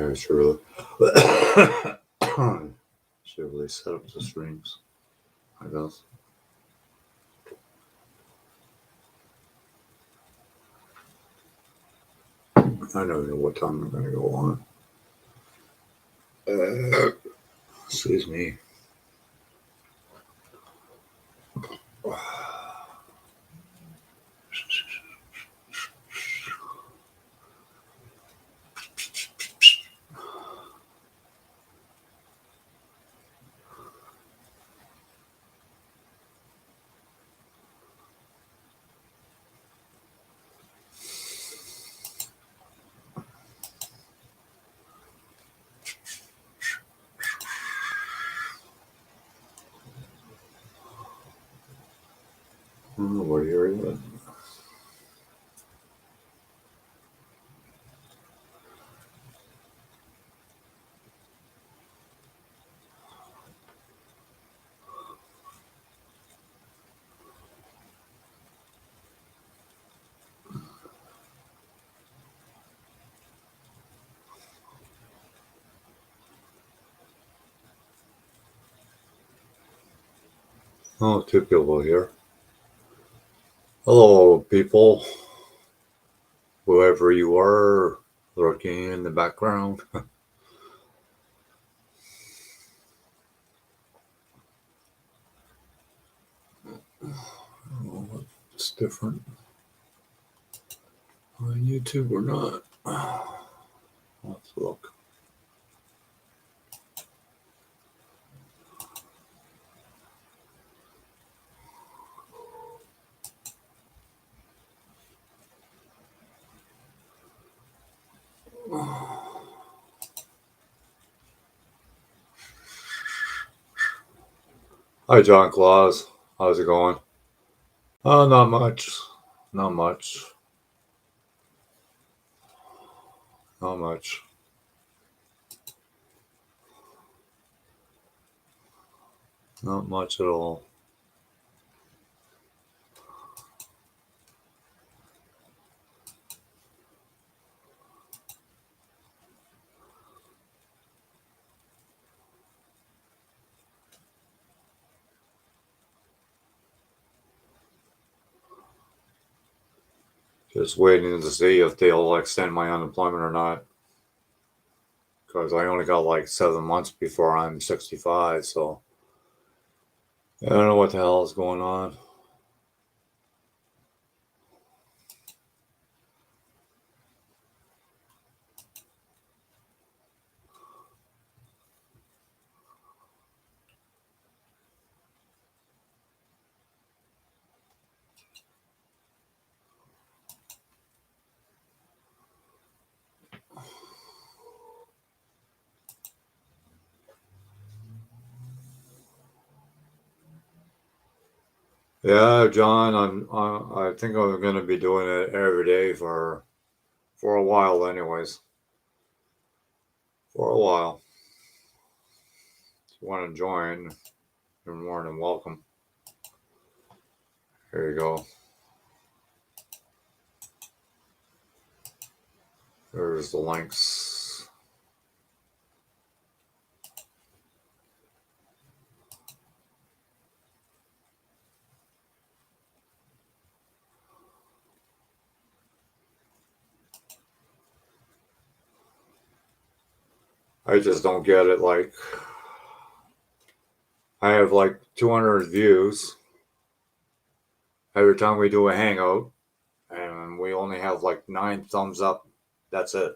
Yeah, should really, should really set up the streams, I guess. I don't know what time I'm going to go on. Excuse me. What are you reading? Oh, two people here. Hello, people. Whoever you are, lurking in the background. Oh, it's different on YouTube or not. Let's look. Hi, John Claus. How's it going? Oh, not much. Not much. Not much. Not much at all. Just waiting to see if they'll extend my unemployment or not. Because I only got like 7 months before I'm 65, so I don't know what the hell is going on. Yeah, John, I think I'm going to be doing it every day for a while, anyways. For a while. If you want to join, you're more than welcome. Here you go. There's the links. I just don't get it. Like, I have like 200 views every time we do a hangout, and we only have like 9 thumbs up. That's it.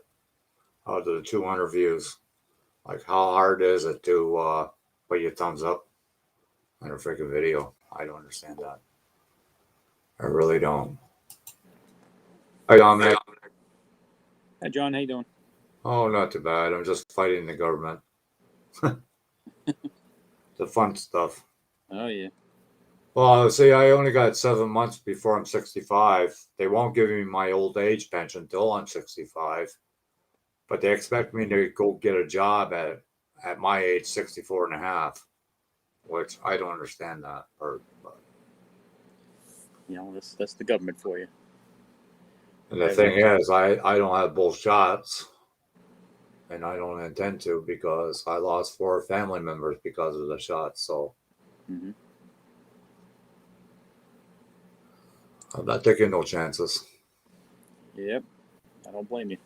Out of the 200 views. Like, how hard is it to put your thumbs up on a freaking video? I don't understand that. I really don't. Hi, Dominic. Hi, John. How you doing? Oh, not too bad. I'm just fighting the government. The fun stuff. Oh, yeah. Well, see, I only got 7 months before I'm 65. They won't give me my old age pension till I'm 65. But they expect me to go get a job at my age, 64 and a half, which I don't understand that part. But. You know, that's the government for you. And the thing is, I don't have both shots. and I don't intend to because I lost 4 family members because of the shot. So Mm-hmm. I'm not taking no chances. Yep. I don't blame you.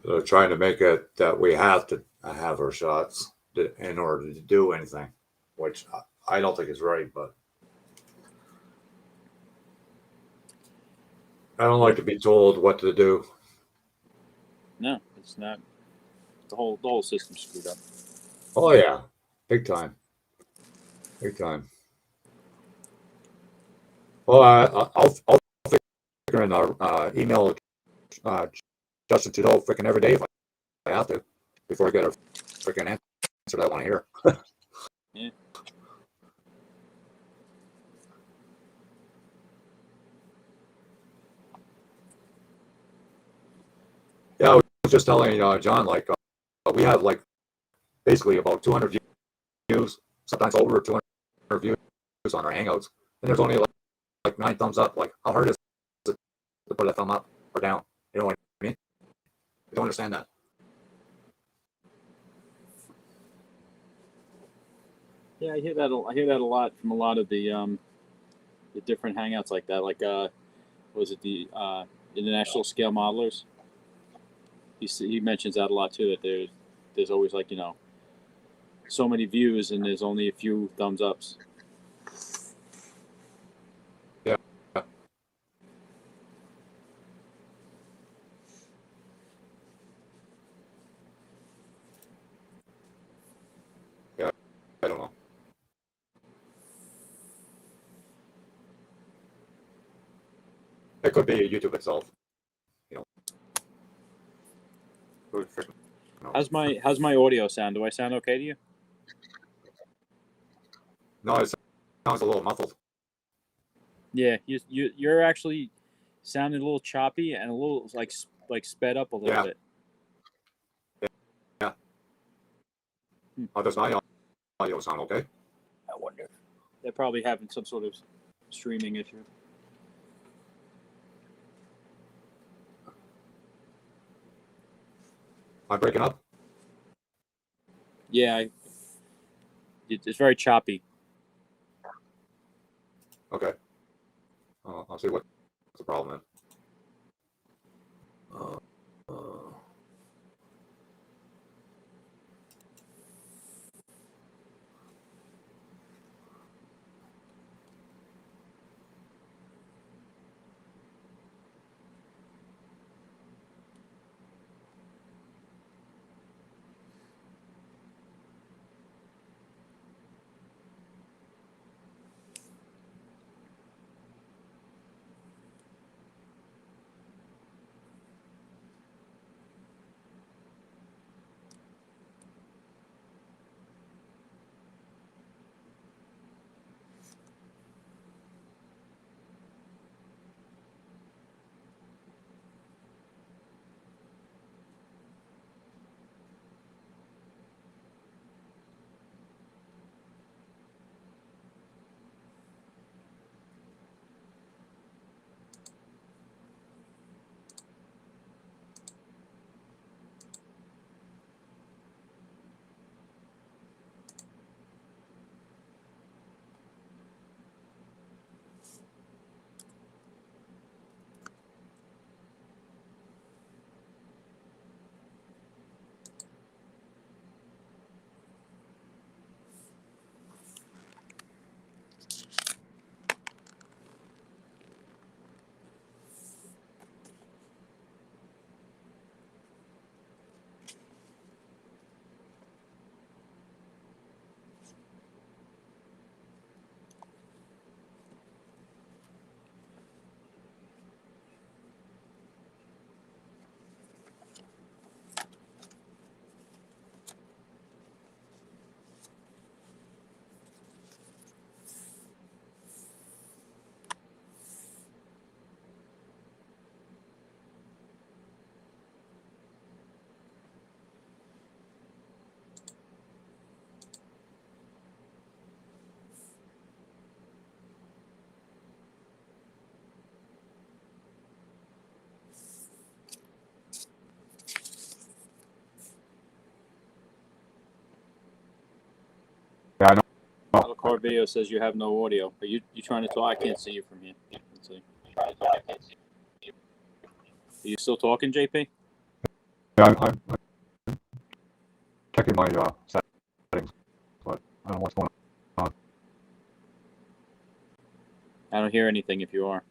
They're trying to make it that we have to have our shots in order to do anything, which I don't think is right. But I don't like Yep. to be told what to do. No, it's not. The whole system's screwed up. Oh yeah, big time, big time. Well, I'll figure in our email uh, Justin Trudeau freaking every day if I have to before I get a freaking answer that I want to hear. Yeah. Yeah, I was just telling John, like we have like basically about 200 views, sometimes over 200 views on our Hangouts, and there's only like 9 thumbs up. Like, how hard is it to put a thumb up or down? You know what I mean? I don't understand that. Yeah, I hear that. I hear that a lot from a lot of the different hangouts like that. Like was it the international scale modelers? He mentions that a lot too. That there's always like so many views and there's only a few thumbs ups. Yeah, yeah, I don't know. It could be YouTube itself. You know, who freaking knows? How's my audio sound? Do I sound okay to you? No, it sounds a little muffled. Yeah, you're actually sounding a little choppy and a little like sped up a little Yeah, bit. yeah. Hmm. How does my audio sound? Okay. I wonder. They're probably having some sort of streaming issue. Am I breaking up? Yeah, it's very choppy. Okay. I'll see what the problem is. Uh, uh, hard video says you have no audio. Are you trying to talk? I can't see you from here. Let's see. Are you still talking, JP? Yeah, I'm checking my settings, but I don't know what's going on. I don't hear anything if you are.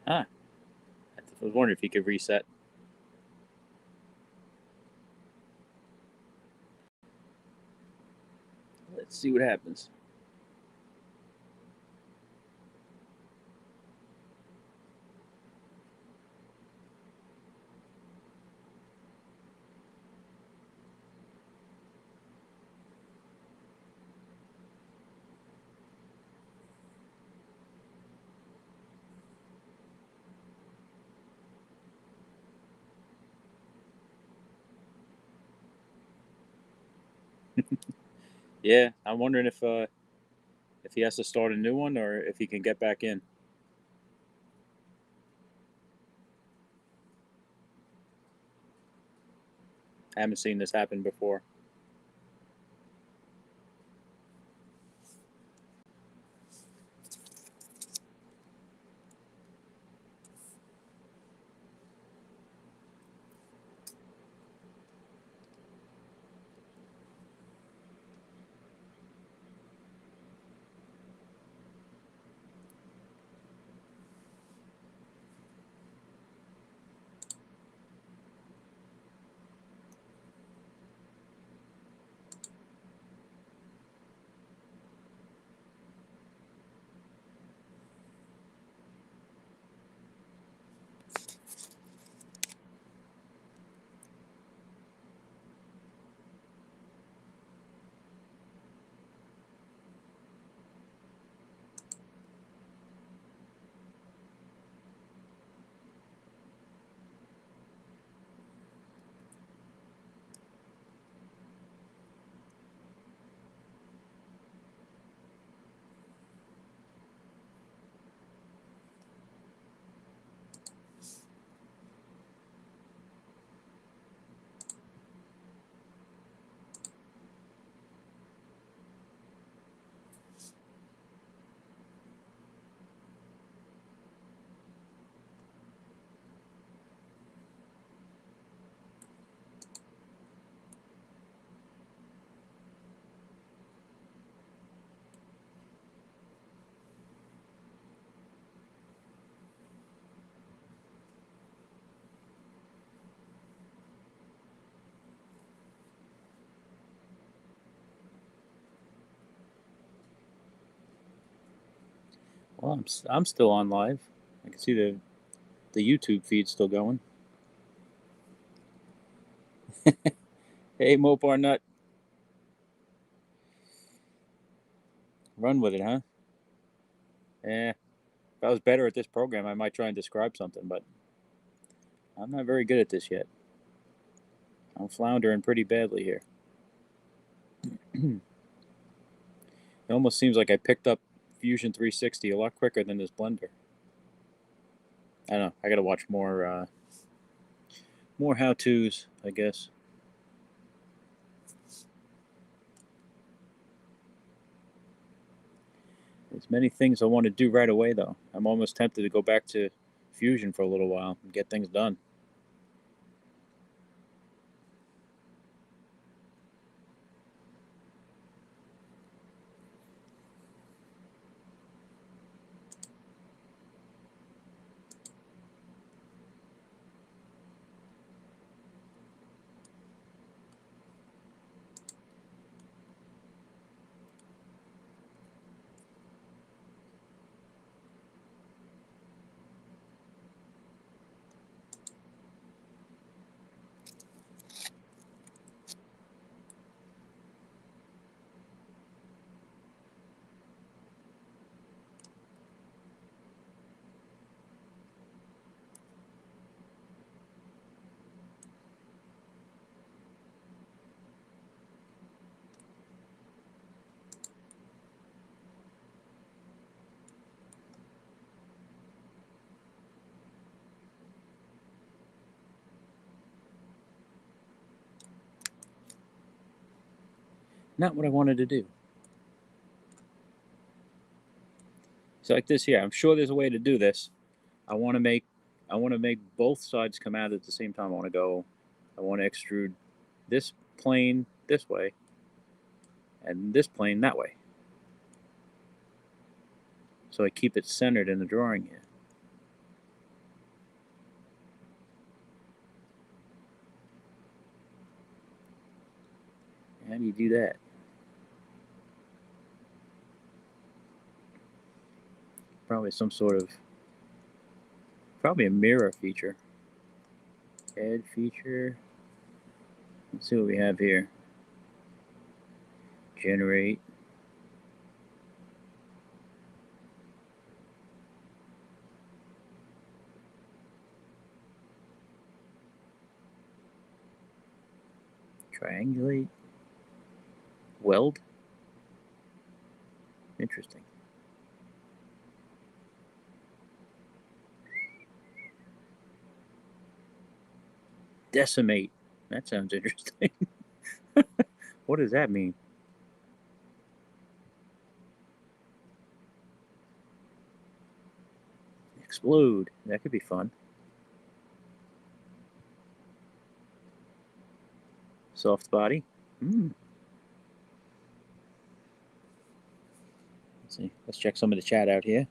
Ah, I was wondering if you could reset. Let's see what happens. Yeah, I'm wondering if he has to start a new one or if he can get back in. I haven't seen this happen before. Well, I'm still on live. I can see the YouTube feed still going. Hey, Mopar Nut. Run with it, huh? If I was better at this program, I might try and describe something, but I'm not very good at this yet. I'm floundering pretty badly here. It almost seems like I picked up Fusion 360 a lot quicker than this blender. I don't know. I got to watch more how-tos, I guess. There's many things I want to do right away, though. I'm almost tempted to go back to Fusion for a little while and get things done. Not what I wanted to do. So like this here, I'm sure there's a way to do this. I want to make both sides come out at the same time. I want to extrude this plane this way and this plane that way. So I keep it centered in the drawing here. How do you do that? Probably some sort of, probably a mirror feature. Add feature. Let's see what we have here. Generate. Triangulate. Weld. Interesting. Decimate. That sounds interesting. What does that mean? Explode. That could be fun. Soft body. Let's see. Let's check some of the chat out here.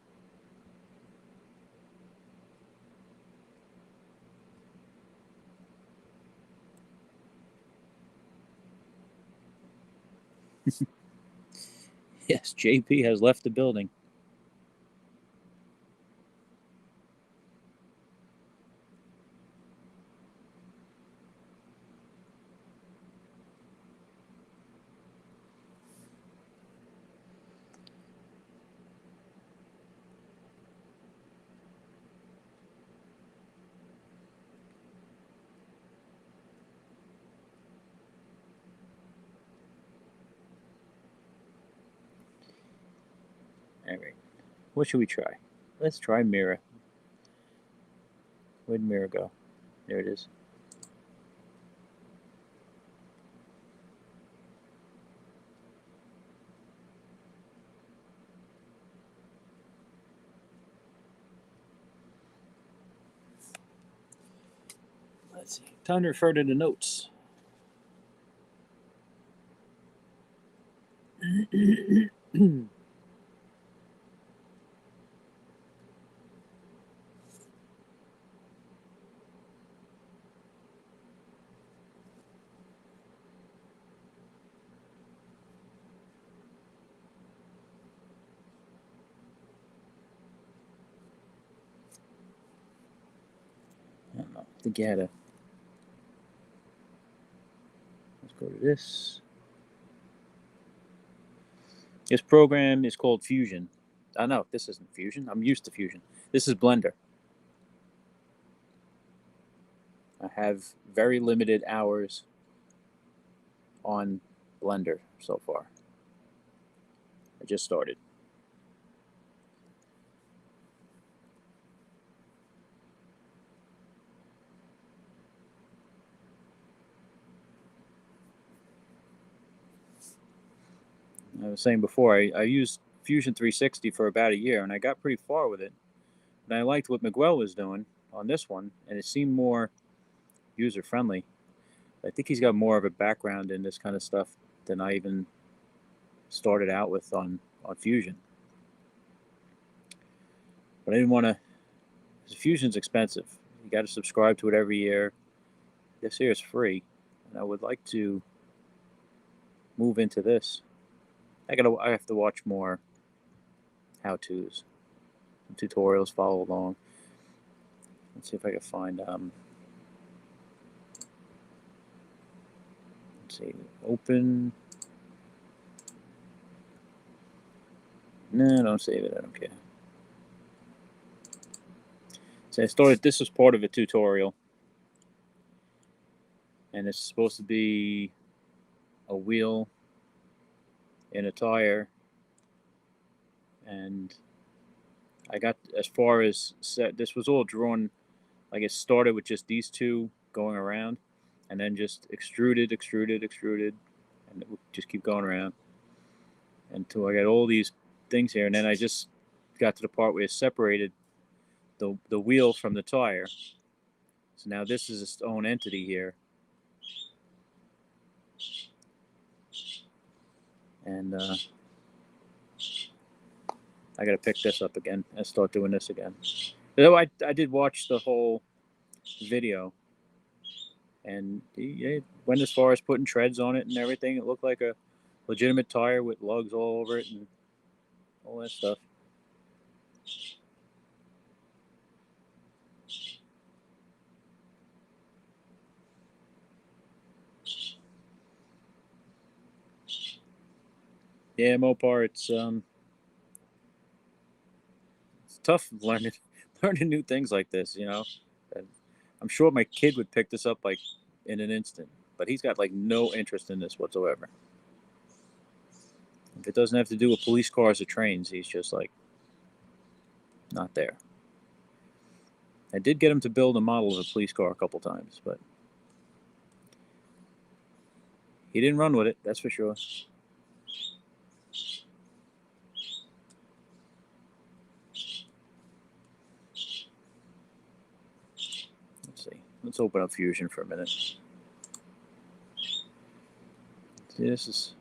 Yes, JP has left the building. All right. What should we try? Let's try mirror. Where'd mirror go? There it is. Let's see. Time to refer to the notes. think you had a. Let's go to this. This program is called Fusion. No, this isn't Fusion. I'm used to Fusion. This is Blender. I have very limited hours on Blender so far. I just started. I was saying before, I used Fusion 360 for about a year, and I got pretty far with it. And I liked what Miguel was doing on this one, and it seemed more user-friendly. I think he's got more of a background in this kind of stuff than I even started out with on Fusion. But I didn't want to. Fusion's expensive. You got to subscribe to it every year. This here is free, and I would like to move into this. I have to watch more how-tos, tutorials, follow along. Let's see if I can find. Let's see, open. No, don't save it. I don't care. So I started. This was part of a tutorial, and it's supposed to be a wheel and a tire, and I got as far as set. This was all drawn. Like it started with just these two going around, and then just extruded, and it would just keep going around until I got all these things here, and then I just got to the part where it separated the wheel from the tire. So now this is its own entity here, and I got to pick this up again and start doing this again. Though I did watch the whole video, and he went as far as putting treads on it and everything. It looked like a legitimate tire with lugs all over it and all that stuff. Yeah, Mopar, it's tough learning new things like this, you know. And I'm sure my kid would pick this up like in an instant, but he's got like no interest in this whatsoever. If it doesn't have to do with police cars or trains, he's just like not there. I did get him to build a model of a police car a couple times, but he didn't run with it, that's for sure. Let's see. Let's open up Fusion for a minute. See, this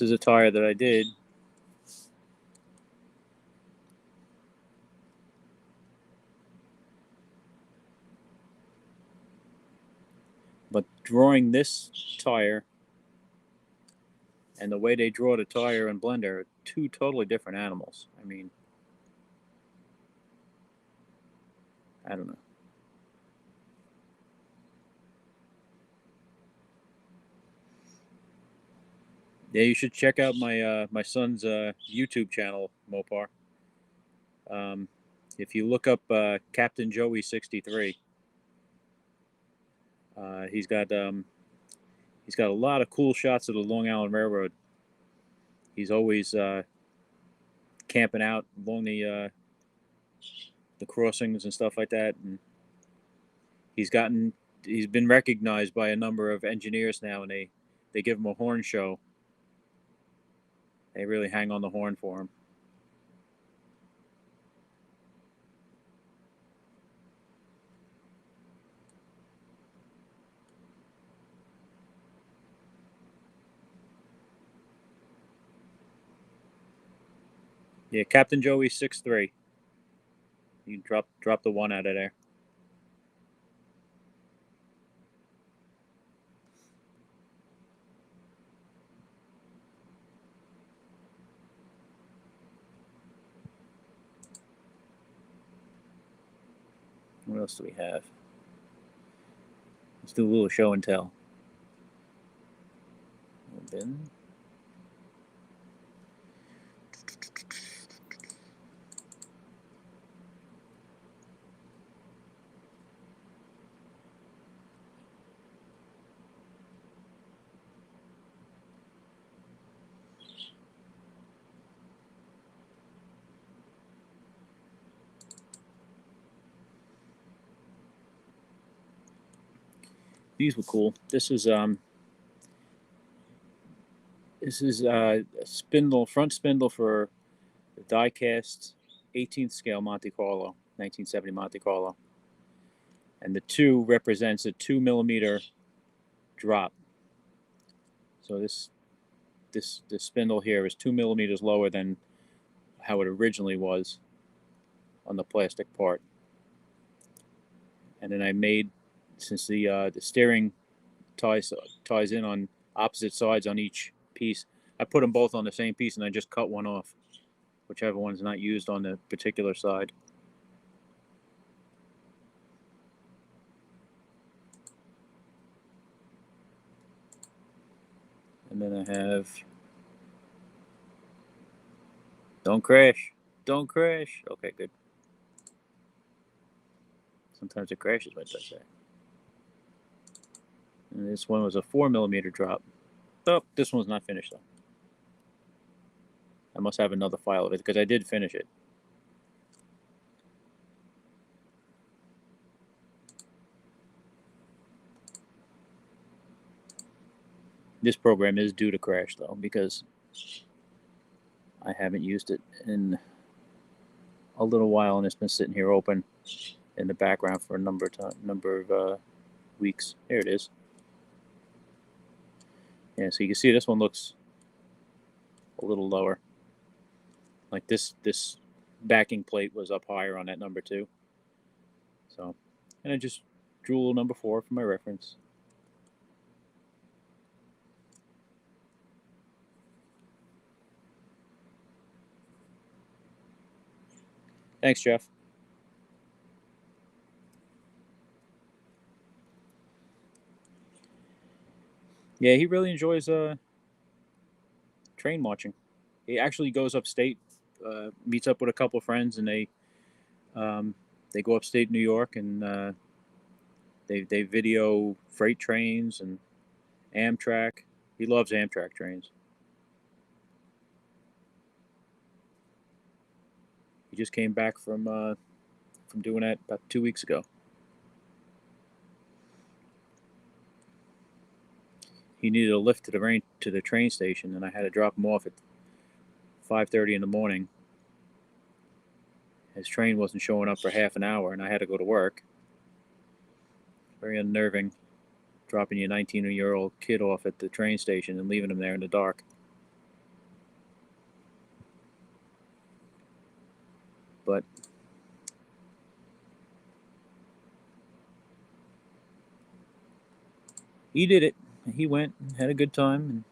is a tire that I did. But drawing this tire and the way they draw the tire in Blender are two totally different animals. I mean, I don't know. Yeah, you should check out my son's YouTube channel, Mopar. If you look up Captain Joey 63, he's got a lot of cool shots of the Long Island Railroad. He's always camping out along the crossings and stuff like that, and he's been recognized by a number of engineers now, and they give him a horn show. They really hang on the horn for him. Yeah, Captain Joey 63. You drop the one out of there. What else do we have? Let's do a little show and tell. Open. These were cool. This is a spindle, front spindle for the die-cast 18th scale Monte Carlo, 1970 Monte Carlo, and the 2 represents a 2 millimeter drop. So this spindle here is 2 millimeters lower than how it originally was on the plastic part. And then I made, since the steering ties in on opposite sides on each piece, I put them both on the same piece and I just cut one off, whichever one's not used on the particular side. And then I have, don't crash, don't crash. Okay, good. Sometimes it crashes when it does that. And this one was a 4 millimeter drop. Oh, this one's not finished though. I must have another file of it because I did finish it. This program is due to crash though because I haven't used it in a little while and it's been sitting here open in the background for a number of weeks. There it is. Yeah, so you can see this one looks a little lower. Like this backing plate was up higher on that number 2. So, and I just drew a little number 4 for my reference. Thanks, Jeff. Yeah, he really enjoys train watching. He actually goes upstate, meets up with a couple of friends, and they go upstate New York and they video freight trains and Amtrak. He loves Amtrak trains. He just came back from doing that about 2 weeks ago. He needed a lift to the train station, and I had to drop him off at 5:30 in the morning. His train wasn't showing up for half an hour, and I had to go to work. Very unnerving, dropping your 19-year-old kid off at the train station and leaving him there in the dark. But he did it. He went and had a good time. And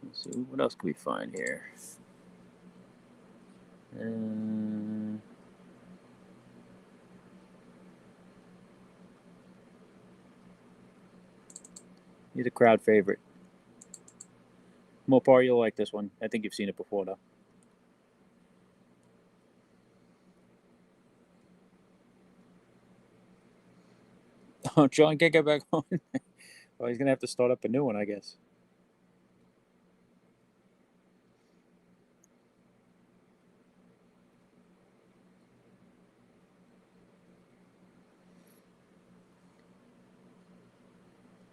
let's see, what else can we find here? He's a crowd favorite. Mopar, you'll like this one. I think you've seen it before, though. Oh, John can't get back on. Well, he's going to have to start up a new one, I guess.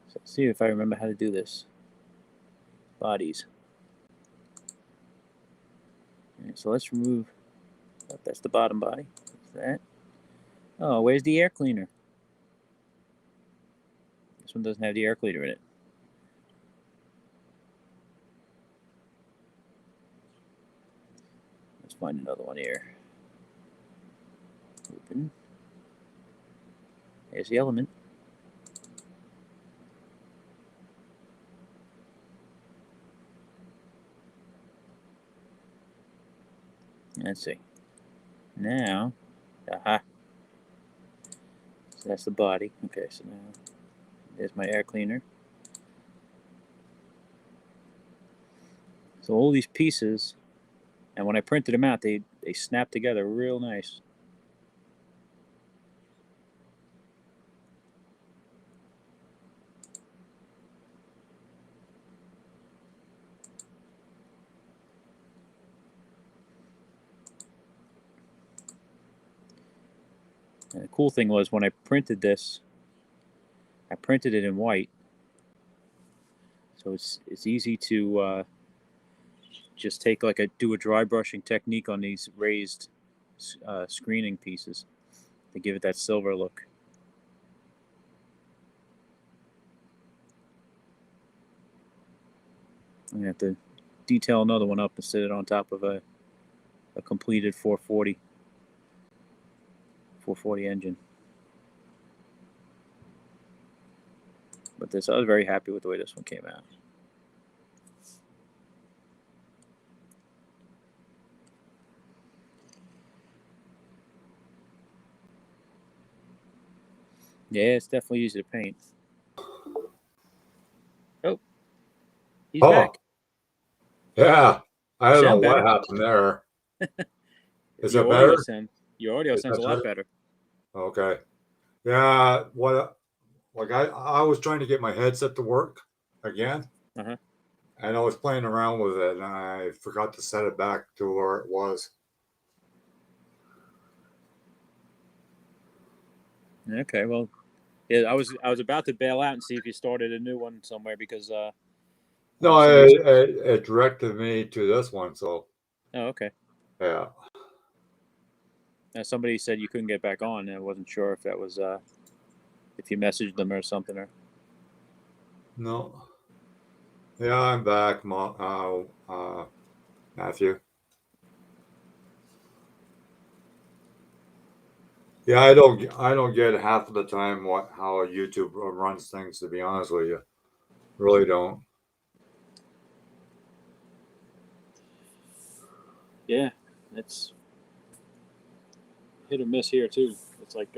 So let's see if I remember how to do this. Bodies. Right, so let's remove. Oh, that's the bottom body. That's that. Oh, where's the air cleaner? This one doesn't have the air cleaner in it. Let's find another one here. Open. There's the element. Let's see. Now, aha. So that's the body. Okay, so now there's my air cleaner. So all these pieces, and when I printed them out, they snap together real nice. And the cool thing was when I printed this, I printed it in white, so it's easy to just take do a dry brushing technique on these raised screening pieces to give it that silver look. I'm gonna have to detail another one up and sit it on top of a completed 440 engine. But I was very happy with the way this one came out. Yeah, it's definitely easy to paint. Oh, he's back. Yeah. I You don't know sound what better. happened there. Is Your that audio better? sound your audio Is sounds that a lot better. Okay. Yeah. What? Like I was trying to get my headset to work again, Uh-huh. and I was playing around with it, and I forgot to set it back to where it was. Okay, well, yeah, I was about to bail out and see if you started a new one somewhere because No, somebody. it directed me to this one, so Oh, okay. yeah. Somebody said you couldn't get back on, and I wasn't sure if that was if you messaged them or something. Or No. Yeah, I'm back, Matthew. Yeah, I don't get half of the time how YouTube runs things. To be honest with you, really don't. yeah, it's hit or miss here too. It's like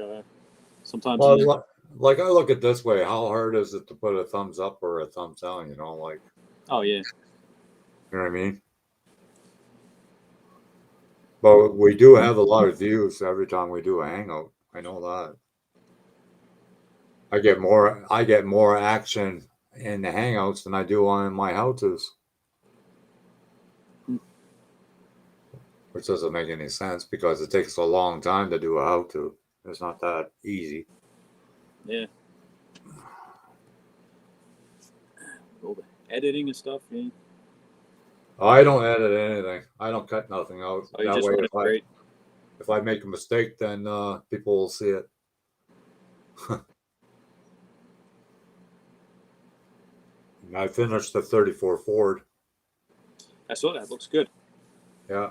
sometimes Well, you. like I look at it this way: how hard is it to put a thumbs up or a thumbs down? You know, like Oh yeah, you know what I mean. But we do have a lot of views every time we do a hangout. I know that. I get more action in the hangouts than I do on my how-tos, which doesn't make any sense because it takes a long time to do a how-to. It's not that easy. yeah. All the editing and stuff. Yeah. I don't edit anything. I don't cut nothing out. Oh, you That just way, run it straight. if I make a mistake, then people will see it. I finished the 34 Ford. I saw that. Looks good. Yeah,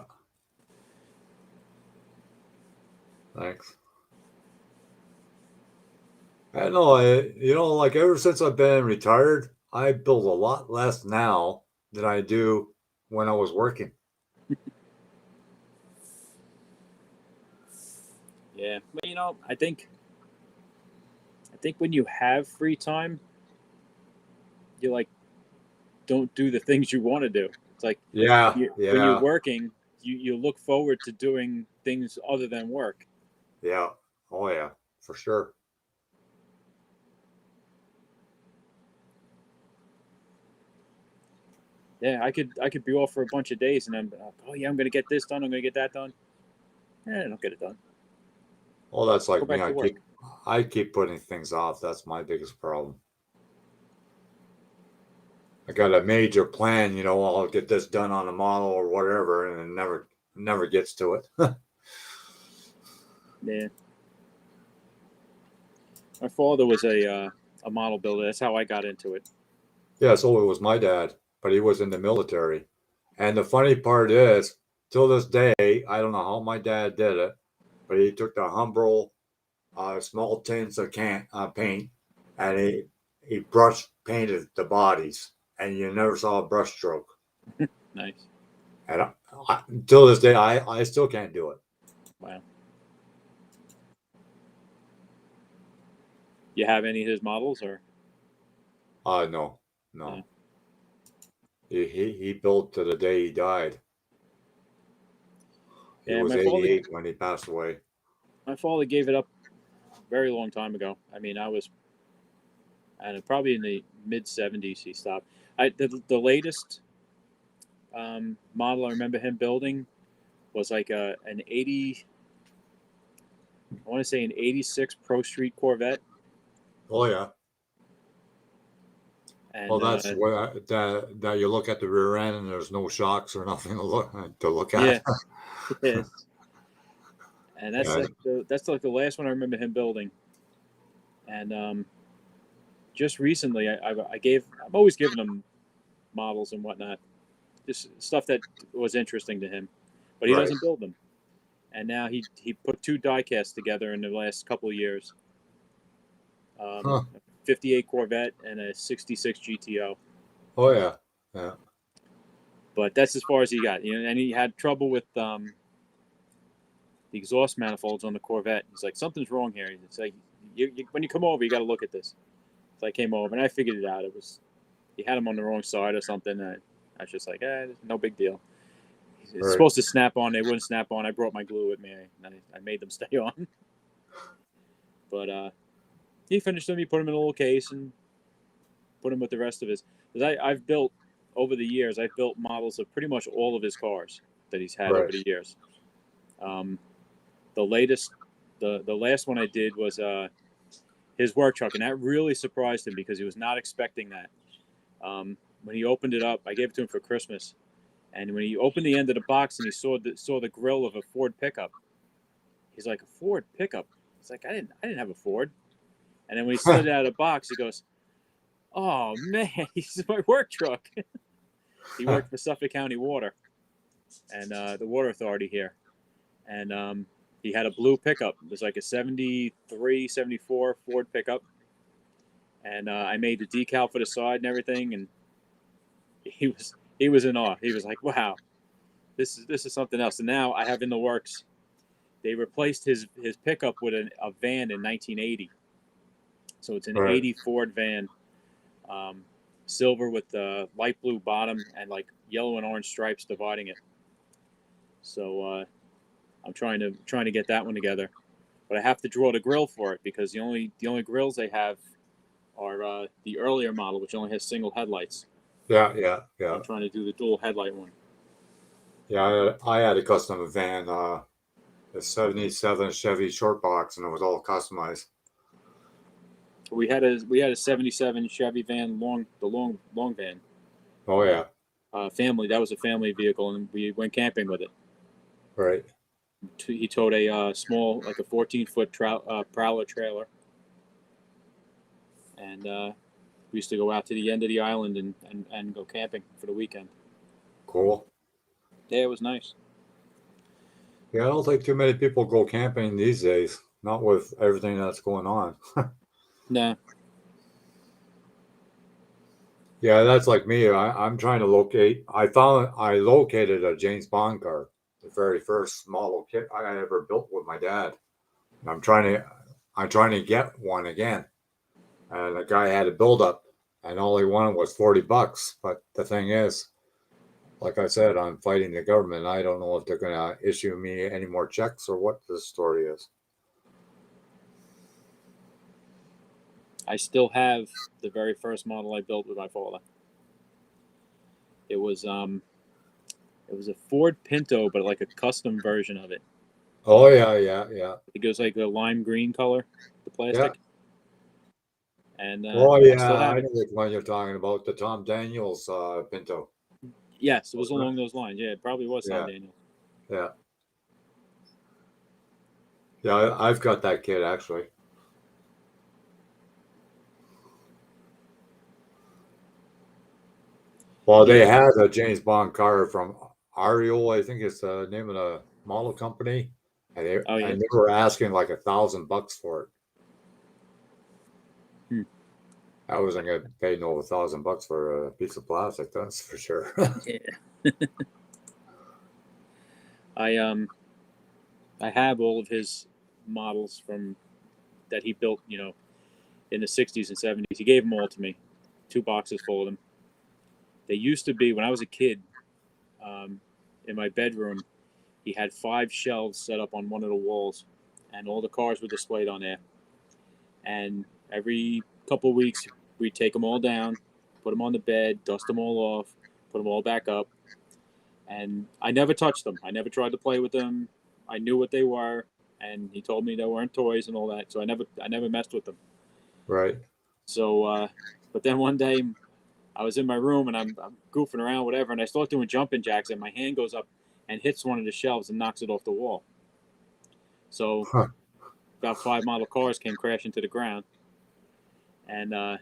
thanks. I know. Like ever since I've been retired, I build a lot less now than I do when I was working. Yeah, but I think when you have free time, you like don't do the things you want to do. It's like Yeah, when you're yeah, working, you look forward to doing things other than work. yeah. Oh yeah, for sure. Yeah, I could be off for a bunch of days, and I'm oh yeah, I'm gonna get this done. I'm gonna get that done. I don't get it done. Well, that's Go like me. back to work. I keep putting things off. That's my biggest problem. I got a major plan, I'll get this done on a model or whatever, and it never gets to it. Yeah, my father was a model builder. That's how I got into it. Yeah, so it was my dad, but he was in the military. And the funny part is, till this day, I don't know how my dad did it, but he took the Humbrol small tins of paint, and he brush painted the bodies, and you never saw a brush stroke. Nice. And till this day, I still can't do it. Wow. You have any of his models, or No, no. He built to the day he died. He yeah, was my father 88 when he passed away. gave it up a very long time ago. I mean, I don't know, probably in the mid 70s he stopped. The latest model I remember him building was like an 80. I want to say an 86 Pro Street Corvette, Oh yeah. Well, and that's what that you look at the rear end and there's no shocks or nothing to look yeah, at. yeah, and Yeah, that's like the last one I remember him building. And just recently, I'm always giving him models and whatnot, just stuff that was interesting to him, but he right. doesn't build them. And now he put two die casts together in the last couple of years, Huh. a 58 Corvette and a 66 GTO. Oh yeah, yeah. But that's as far as he got. And he had trouble with the exhaust manifolds on the Corvette. He's like, something's wrong here. It's like, when you come over, you got to look at this. So I came over and I figured it out. It was he had them on the wrong side or something. I was just like, no big deal. It's Right. supposed to snap on. They wouldn't snap on. I brought my glue with me. I made them stay on. But he finished them. He put them in a little case and put them with the rest of his. Because I've built over the years. I've built models of pretty much all of his cars that he's had Right. over the years. The latest, the last one I did was his work truck, and that really surprised him because he was not expecting that. When he opened it up, I gave it to him for Christmas, and when he opened the end of the box and he saw the grill of a Ford pickup, he's like, "A Ford pickup?" He's like, I didn't have a Ford." And then when he slid it out of the box, he goes, "Oh man, he's my work truck." He worked for Suffolk County Water and the Water Authority here, and he had a blue pickup. It was like a 73, 74 Ford pickup, and I made the decal for the side and everything, and he was in awe. He was like, "Wow, this is something else." And now I have in the works. They replaced his pickup with a van in 1980, so it's an Right. 80 Ford van, um, silver with the light blue bottom and like yellow and orange stripes dividing it. So I'm trying to get that one together, but I have to draw the grill for it because the only grills they have are the earlier model, which only has single headlights. Yeah, yeah, yeah. I'm trying to do the dual headlight one. Yeah, I had a custom van, a 77 Chevy short box, and it was all customized. We had a '77 Chevy van, long van, Oh yeah. family. That was a family vehicle, and we went camping with it. Right. He towed a small, like a 14-foot Prowler trailer, and we used to go out to the end of the island and go camping for the weekend. Cool. Yeah, it was nice. Yeah, I don't think too many people go camping these days. Not with everything that's going on. Nah. Yeah, that's like me. I'm trying to locate. I located a James Bond car, the very first model kit I ever built with my dad. And I'm trying to get one again. And the guy had a buildup, and all he wanted was $40. But the thing is, like I said, I'm fighting the government. I don't know if they're going to issue me any more checks or what the story is. I still have the very first model I built with my father. It was a Ford Pinto, but like a custom version of it. Oh yeah, yeah, yeah, It goes like a lime green color, the yeah. plastic, and Oh I still yeah, have I it. know which one you're talking about. The Tom Daniels Pinto, Yes, it was wasn't it? along those lines. Yeah, it probably was Tom Yeah, Daniel. yeah, yeah. I've got that kit actually. Well, they Yeah. had a James Bond car from Ariel, I think it's the name of the model company, and they Oh yeah. and they were asking like $1,000 for it. Hmm. I wasn't gonna pay no $1,000 for a piece of plastic, that's for sure. Yeah. I I have all of his models from that he built, in the '60s and '70s. He gave them all to me, 2 boxes full of them. They used to be when I was a kid. Um, in my bedroom, he had 5 shelves set up on one of the walls, and all the cars were displayed on there. And every couple of weeks, we'd take them all down, put them on the bed, dust them all off, put them all back up. And I never touched them. I never tried to play with them. I knew what they were, and he told me they weren't toys and all that. So I never messed with them. Right. So, but then one day I was in my room and I'm goofing around, whatever, and I start doing jumping jacks, and my hand goes up and hits one of the shelves and knocks it off the wall. So Huh. about 5 model cars came crashing to the ground, and I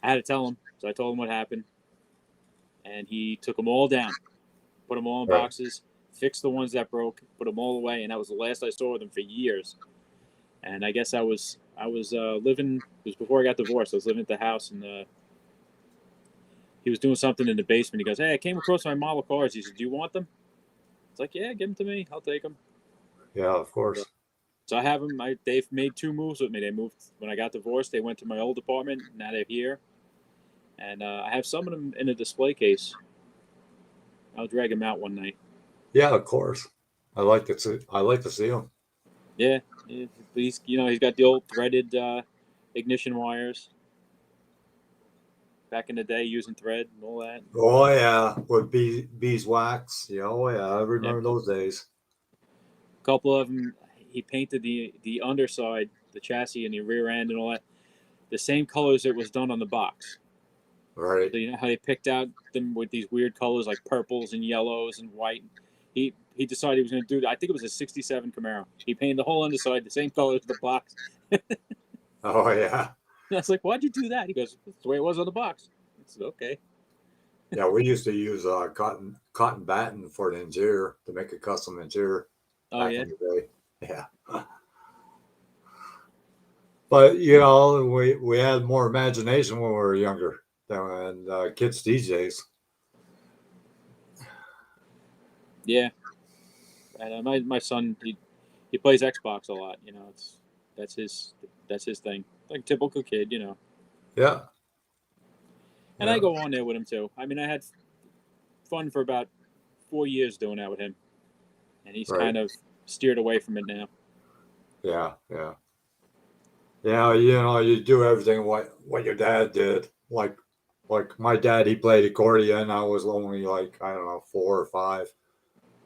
had to tell him. So I told him what happened, and he took them all down, put them all in Right. boxes, fixed the ones that broke, put them all away, and that was the last I saw of them for years. And I guess I was living. It was before I got divorced. I was living at the house, and he was doing something in the basement. He goes, "Hey, I came across my model cars." He said, "Do you want them?" It's like, "Yeah, give them to me. I'll take them." Yeah, of So, course. so I have them. They've made 2 moves with me. They moved when I got divorced. They went to my old apartment. Now they're here, and I have some of them in a display case. I'll drag them out one night. Yeah, of course. I like to see them. Yeah, yeah. He's got the old threaded ignition wires back in the day using thread and all that. Oh yeah, with beeswax. Yeah, oh yeah, I Yep. remember those days. A couple of them, he painted the underside, the chassis, and the rear end and all that the same colors it was done on the box. Right. So you know how they picked out them with these weird colors like purples and yellows and white. He decided he was going to do that. I think it was a '67 Camaro. He painted the whole underside the same color as the box. Oh yeah. And I was like, "Why'd you do that?" He goes, "That's the way it was on the box." I said, "Okay." Yeah, we used to use cotton batting for the interior to make a custom interior Oh back yeah, in the day. Yeah. But we had more imagination when we were younger than kids these days. yeah. And my son he plays Xbox a lot. That's his that's his thing. Like a typical kid. Yeah. And I Yeah. go on there with him too. I mean, I had fun for about 4 years doing that with him, and he's Right. kind of steered away from it now. Yeah. Yeah. Yeah. You do everything what your dad did. Like my dad, he played accordion. I was only like, I don't know, 4 or 5.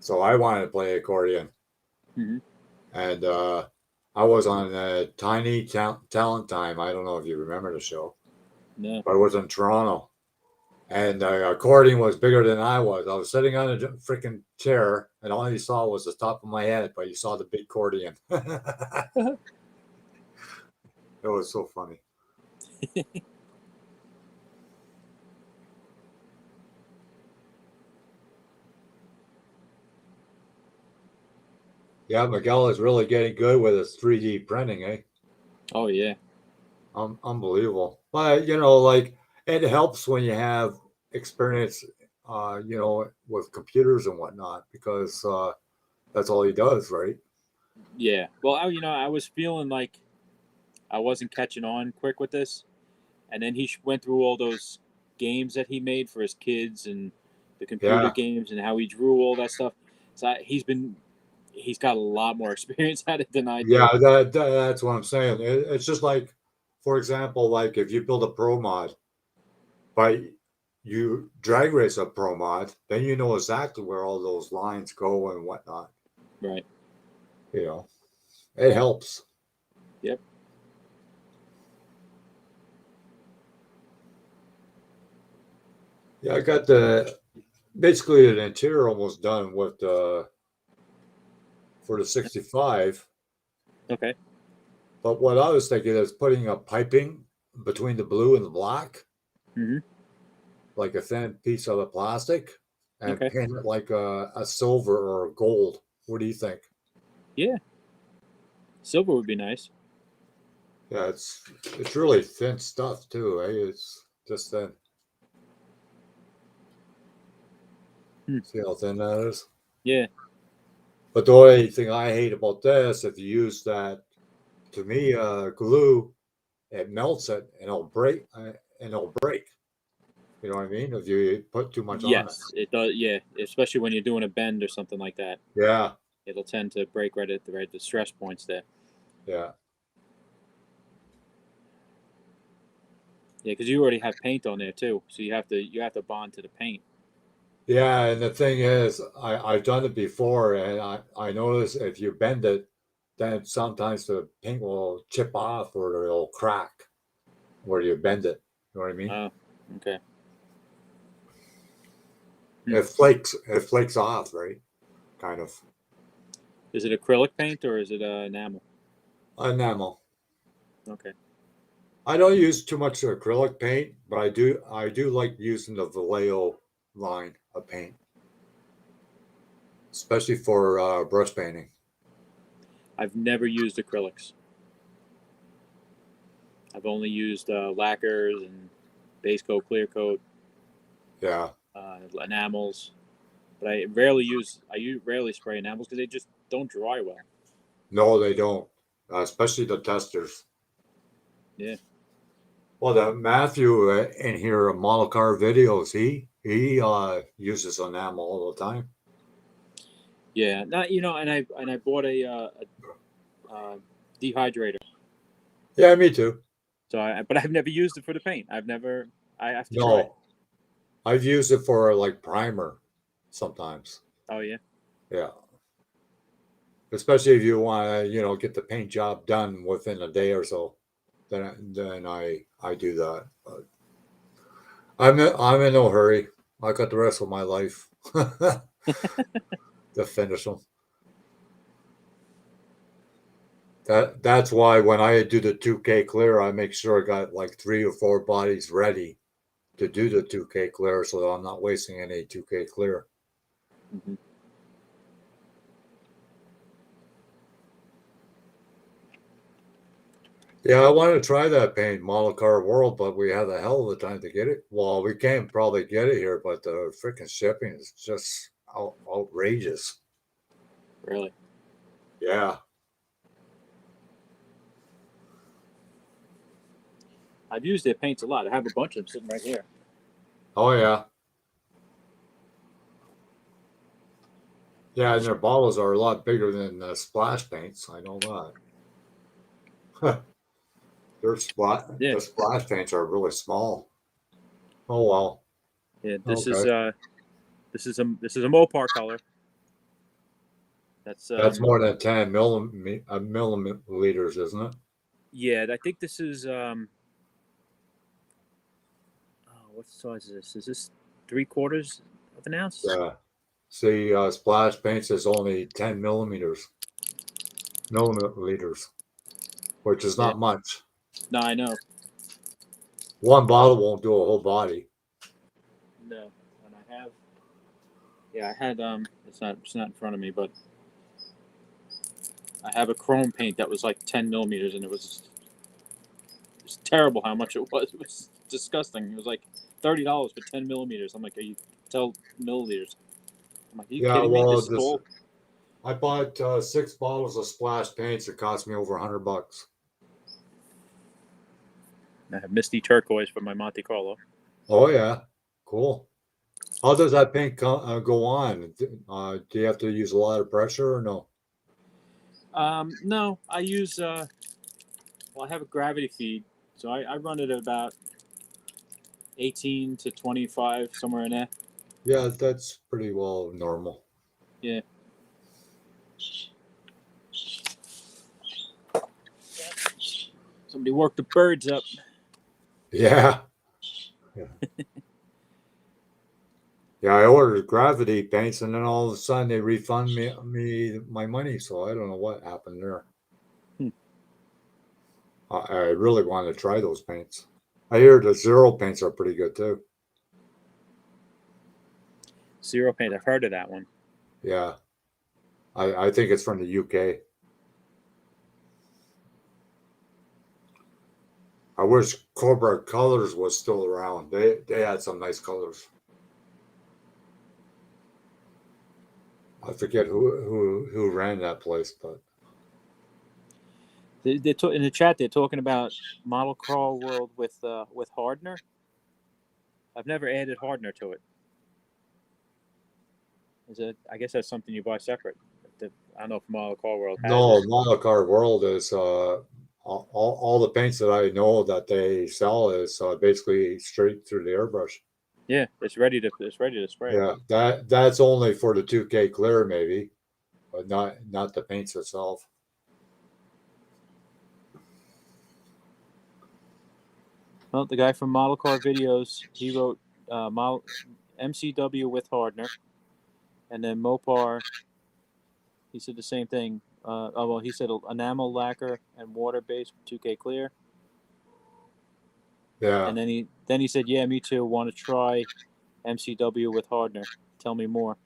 So I wanted to play accordion. Hmm. And I was on Tiny Talent Time. I don't know if you remember the show, No. but it was in Toronto. And the accordion was bigger than I was. I was sitting on a freaking chair, and all you saw was the top of my head, but you saw the big accordion. It was so funny. Yeah, Miguel is really getting good with his 3D printing, eh? Oh yeah, Unbelievable. But like it helps when you have experience, with computers and whatnot, because that's all he does, right? yeah. Well, I was feeling like I wasn't catching on quick with this, and then he went through all those games that he made for his kids and the computer Yeah, games and how he drew all that stuff. So he's got a lot more experience at it than I yeah. do. That's what I'm saying. It's just like, for example, like if you build a pro mod, but you drag race a pro mod, then you know exactly where all those lines go and whatnot. Right. You know, it helps. Yep. Yeah, I got the basically the interior almost done with for the 65. Okay. But what I was thinking is putting a piping between the blue and the black, Hmm. like a thin piece of the plastic, and Okay. paint it like a silver or a gold. What do you think? Yeah. Silver would be nice. Yeah, it's really thin stuff too, eh? It's just thin. Hmm. See how thin that is? Yeah. But the only thing I hate about this, if you use that, to me, glue, it melts it and it'll break. And it'll break. You know what I mean? If you put too much on it. Yes, it does. Yeah, especially when you're doing a bend or something like that, Yeah, it'll tend to break right at the stress points there. yeah, Yeah, because you already have paint on there too, so you have to bond to the paint. yeah. And the thing is, I've done it before, and I notice if you bend it, then sometimes the paint will chip off or it'll crack where you bend it. You know what I mean? Oh, okay. Hmm. It flakes off, right? Kind of Is it acrylic paint or is it enamel? enamel. Okay. I don't use too much acrylic paint, but I do like using the Vallejo line of paint, especially for brush painting. I've never used acrylics. I've only used lacquers and base coat, clear coat, Yeah, enamels. But I rarely spray enamels because they just don't dry well. no, they don't, especially the testers. Yeah. Well, the Matthew in here, model car videos, he uses enamel all the time. Yeah. Not and I bought a dehydrator. Yeah, me too. But I've never used it for the paint. I have to try it. No, I've used it for like primer sometimes. Oh yeah. Yeah, especially if you want to, get the paint job done within a day or so. Then I do that. But I'm in no hurry. I got the rest of my life to finish them. That's why when I do the 2K clear, I make sure I got like 3 or 4 bodies ready to do the 2K clear, so that I'm not wasting any 2K clear. Hmm. Yeah, I wanted to try that paint, Model Car World, but we had a hell of a time to get it. Well, we can't probably get it here, but the freaking shipping is just outrageous. Really. Yeah. I've used their paints a lot. I have a bunch of them sitting right here. Oh, yeah. Yeah, and their bottles are a lot bigger than splash paints. I know that. Yeah. The splash paints are really small. Oh well. Yeah. Okay. This is a Mopar color. That's That's more than 10 milliliters, isn't it? yeah. I think this is oh, what size is this? Is this 3/4 of an ounce? Yeah. See, splash paints is only 10 milliliters, which is Yeah. not much. No, I know. One bottle won't do a whole body. No, and I have. Yeah, I had. It's not in front of me, but I have a chrome paint that was like 10 millimeters, and it was terrible how much it was. It was disgusting. It was like $30 for 10 millimeters. I'm like, are you tell milliliters? I'm like, are you Yeah, kidding me? well, This this tall? I bought 6 bottles of splash paints. It cost me over $100. I have misty turquoise for my Monte Carlo. Oh yeah, cool. How does that paint go on? Do you have to use a lot of pressure or no? No, I use. Well, I have a gravity feed, so I run it at about 18 to 25, somewhere in there. Yeah, that's pretty well normal. Yeah. Somebody worked the birds up. Yeah, yeah. Yeah, I ordered gravity paints, and then all of a sudden they refund me my money. So I don't know what happened there. Hmm. I really want to try those paints. I hear the zero paints are pretty good too. Zero paint. I've heard of that one. Yeah, I think it's from the UK. I wish Cobra Colors was still around. They had some nice colors. I forget who ran that place, but In the chat, they're talking about Model Car World with Hardner. I've never added Hardner to it. Is it? I guess that's something you buy separate. I don't know if Model Car World has no, it. Model Car World is all the paints that I know that they sell is basically straight through the airbrush. Yeah, it's ready to spray. Yeah, that's only for the 2K clear maybe, but not the paints itself. Well, the guy from Model Car Videos, he wrote model MCW with Hardner, and then Mopar. He said the same thing. He said enamel lacquer and water based 2K clear, Yeah, and then he said, "Yeah, me too. Want to try MCW with Hardner? Tell me more."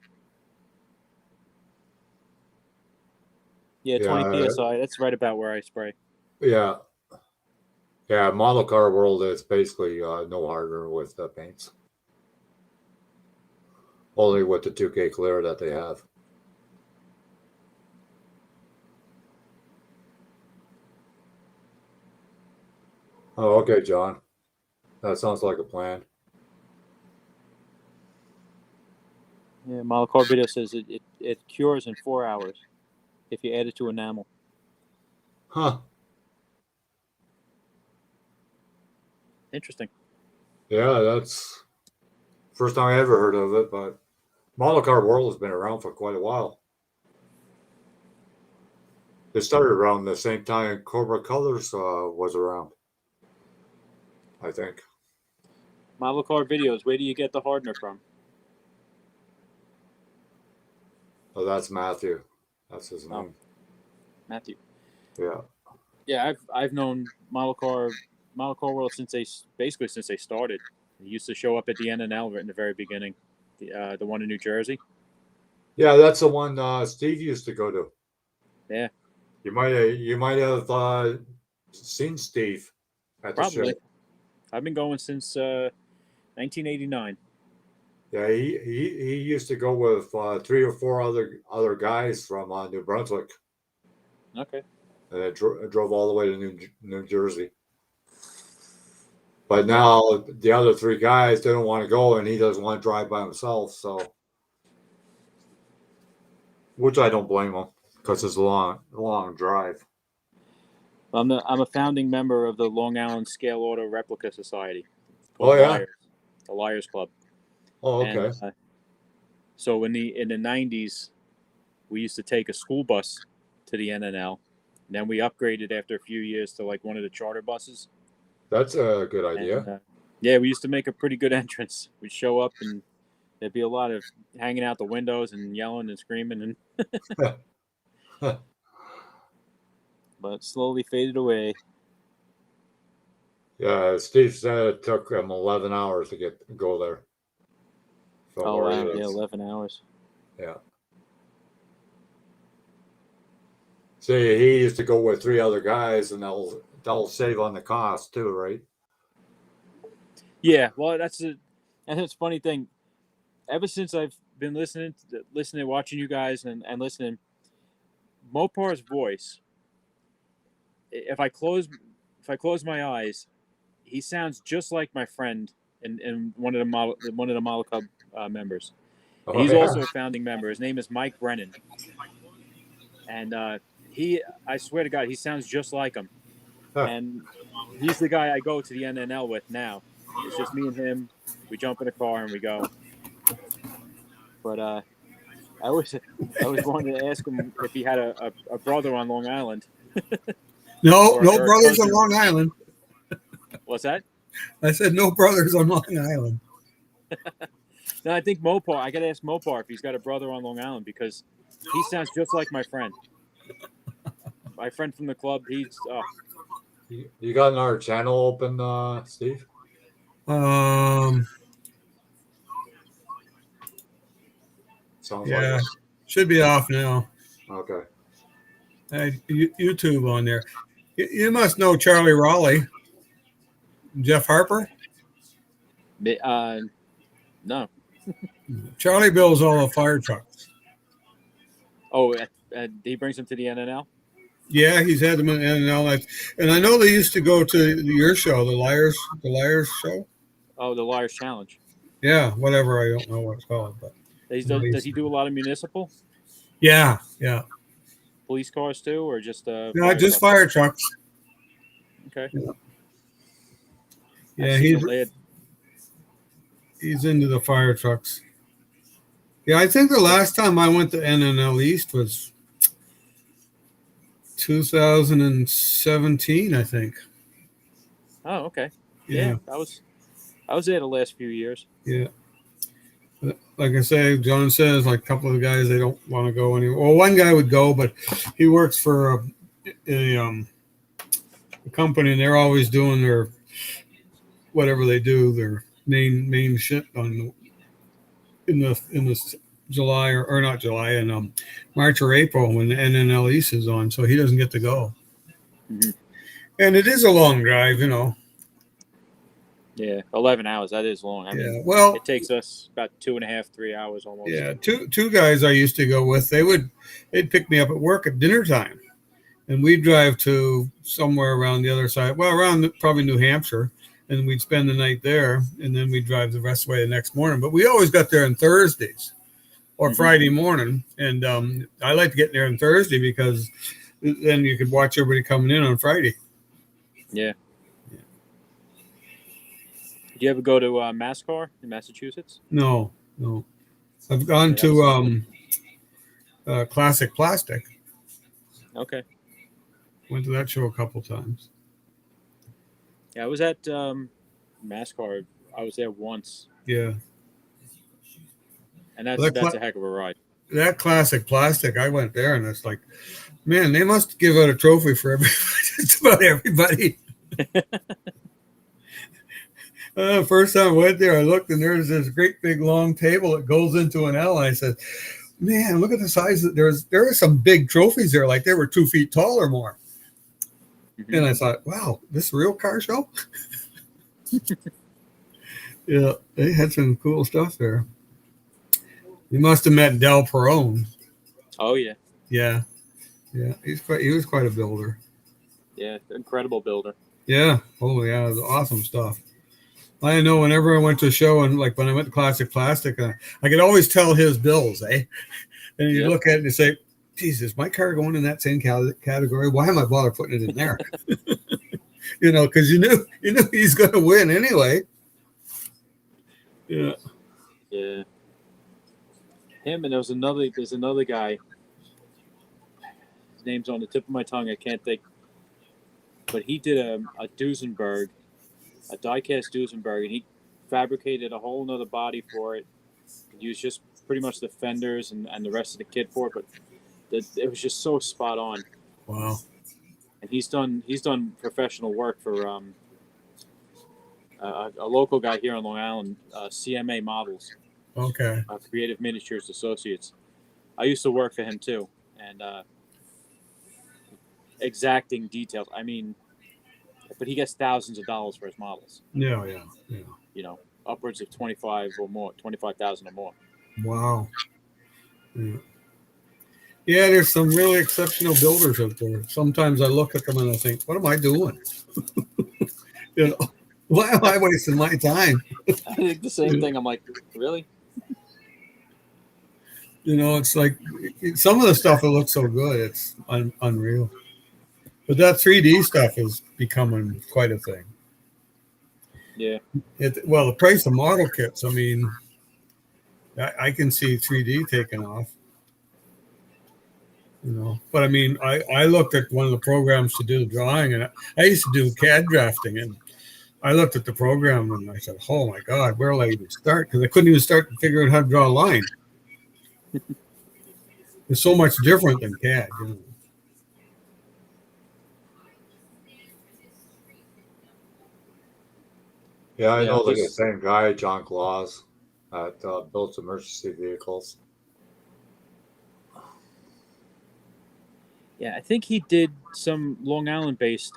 Yeah, 20 yeah, psi. That's right about where I spray. yeah, yeah. Model Car World is basically no harder with the paints, only with the 2K clear that they have. Oh, okay, John. That sounds like a plan. Yeah, Model Car Video says it cures in 4 hours if you add it to enamel. Huh. Interesting. Yeah, that's first time I ever heard of it, but Model Car World has been around for quite a while. They started around the same time Cobra Colors was around, I think. Model Car Videos. Where do you get the Hardner from? Oh, that's Matthew. That's his Oh, name. Matthew. Yeah. Yeah, I've known Model Car World since they started. They used to show up at the NNL right in the very beginning, the one in New Jersey. Yeah, that's the one Steve used to go to. Yeah, You might have seen Steve at the show. probably. I've been going since 1989. Yeah, he used to go with three or four other guys from New Brunswick, Okay. and it drove all the way to New Jersey. But Yeah. now the other three guys didn't want to go, and he doesn't want to drive by himself. So, which I don't blame him because it's a long drive. I'm a founding member of the Long Island Scale Auto Replica Society Oh called yeah. the Liars Club. Oh And okay. so in the 90s, we used to take a school bus to the NNL. And then we upgraded after a few years to like one of the charter buses. That's a good And idea. yeah, we used to make a pretty good entrance. We'd show up and there'd be a lot of hanging out the windows and yelling and screaming, but it slowly faded away. Yeah, Steve said it took him 11 hours to go there from Oh where he wow, yeah, is. 11 hours. Yeah. See, he used to go with three other guys, and that'll save on the cost too, right? Yeah, well, that's a funny thing. Ever since I've been watching you guys and listening, Mopar's voice. If I close my eyes, he sounds just like my friend and one of the Model Club members. And Oh he's yeah. also a founding member. His name is Mike Brennan, and I swear to God, he sounds just like him. And he's the guy I go to the NNL with now. It's just me and him. We jump in a car and we go. But I always wanted to ask him if he had a brother on Long Island No, no or a brothers on cousin. Long Island. What's that? I said no brothers on Long Island. No, I think Mopar. I got to ask Mopar if he's got a brother on Long Island because he sounds just like my friend. My friend from the club. You got another channel open, Steve? Um, Sounds like yeah, it. should be off now. Okay. YouTube on there. You must know Charlie Raleigh, Jeff Harper. No. Charlie builds all the fire trucks. Oh, he brings them to the NNL. Yeah, he's had them in all that. And I know they used to go to your show, the Liars show. Oh, the Liars Challenge. Yeah, whatever. I don't know what it's called, but Does he do a lot of municipal yeah, yeah. police cars too, or just Not fire just trucks? fire trucks. Okay. Yeah, I've seen them. he's into the fire trucks. Yeah, I think the last time I went to NNL East was 2017, I think. Oh, okay. Yeah, Yeah, I was there the last few years. yeah. Like I say, John says, like a couple of the guys, they don't want to go anywhere. Well, one guy would go, but he works for a company, and they're always doing their whatever they do, their main shit on in the July or not July and March or April when the NNL East is on, so he doesn't get to go. Mm-hmm. And it is a long drive, you know. Yeah, 11 hours. That is long. I mean, Well, it takes us about 2.5, 3 hours almost. yeah, two guys I used to go with, they'd pick me up at work at dinner time, and we'd drive to somewhere around the other side, well, around probably New Hampshire, and we'd spend the night there, and then we'd drive the rest of the way the next morning. But we always got there on Thursdays or Friday morning, and I like to get there on Thursday because then you could watch everybody coming in on Friday. Yeah. Did you ever go to NASCAR in Massachusetts? No. I've gone to Classic Plastic. Okay. Went to that show a couple times. Yeah, I was at NASCAR. I was there once. Yeah. And that's a heck of a ride. That Classic Plastic, I went there, and it's like, man, they must give out a trophy for everybody. Just about everybody. First time I went there, I looked, and there's this great big long table that goes into an L. And I said, man, look at the size. There are some big trophies there, like they were 2 feet tall or more. Mm-hmm. And I thought, wow, this is a real car show? Yeah, they had some cool stuff there. You must have met Del Perrone. Oh, yeah. Yeah. He was quite a builder. Yeah, incredible builder. Yeah. Oh, yeah, it was awesome stuff. I know whenever I went to a show, and like when I went to Classic Plastic, I could always tell his bills, eh? And you look at it and you say, Jesus, my car going in that same category? Why am I bother putting it in there? You know, because you knew he's going to win anyway. Yeah. Yeah. Him, and there's another guy. His name's on the tip of my tongue. I can't think. But he did a Duesenberg, a die-cast Duesenberg, and he fabricated a whole nother body for it. He used just pretty much the fenders and the rest of the kit for it, but it was just so spot on. Wow. And he's done professional work for a local guy here on Long Island, CMA Models. Okay. Creative Miniatures Associates. I used to work for him too, and exacting details. I mean, but he gets thousands of dollars for his models. Yeah. You know, upwards of 25,000 or more. Wow. Yeah, there's some really exceptional builders out there. Sometimes I look at them and I think, what am I doing? You know, why am I wasting my time? I think the same thing. I'm like, really? You know, it's like some of the stuff that looks so good, it's unreal. But that 3D stuff is becoming quite a thing. Yeah. Well, the price of model kits, I mean, I can see 3D taking off. You know, but I mean, I looked at one of the programs to do the drawing, and I used to do CAD drafting, and I looked at the program and I said, oh my God, where will I even start? Because I couldn't even start to figure out how to draw a line. It's so much different than CAD, you know. Yeah, I know the same guy, John Claus, that builds emergency vehicles. Yeah, I think he did some Long Island-based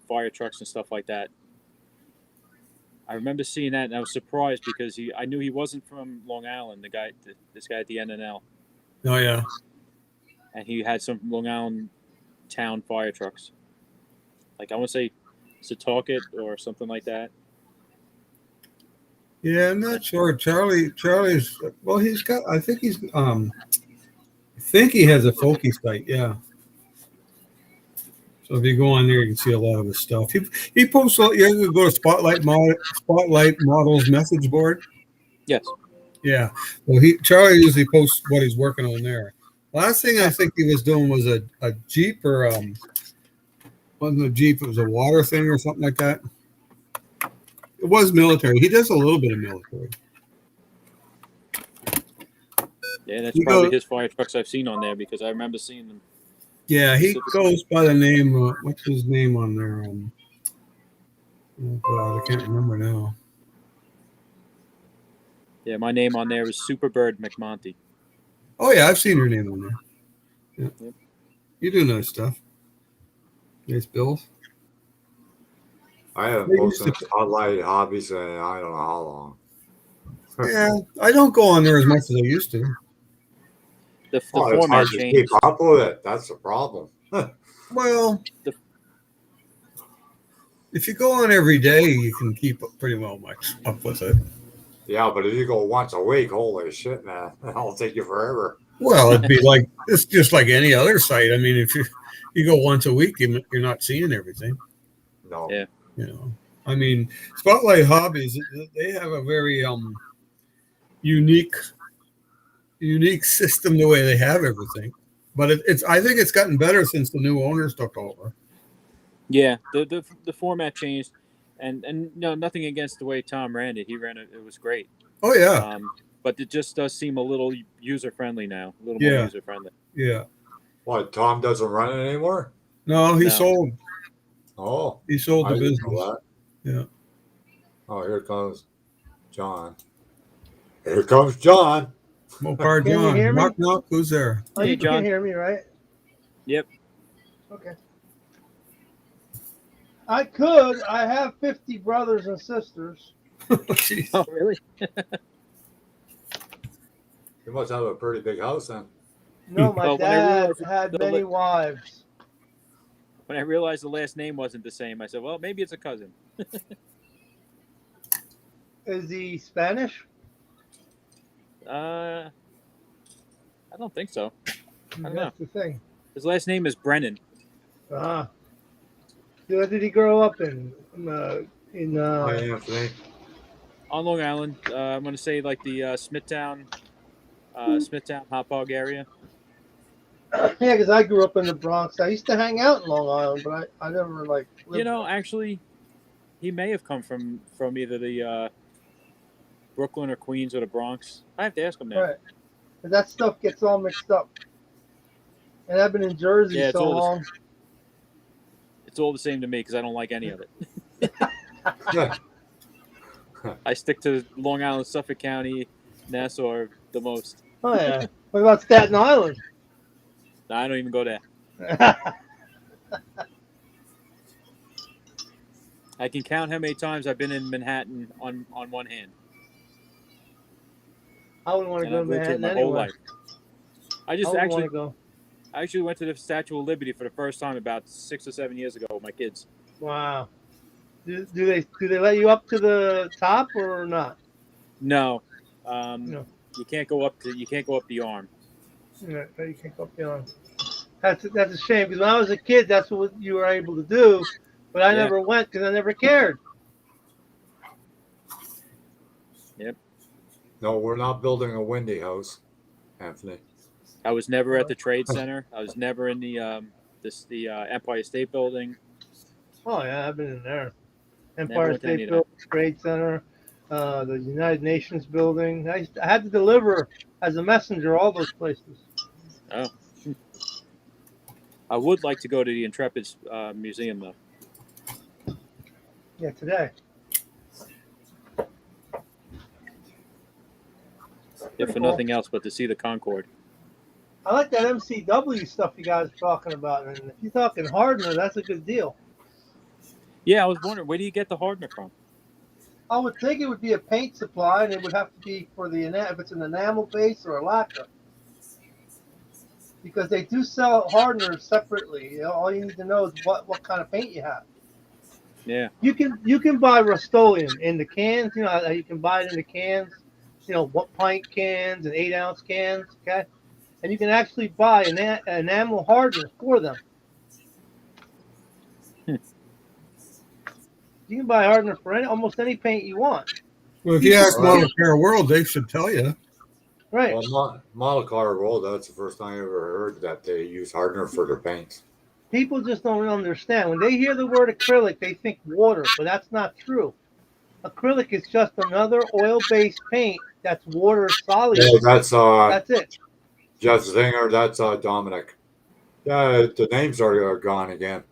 fire trucks and stuff like that. I remember seeing that, and I was surprised because I knew he wasn't from Long Island. This guy at the NNL. Oh yeah. and he had some Long Island town fire trucks. Like I want to say Setauket or something like that. Yeah, I'm not sure. Charlie's well, he's got. I think he has a folky site. Yeah. So if you go on there, you can see a lot of his stuff. He posts. You can go to Spotlight Models message board. Yes. Yeah. Well, Charlie usually posts what he's working on there. Last thing I think he was doing was a Jeep or wasn't a Jeep. It was a water thing or something like that. It was military. He does a little bit of military. Yeah, that's probably his fire trucks I've seen on there because I remember seeing them. Yeah, he goes by the name. What's his name on there? Oh God, I can't remember now. Yeah, my name on there is Superbird McMonty. Oh yeah, I've seen your name on there. Yeah, Yep. You do nice stuff. Nice bills. I haven't posted Spotlight Hobbies in I don't know how long. Yeah, I don't go on there as much as I used to. The It's format hard to changed. keep up with it. That's the problem. Well, if you go on every day, you can keep up pretty well up with it. Yeah, but if you go once a week, holy shit, man, that'll take you forever. Well, it'd be like it's just like any other site. I mean, if you go once a week, you're not seeing everything. No. Yeah. You know, I mean, Spotlight Hobbies, they have a very unique system the way they have everything. But I think it's gotten better since the new owners took over. Yeah, the format changed, and no, nothing against the way Tom ran it. He ran it; it was great. Oh yeah. But it just does seem a little user friendly now, a little Yeah. more user friendly. Yeah. What? Tom doesn't run it anymore? No, he sold. Oh, He sold the I didn't know business. that. Yeah. Oh, here comes John. Here comes John. Mopar Can you John. hear me? Knock. Who's there? Oh, Hey, you John. can hear me, right? Yep. Okay. I have 50 brothers and sisters. Jeez. Oh, really? You must have a pretty big house then. No, my Well, when I dad realized had the many wives. When I realized the last name wasn't the same, I said, "Well, maybe it's a cousin." Is he Spanish? I don't think so. I don't know. That's the thing. His last name is Brennan. Ah. Where did he grow up in? Hi, Anthony. On Long Island. I'm going to say like the Smithtown hot dog area. Yeah, because I grew up in the Bronx. I used to hang out in Long Island, but I never lived there. Actually, he may have come from either the Brooklyn or Queens or the Bronx. I have to ask him now. Right. But that stuff gets all mixed up. And I've been in Jersey so long. It's all the same to me because I don't like any of it. I stick to Long Island, Suffolk County, Nassau the most. Oh, yeah. What about Staten Island? No, I don't even go there. I can count how many times I've been in Manhattan on one hand. I wouldn't want to go to Manhattan my anyway. whole life. I actually went to the Statue of Liberty for the first time about 6 or 7 years ago with my kids. Wow. Do they let you up to the top or not? No. No. You can't go up the arm. No, you can't go up the arm. That's a shame because when I was a kid, that's what you were able to do, but I never went because I never cared. Yep. No, we're not building a windy house, Anthony. I was never at the Trade Center. I was never in the Empire State Building. Oh yeah, I've been in there. Empire State Building, Trade Center, the United Nations building. I had to deliver as a messenger all those places. Oh. I would like to go to the Intrepid Museum though. Yeah, today. If for nothing else, but to see the Concorde. I like that MCW stuff you guys are talking about, and if you're talking hardener, that's a good deal. Yeah, I was wondering, where do you get the hardener from? I would think it would be a paint supply, and it would have to be for if it's an enamel base or a lacquer. because they do sell hardeners separately. You know, all you need to know is what kind of paint you have. Yeah. You can buy Rust-Oleum in the cans. You know how you can buy it in the cans. You know, what pint cans and 8-ounce cans. Okay, and you can actually buy an enamel hardener for them. You can buy hardener for almost any paint you want. Well, if you ask Right. Model Car World, they should tell you. Right. Well, model car roll. That's the first time I ever heard that they use hardener for their paints. People just don't understand. When they hear the word acrylic, they think water, but that's not true. Acrylic is just another oil-based paint that's water soluble. Yeah, that's That's it. Jeff Zinger. That's Dominic. Yeah, the names are gone again.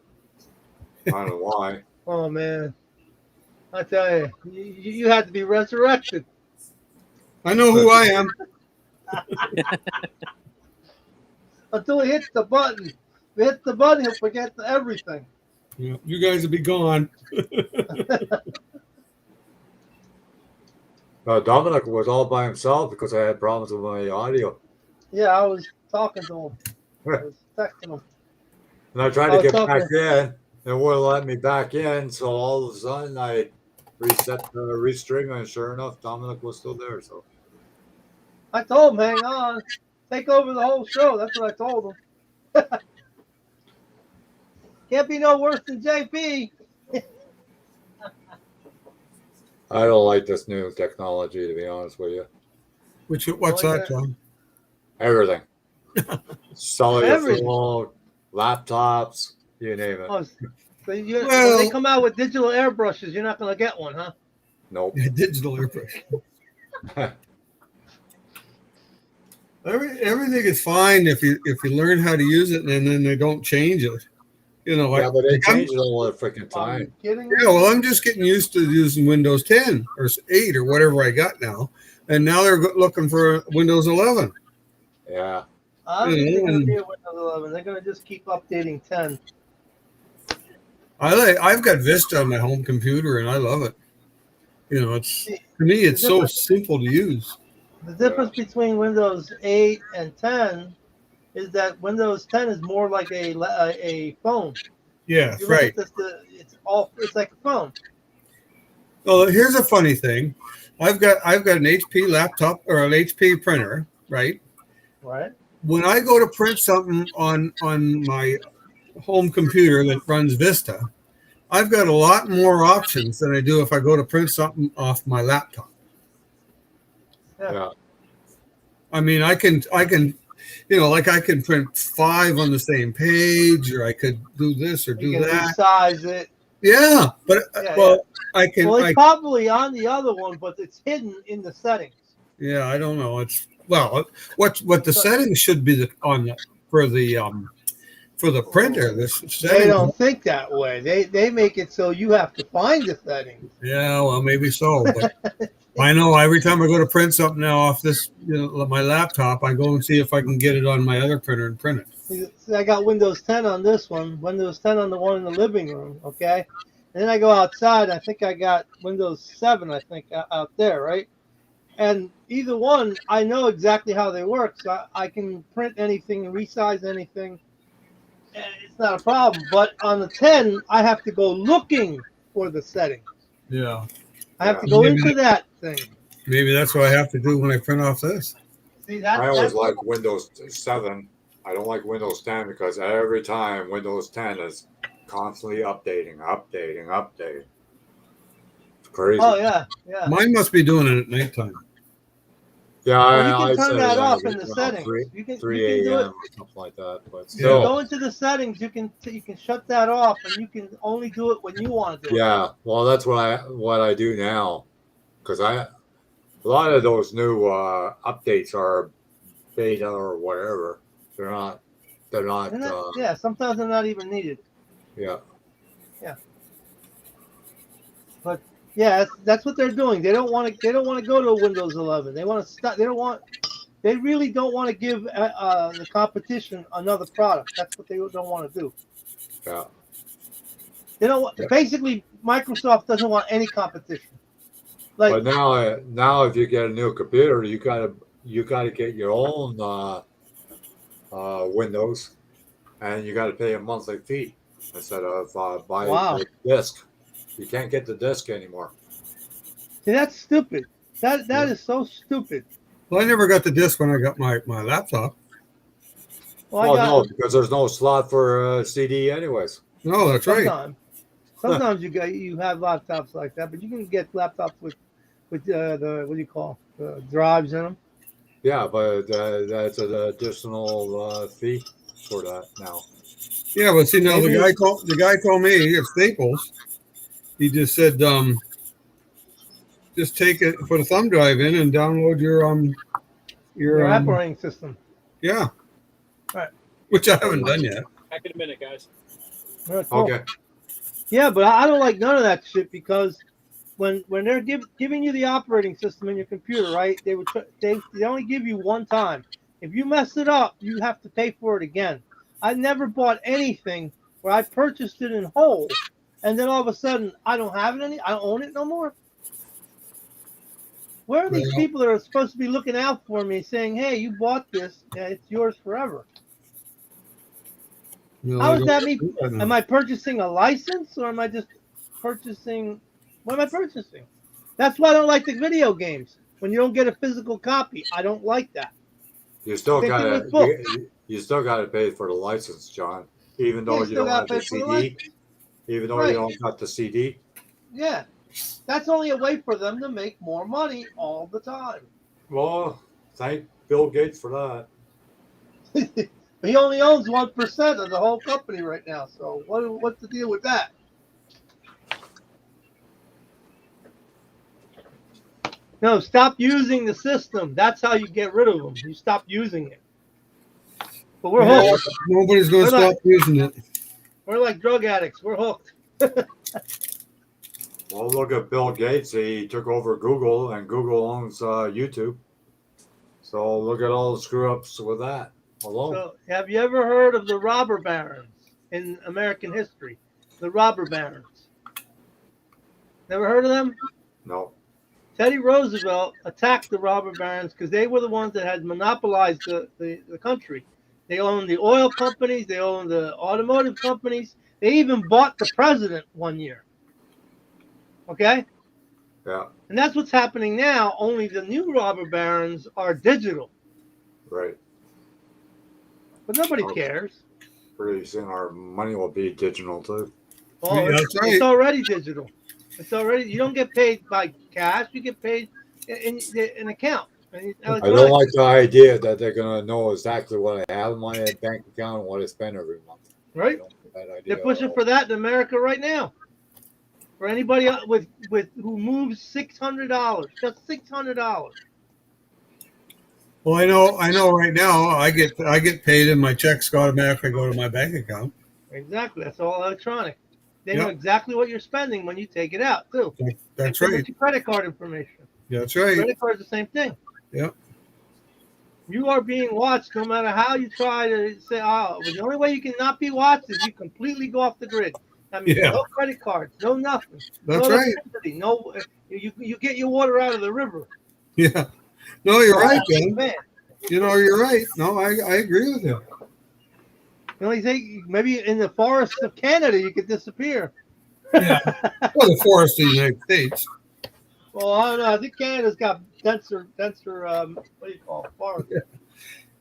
I don't know why. Oh man, I tell you, you had to be resurrected. I know who I am. Until he hits the button. If he hits the button, he'll forget everything. Yeah, you guys will be gone. Dominic was all by himself because I had problems with my audio. Yeah, I was talking to him. I was texting him. And I tried I to was get talking- back in, and it wouldn't let me back in. So all of a sudden, I reset the Restream, and sure enough, Dominic was still there. So I told him, hang on, take over the whole show. That's what I told him. Can't be no worse than JP. I don't like this new technology, to be honest with you. What's that, John? Everything, cellular Everything. phone, laptops, you name it. Oh, so when Well- they come out with digital airbrushes, you're not going to get one, huh? Nope. Yeah, digital airbrush. Everything is fine if you learn how to use it, and then they don't change it. You know, Yeah, but they I'm- change it all the freaking Are you time. kidding me? Yeah, well, I'm just getting used to using Windows 10 or 8 or whatever I got now, and now they're looking for Windows 11. Yeah. I don't think they're going to be a Windows 11. They're going to just keep updating 10. I've got Vista on my home computer, and I love it. You know, to me, it's so simple to use. The difference between Windows 8 and 10 is that Windows 10 is more like a phone. Yeah, You look right. at this, it's like a phone. Well, here's a funny thing. I've got an HP laptop or an HP printer, right? Right. When I go to print something on my home computer that runs Vista, I've got a lot more options than I do if I go to print something off my laptop. Yeah. I mean, I can, you know, like I can print 5 on the same page, or I could do this or do You can that. resize it. Yeah, but Yeah, well, I can. Well, it's probably on the other one, but it's hidden in the settings. Yeah, I don't know. It's what the settings should be for the printer. This They setting. don't think that way. They make it so you have to find the settings. Yeah, well, maybe so. But I know every time I go to print something now off this, my laptop, I go and see if I can get it on my other printer and print it. See, I got Windows 10 on this one, Windows 10 on the one in the living room, okay? And then I go outside, I think I got Windows 7, I think, out there, right? And either one, I know exactly how they work, so I can print anything, resize anything. And it's not a problem. But on the 10, I have to go looking for the settings. Yeah. I have to go Maybe- into that thing. Maybe that's what I have to do when I print off this. See, I always that's like Windows 7. I don't like Windows 10 because every time Windows 10 is constantly updating. It's crazy. Oh, yeah, yeah. Mine must be doing it at nighttime. Yeah, Well, you I can turn said that it off was in the around settings. 3, You can 3 do it. a.m. or something like that. But Yeah. still, Go into the settings. You can shut that off, and you can only do it when you want to do it. yeah. Well, that's what I do now because a lot of those new updates are beta or whatever. They're not. Yeah, sometimes they're not even needed. Yeah. But yeah, that's what they're doing. They don't want to go to a Windows 11. They want to stop. They really don't want to give the competition another product. That's what they don't want to do. Yeah. They don't. Basically, Microsoft doesn't want any competition. Like, But now if you get a new computer, you gotta get your own Windows, and you got to pay a monthly fee instead of buy Wow. the disc. You can't get the disc anymore. See, that's stupid. That Yeah. is so stupid. Well, I never got the disc when I got my laptop. Well, I Well, got no, because there's no slot for CD anyways. No, that's right. sometimes you have laptops like that, but you can get laptops with the what do you call the drives in them. Yeah, but that's an additional fee for that now. Yeah, but see now Maybe the guy told me at Staples, he just said just take it, put a thumb drive in, and download your operating system. yeah, Right. which I haven't done yet. Back in a minute, guys. Very cool. Okay. Yeah, but I don't like none of that shit because when they're giving you the operating system in your computer, right? They only give you one time. If you mess it up, you have to pay for it again. I never bought anything where I purchased it in whole, and then all of a sudden I don't have it I don't own it no more. Where are these Well, people that are supposed to be looking out for me, saying, "Hey, you bought this, and it's yours forever"? No, How I is don't that me? do that now. Am I purchasing a license or am I just purchasing? What am I purchasing? That's why I don't like the video games. When you don't get a physical copy, I don't like that. You still Same thing gotta with books. you still gotta pay for the license, John. Even Yeah, though you you still don't gotta have the pay for the CD, license. even though Right. you don't got the CD. Yeah, that's only a way for them to make more money all the time. Well, thank Bill Gates for that. He only owns 1% of the whole company right now. So what's the deal with that? No, stop using the system. That's how you get rid of them. You stop using it. But we're Yeah, hooked. nobody's going to We're stop using it. We're like drug addicts. We're hooked. Well, look at Bill Gates. He took over Google, and Google owns YouTube. So look at all the screw ups with that alone. So, have you ever heard of the robber barons in American history? The robber barons. Never heard of them? No. Teddy Roosevelt attacked the robber barons because they were the ones that had monopolized the country. They owned the oil companies. They owned the automotive companies. They even bought the president one year. Okay? Yeah. And that's what's happening now, only the new robber barons are digital. Right. But nobody Oh. cares. Pretty soon our money will be digital too. Oh, Yeah, it's, that's right. it's already digital. It's already. You don't get paid by cash. You get paid in an account. I don't like the idea that they're gonna know exactly what I have in my bank account and what I spend every month. Right? I don't like that idea They're at pushing all. for that in America right now. For anybody with who moves $600, just $600. Well, I know. Right now, I get paid, and my checks automatically go to my bank account. Exactly. That's all electronic. They know Yep. exactly what you're spending when you take it out too. That's Same right. with your credit card information. That's right. Credit card's the same thing. Yep. You are being watched no matter how you try to say, oh, the only way you can not be watched is you completely go off the grid. I mean, Yeah. no credit cards, no nothing. That's no right. electricity, no, you get your water out of the river. Yeah. No, you're right, Ken. Man, You know, you're right. No, I agree with you. the only thing, maybe in the forests of Canada, you could disappear. Yeah. Well, the forest of the United States. Well, I don't know. I think Canada's got denser, what do you call it, forest.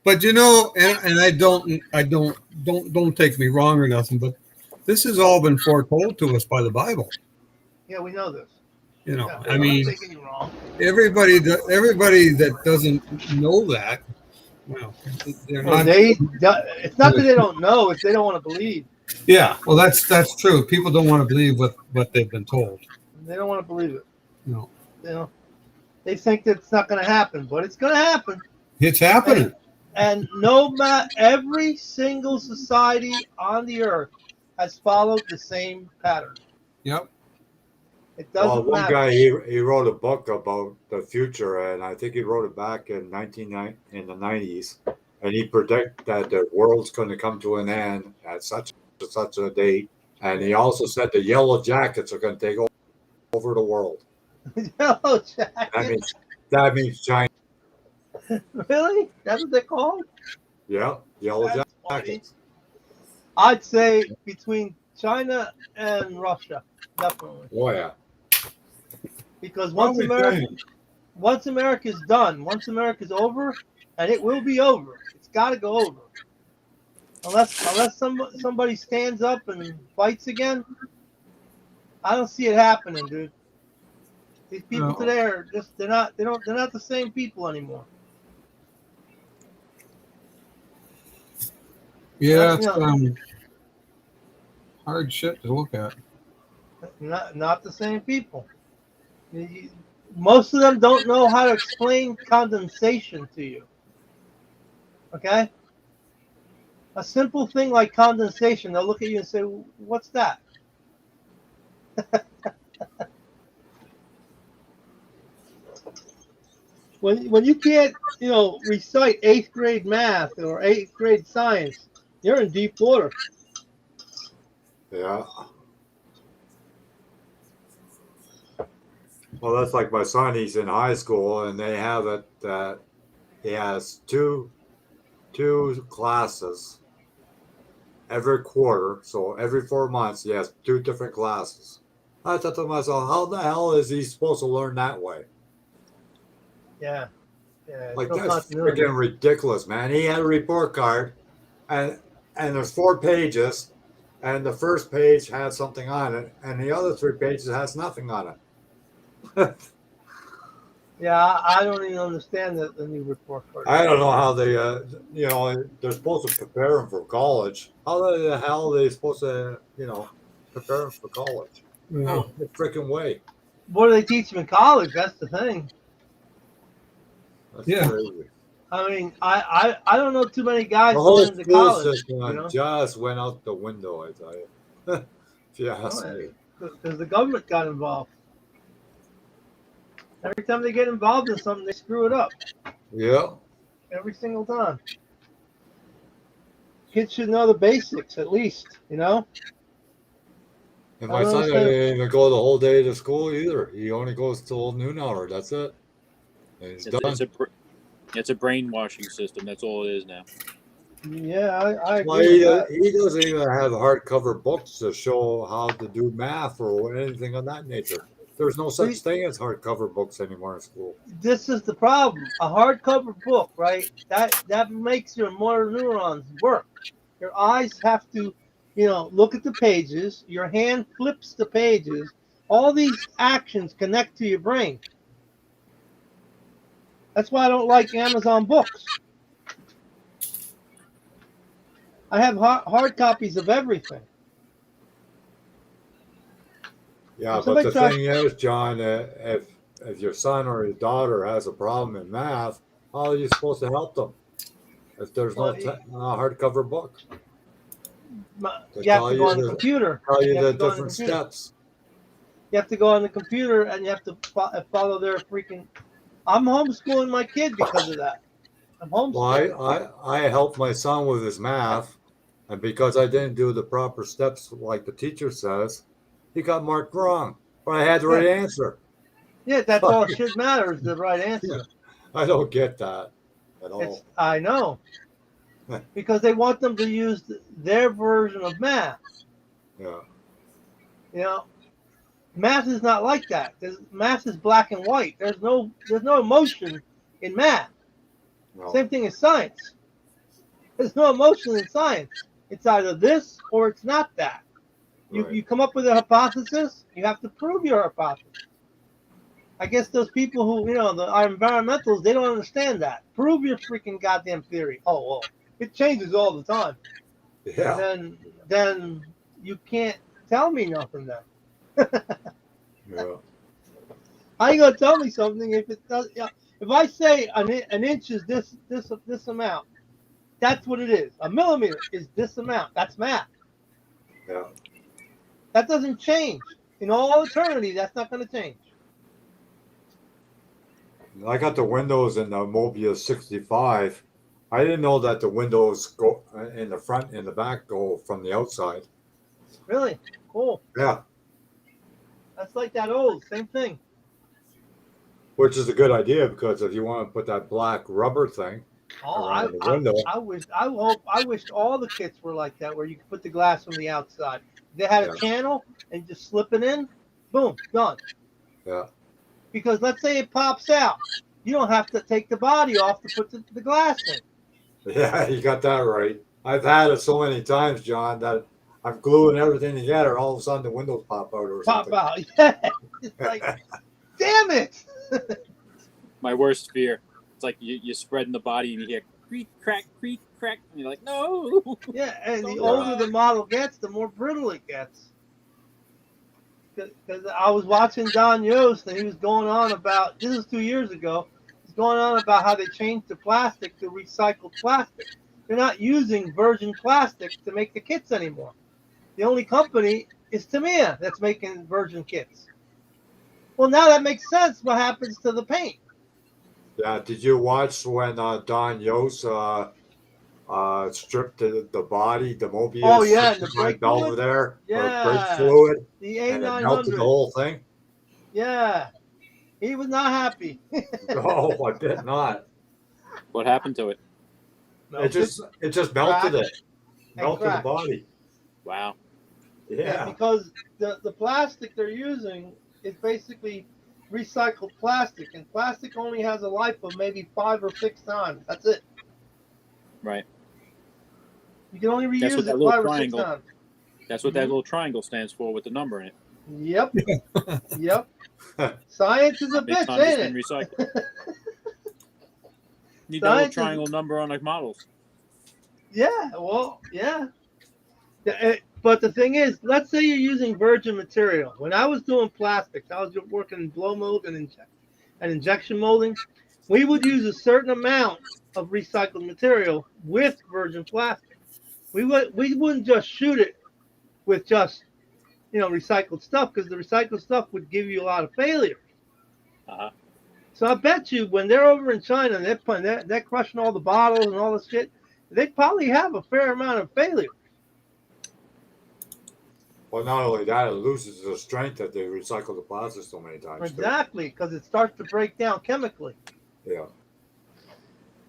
But you know, and I don't take me wrong or nothing, but this has all been foretold to us by the Bible. Yeah, we know this. You know, Yeah, I I'm mean, not taking you wrong. everybody that doesn't know that, well, they're Well, not. it's not that they don't know; it's they don't want to believe. Yeah, well, that's true. People don't want to believe what they've been told. They don't want to believe it. No, You know, they think that it's not going to happen, but it's going to happen. it's happening. And no matter, every single society on the earth has followed the same pattern. Yep. It Well, doesn't one matter. guy he wrote a book about the future, and I think he wrote it back in in the 90s, and he predicted that the world's going to come to an end at such a date, and he also said the yellow jackets are going to take over the world. Yellow jackets. That means China. Really? That's what they're called? Yeah, Yellow That's funny. Jackets. I'd say between China and Russia, definitely. Oh yeah. Because Probably China. once America's done, once America's over, and it will be over. It's got to go over. Unless somebody stands up and fights again, I don't see it happening, dude. These people No. today are just they're not the same people anymore. Yeah, You it's know, hard shit to look at. not the same people. Most of them don't know how to explain condensation to you. Okay? A simple thing like condensation, they'll look at you and say, "What's that?" When you can't, recite 8th grade math or 8th grade science, you're in deep water. Yeah. Well, that's like my son. He's in high school, and they have it that he has two classes every quarter. So every 4 months, he has 2 different classes. I thought to myself, how the hell is he supposed to learn that way? Yeah, it's Like no that's continuity. freaking ridiculous, man. He had a report card, and there's 4 pages, and the first page had something on it, and the other 3 pages has nothing on it. Yeah, I don't even understand the new report card. I don't know how they, they're supposed to prepare them for college. How the hell are they supposed to, prepare them for college? Yeah. No freaking way. What do they teach them in college? That's the thing. That's Yeah. crazy. I mean, I don't know too many guys The whole going into school college. system just went out the window, I tell you. If you ask me. Because the government got involved. Every time they get involved in something, they screw it up. Yeah. Every single time. Kids should know the basics at least, And I my don't son understand. didn't even go the whole day to school either. He only goes till noon hour. That's it. And he's done. It's a brainwashing system. That's all it is now. Yeah, I Well, agree with that. he doesn't even have hardcover books to show how to do math or anything of that nature. There's no such thing as hardcover books anymore in school. This is the problem. A hardcover book, right? That makes your motor neurons work. Your eyes have to, look at the pages. Your hand flips the pages. All these actions connect to your brain. That's why I don't like Amazon books. I have hard copies of everything. Yeah, If but somebody the tries, thing is, John, if your son or your daughter has a problem in math, how are you supposed to help them if there's no well, hardcover book to you have tell to go you on the computer. the You have to go on the different computer. steps? You have to go on the computer and you have to follow their freaking. I'm homeschooling my kid because of that. I'm homeschooling. Well, I helped my son with his math, and because I didn't do the proper steps like the teacher says, he got marked wrong. But I had the right answer. Yeah, that's all shit matters. The right answer. I don't get that at all. I know. Because they want them to use their version of math. Yeah. Math is not like that. Math is black and white. There's no emotion in math. No. Same thing as science. There's no emotion in science. It's either this or it's not that. You come up with a hypothesis, you have to prove your hypothesis. I guess those people who, are environmentalists, they don't understand that. Prove your freaking goddamn theory. Oh, well, it changes all the time. Yeah. Then you can't tell me nothing then. Yeah. How you gonna tell me something if it does? If I say an inch is this amount, that's what it is. A millimeter is this amount. That's math. Yeah. That doesn't change. In all eternity, that's not going to change. I got the windows in the Mobius 65. I didn't know that the windows go in the front and the back go from the outside. Really? Cool. Yeah. That's like that old. Same thing. Which is a good idea because if you want to put that black rubber thing, Oh, around the window. I wished all the kits were like that, where you could put the glass from the outside. They had a Yeah. channel and just slip it in, boom, done. Yeah. Because let's say it pops out, you don't have to take the body off to put the glass in. Yeah, you got that right. I've had it so many times, John, that I'm gluing everything together. All of a sudden, the windows pop out or Pop something. out. Yeah. It's like, damn it. My worst fear. It's like you're spreading the body and you hear creak, crack, and you're like, no. Yeah, and the Don't older the die. model gets, the more brittle it gets. Because I was watching Don Yost, and he was going on about, this was 2 years ago, he's going on about how they changed the plastic to recycled plastic. They're not using virgin plastic to make the kits anymore. The only company is Tamiya that's making virgin kits. Well, now that makes sense. What happens to the paint? Yeah. Did you watch when Don Yost stripped the body, the Oh Mobius yeah, and the behind brake fluid. Belvedere, or brake Yeah, fluid, the and it melted the A900. whole thing? Yeah, he was not happy. No, I bet not. What happened to it? Melted It just melted cracked, it, and melted the cracked. body. Wow. Yeah, Yeah. because the plastic they're using is basically recycled plastic, and plastic only has a life of maybe 5 or 6 times. That's it. Right. You can only That's what reuse that it little 5 or 6 triangle. times. That's what that little triangle stands for with the number in it. Yep. Yep. Science is a Makes bitch, time it's ain't been it? recycled. Need that little Science is, triangle number on like models. yeah, well, yeah. But the thing is, let's say you're using virgin material. When I was doing plastics, I was working in blow mold and injection molding. We would use a certain amount of recycled material with virgin plastic. We wouldn't just shoot it with just recycled stuff, because the recycled stuff would give you a lot of failures. Uh-huh. So I bet you when they're over in China and they're crushing all the bottles and all this shit, they probably have a fair amount of failure. Well, not only that, it loses the strength that they recycle the plastic so many times. Exactly, because it starts to break down chemically. Too. Yeah.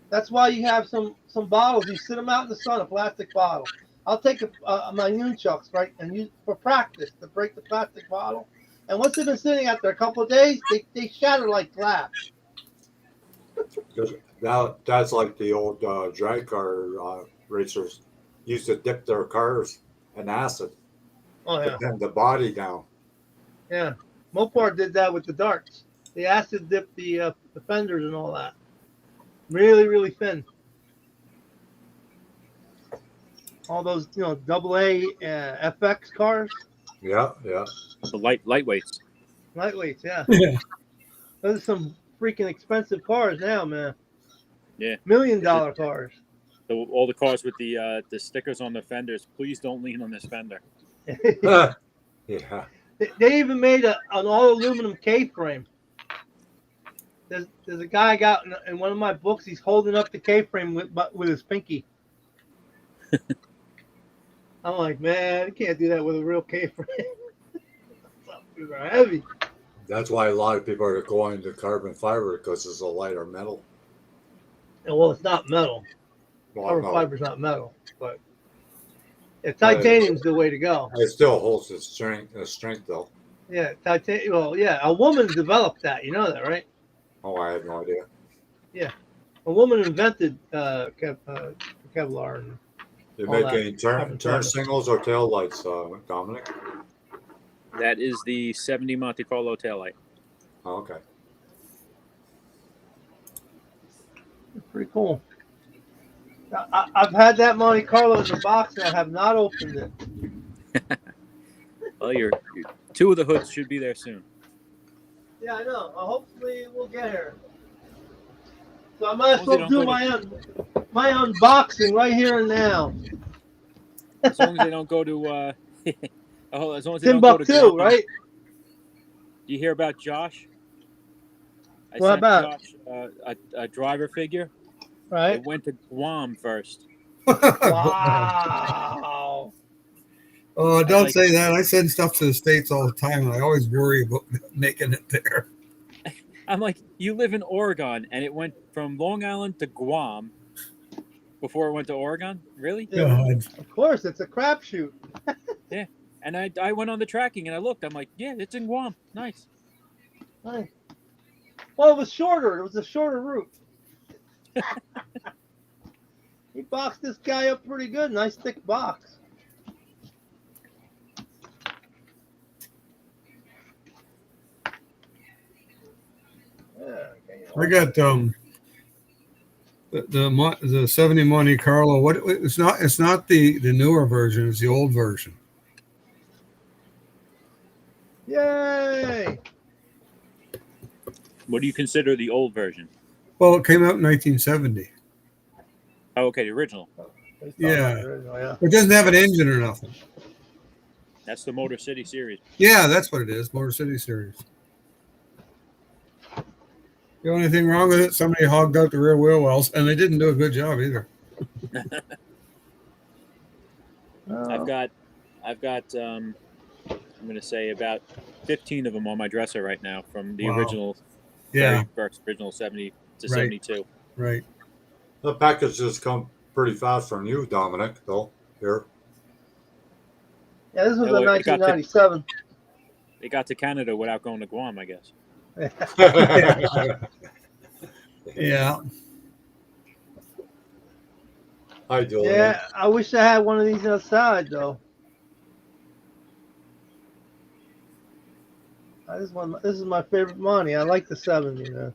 That's why you have some bottles. You sit them out in the sun, a plastic bottle. I'll take my nunchucks, right, and use for practice to break the plastic bottle. And once they've been sitting out there a couple of days, they shatter like glass. That's like the old drag car racers used to dip their cars in acid Oh to yeah, bend the body down. yeah. Mopar did that with the darts. They acid dipped the fenders and all that. Really, really thin. All those AA FX cars, Yeah, yeah. The lightweights. lightweights. Yeah, Yeah. those are some freaking expensive cars now, man. Yeah. $1 million cars. All the cars with the stickers on the fenders. Please don't lean on this fender. Yeah. They even made an all aluminum K-frame. There's a guy I got in one of my books. He's holding up the K-frame with his pinky. I'm like, man, you can't do that with a real K-frame. These are heavy. That's why a lot of people are going to carbon fiber because it's a lighter metal. And, well, it's not metal. Well, Carbon no, fiber's not metal, but titanium's the way to go. it still holds its strength though. Yeah, titanium. Well, yeah, a woman developed that. You know that, right? Oh, I have no idea. A woman invented Kevlar. And You all make that any carbon turn fiber. signals or tail lights, Dominic? That is the 70 Monte Carlo taillight. Oh, okay. Pretty cool. I've had that Monte Carlo in the box and I have not opened it. Well, your two of the hoods should be there soon. Yeah, I know. Hopefully we'll get here. So I might as well do my unboxing right here and now. As long as they don't go to as long as they don't go to Timbuktu, Guam. right? Do you hear about Josh? I What sent about? Josh a driver figure. Right. It went to Guam first. Wow. Oh, don't like- say that. I send stuff to the States all the time, and I always worry about making it there. I'm like, you live in Oregon, and it went from Long Island to Guam, before it went to Oregon. Really? God. Of course, it's a crapshoot. Yeah. And I went on the tracking and I looked. I'm like, yeah, it's in Guam. Nice. Right. Well, it was shorter. It was a shorter route. He boxed this guy up pretty good. Nice thick box. Yeah, okay. I got the 70 Monte Carlo. What it's not the newer version. It's the old version. Yay! What do you consider the old version? Well, it came out in 1970. Oh, okay, the original. Yeah. Yeah. It doesn't have an engine or nothing. That's the Motor City series. Yeah, that's what it is. Motor City Series. The only thing wrong with it, somebody hogged out the rear wheel wells, and they didn't do a good job either. I've got I'm going to say about 15 of them on my dresser right now from the Wow. original, Yeah, very first original 70 to Right. 72. right. The packages come pretty fast from you, Dominic, though. Here. Yeah, this was Yeah, in well, it got to- 1997. They got to Canada without going to Guam, I guess. Yeah. Hi, Julian. Yeah, I wish I had one of these outside though. This is my favorite Monty. I like the 70, man.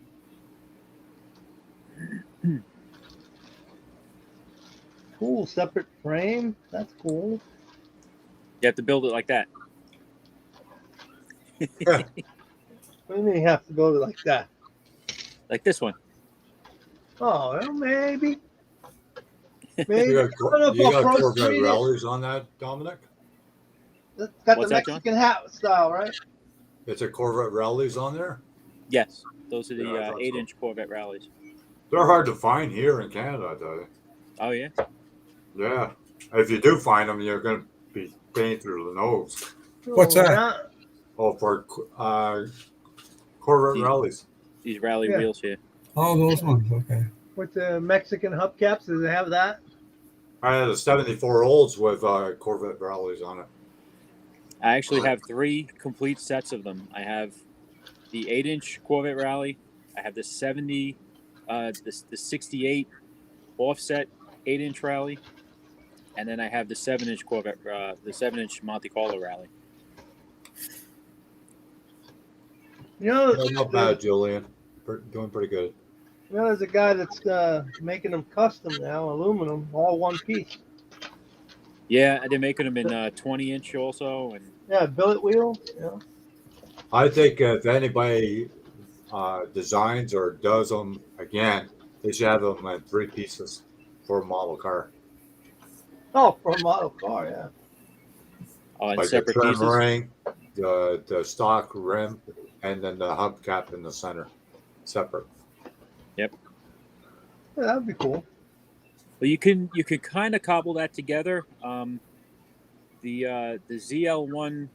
Cool, separate frame. That's cool. You have to build it like that. What do you mean you have to go like that? Like this one. Oh, well, maybe. You Maybe. got, I don't know if you I'll got cross Corvette breed it. rallies on that, Dominic? It's got What's the that, John? Mexican hat style, right? It's a Corvette rallies on there? Yes. Those are the Yeah, I thought so. 8-inch Corvette rallies. They're hard to find here in Canada, though. Oh, yeah? Yeah. If you do find them, you're going to be paying through the nose. What's that? Not- Oh, for Corvette These- rallies. These rally Yeah. wheels here. Oh, those ones. Okay. with the Mexican hubcaps, does it have that? I had a 74 olds with Corvette rallies on it. I actually have 3 complete sets of them. I have the 8-inch Corvette rally. I have the 70, the 68 offset 8-inch rally. And then I have the 7-inch Corvette, the 7-inch Monte Carlo rally. You know, No, not bad, Julian. Doing pretty good. you know, there's a guy that's making them custom now, aluminum, all one piece. Yeah, they're making them in 20-inch also, and Yeah, billet wheel. Yeah. I think if anybody designs or does them again, they should have them in 3 pieces for a model car. Oh, for a model car, yeah. in Like the separate trim pieces. ring, the stock rim, and then the hubcap in the center, separate. Yeah, that'd be cool. Well, you could kind of cobble that together. The ZL1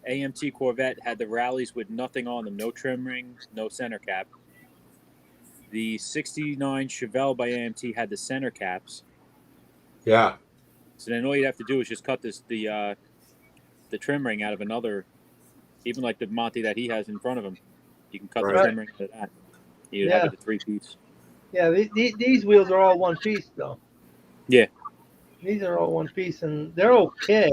AMT Corvette had the rallies with nothing on them, no trim rings, no center cap. The 69 Chevelle by AMT had the center caps. Yeah, So then all you'd have to do is just cut the trim ring out of another, even like the Monty that he has in front of him. You can cut the Right. trim ring out of that. You'd Yeah. have it a 3-piece. Yeah, these wheels are all one piece, though. Yeah. These are all one piece, and they're okay.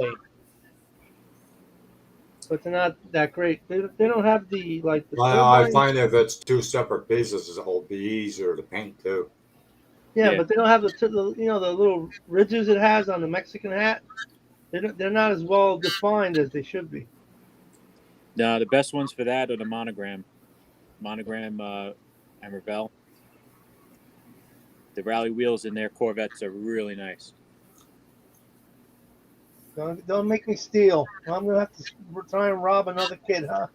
But they're not that great. They don't have the, like, the I turbine. find if it's 2 separate pieces, it'll be easier to paint too. Yeah, Yeah. but they don't have the little ridges it has on the Mexican hat. They're not as well defined as they should be. No, the best ones for that are the monogram and Revell. The rally wheels in their Corvettes are really nice. Don't make me steal. I'm gonna have to try and rob another kid, huh?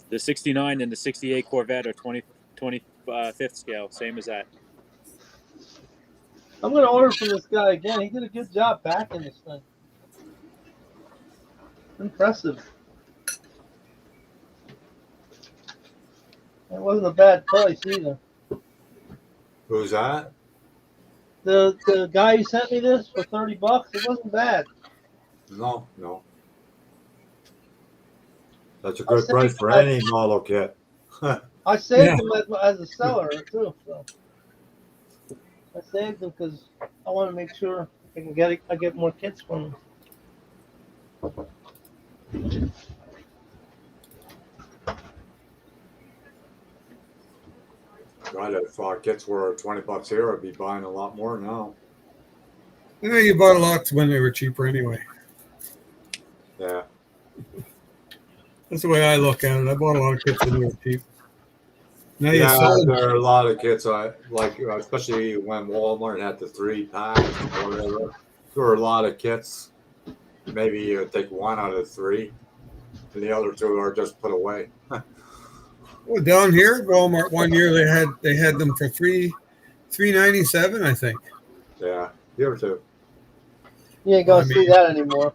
The 69 and the 68 Corvette are 25th scale, same as that. I'm gonna order from this guy again. He did a good job backing this thing. Impressive. It wasn't a bad price either. Who's that? The guy who sent me this for $30, it wasn't bad. No. That's a I good price saved for him any model kit. I saved him as a seller too. So I saved him because I want to make sure I can I get more kits from him. God, if our kits were $20 here, I'd be buying a lot more now. Yeah, you bought a lot when they were cheaper anyway. Yeah. That's the way I look at it. I bought a lot of kits when they were cheap. Now you Yeah, sell them. there are a lot of kits. I like, especially when Walmart had the 3-pack or whatever. There were a lot of kits. Maybe you take one out of 3, and the other 2 are just put away. Well, down here at Walmart one year they had them for $3.97, I think. Yeah, here too. You ain't gonna see that anymore.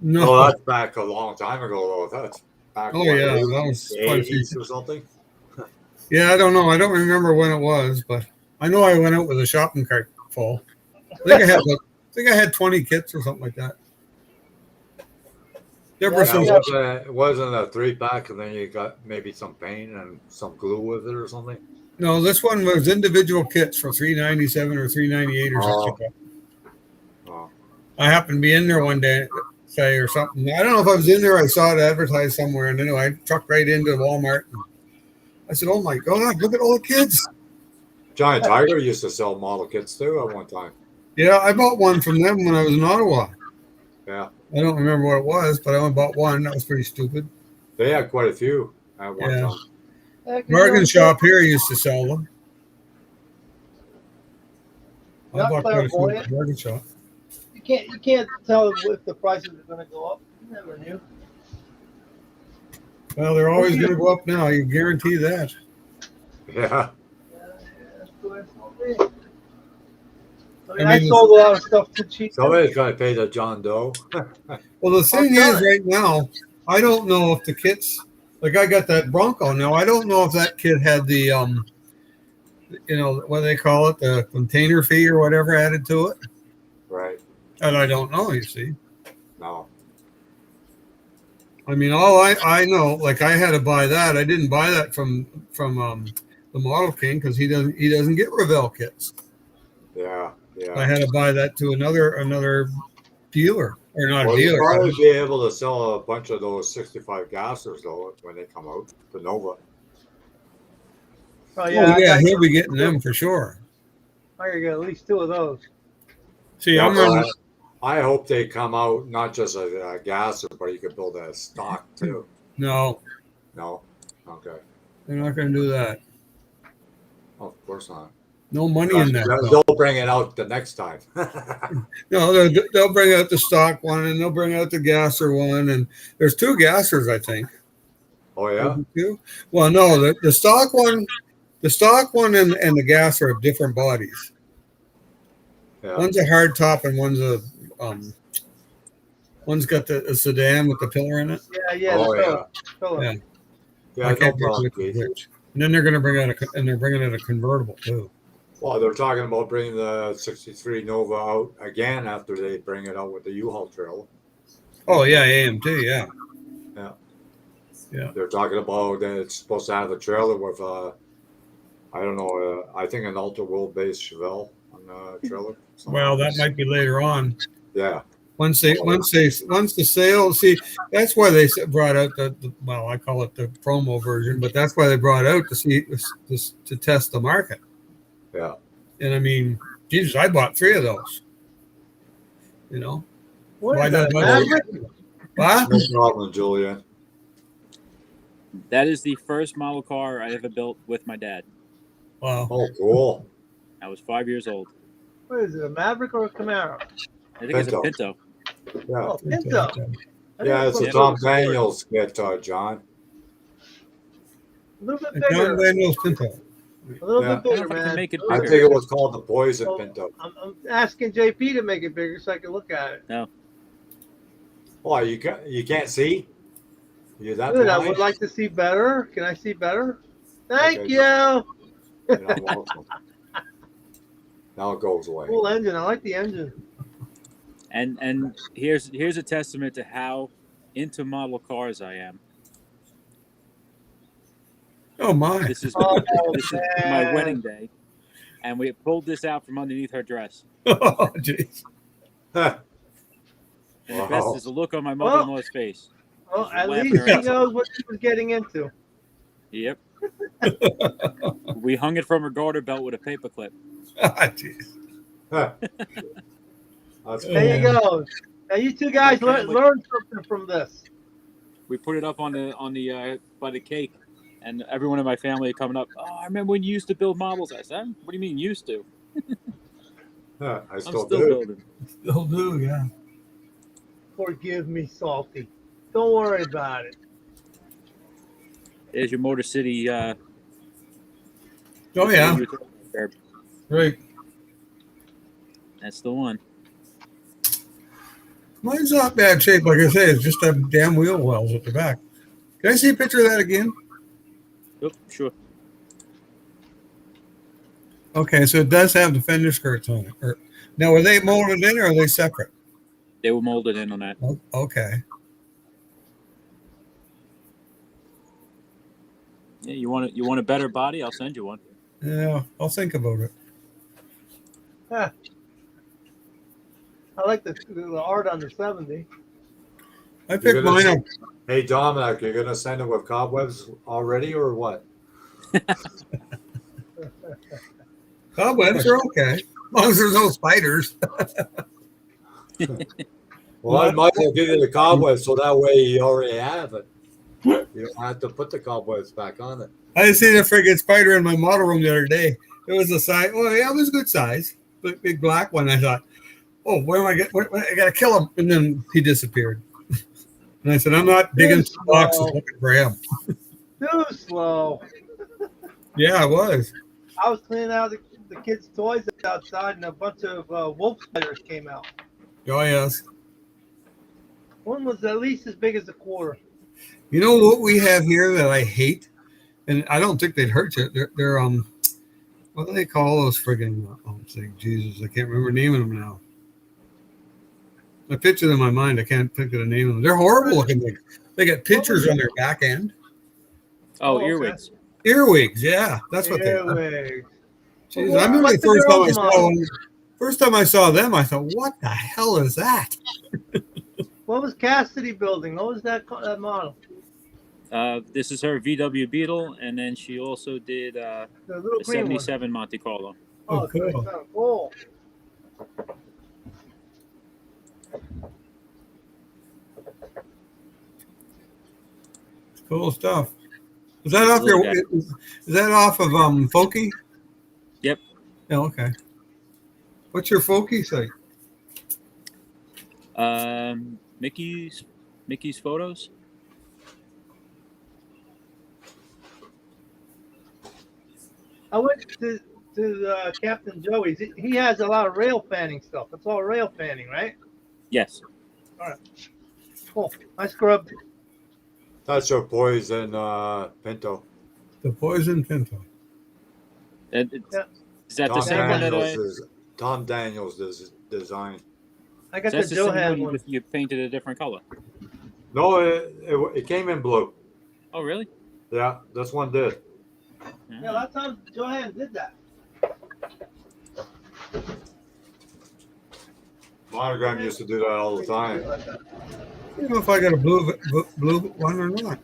No. Oh, that's back a long time ago, though. That's back Oh what, yeah, that was the quite a few. 80s or something. Yeah, I don't know. I don't remember when it was, but I know I went out with a shopping cart full. I think I had 20 kits or something like that. Ever Yeah, since It wasn't a 3-pack, and then you got maybe some paint and some glue with it or something. No, this one was individual kits for $3.97 or $3.98 or something like that. Oh. I happened to be in there one day, say, or something. I don't know if I was in there. I saw it advertised somewhere, and anyway, I trucked right into Walmart. And I said, "Oh my God, look at all the kids!" Giant Tiger used to sell model kits too at one time. Yeah, I bought one from them when I was in Ottawa. Yeah, I don't remember what it was, but I only bought one. That was pretty stupid. they had quite a few at one time. Bargain shop here used to sell them. I Not bought quite a few at clairvoyant. the bargain shop. You can't tell if the prices are gonna go up. You never knew. Well, they're always going to go up now. You guarantee that. Yeah, That's the way it's gonna be. I sold a lot of stuff too cheap. somebody's got to pay the John Doe. Well, the thing is, right now, I don't know if the kits, like I got that Bronco now. I don't know if that kit had the, what do they call it, the container fee or whatever added to it. Right. And I don't know. You see. No. I mean, all I know, like I had to buy that. I didn't buy that from the Model King because he doesn't get Revell kits. Yeah. I had to buy that to another dealer or not a dealer. You'll probably be able to sell a bunch of those 65 gassers though when they come out. The Nova. Oh yeah, he'll be getting them for sure. I gotta get at least 2 of those. See, Yeah, I hope they come out not just as a gasser, but you could build a stock too. No, Okay. they're not going to do that. Oh, of course not. No money in that. They'll bring it out the next time. No, they'll bring out the stock one and they'll bring out the gasser one, and there's 2 gassers, I think. Oh yeah. 2? Well, no, the stock one, and the gasser have different bodies. Yeah. One's a hard top and one's got a sedan with the pillar in it. Yeah. Oh yeah. Yeah. I can't No problem, remember which. And then they're going to bring out they're bringing out a convertible too. Well, they're talking about bringing the 63 Nova out again after they bring it out with the U-Haul trailer. Oh yeah, AMT, yeah. They're talking about that it's supposed to have a trailer with I don't know, I think an ultra wheelbase Chevelle on the trailer. Well, that might be later on. Yeah. Once the sales, see, that's why they brought out well, I call it the promo version, but that's why they brought out to test the market. Yeah. And I mean, Jesus, I bought 3 of those. What Why is that, not? Maverick? What? No problem, Julian. That is the first model car I ever built with my dad. Wow. Oh, cool. I was 5 years old. What is it, a Maverick or a Camaro? I think it's a Pinto. Yeah. Oh, Pinto. Yeah, it's a Tom Daniels kit, John. A little bit John bigger. Daniels Pinto. A little Yeah. bit bigger, I don't know if I can man. make it I bigger. think it was called the Poison Well, Pinto. I'm asking JP to make it bigger so I can look at it. No. Oh, you can't see? You're that Good. I blind? would like to see better. Can I see better? Thank Okay. you. You're not welcome. Now it goes away. Cool engine. I like the engine. And here's a testament to how into model cars I am. Oh my! This is Oh, this is man. my wedding day, and we pulled this out from underneath her dress. Oh jeez. Huh. And the best Wow. is the look on my mother-in-law's face. Well, She's at laughing least her he ass off. knows what he was getting into. Yep. We hung it from her garter belt with a paper clip. Ah, jeez. Huh. That's There you cool. go. Now you two guys My family- learn something from this. We put it up on the by the cake, and everyone in my family coming up. Oh, I remember when you used to build models. I said, "What do you mean used to? Huh. I I'm still still do. building." Still do, yeah. Forgive me, Salty. Don't worry about it. There's your Motor City. Oh yeah, right. That's the one. Mine's not bad shape. Like I say, it's just them damn wheel wells at the back. Can I see a picture of that again? Yep, sure. Okay, so it does have the fender skirts on it. Now, are they molded in or are they separate? They were molded in on that. Oh, okay. Yeah, you want a better body? I'll send you one. Yeah, I'll think about it. Huh. I like the art on the 70. I You're picked gonna mine up. send- Hey Dominic, you're gonna send it with cobwebs already or what? Cobwebs are okay, as long as there's no spiders. Well, I might as well give you the cobwebs so that way you already have it. You don't have to put the cobwebs back on it. I seen a friggin' spider in my model room the other day. It was a size. Well, yeah, it was a good size, big black one. I thought, oh, where am I get? I gotta kill him, and then he disappeared. And I said, I'm not digging Too boxes slow. looking for him. Too slow. Yeah, I was. I was cleaning out the kids' toys outside, and a bunch of wolf spiders came out. Oh yes. One was at least as big as a quarter. You know what we have here that I hate, and I don't think they'd hurt you. They're what do they call those friggin' thing? Jesus, I can't remember naming them now. I picture them in my mind. I can't think of the name of them. They're horrible looking things. They got pinchers on their back end. Oh, okay. earwigs. Earwigs, yeah, that's what they are. Earwigs. Jeez, Well, I remember what's the first time I girls' saw model? one. First time I saw them, I thought, "What the hell is that?" What was Cassidy building? What was that model? This is her VW Beetle, and then she also did The little a green one. 77 Monte Carlo. Oh, Oh, cool. cool. Cool. Cool stuff. Is that off Little your? guy. Is that off of Folky? Yep. Yeah. Okay. What's your Folky site? Mickey's photos. I went to Captain Joey's. He has a lot of rail fanning stuff. It's all rail fanning, right? Yes. Cool. I scrubbed. That's your poison Pinto. The Poison Pinto. Yeah. Is that the Tom same one that Tom Daniels design. I got that's the the same Johan one one. you painted a different color? No, it came in blue. Oh, really? Yeah, this one did. Yeah, last time Johan did that. Monogram used to do that all the time. I don't know if I got a blue one or not.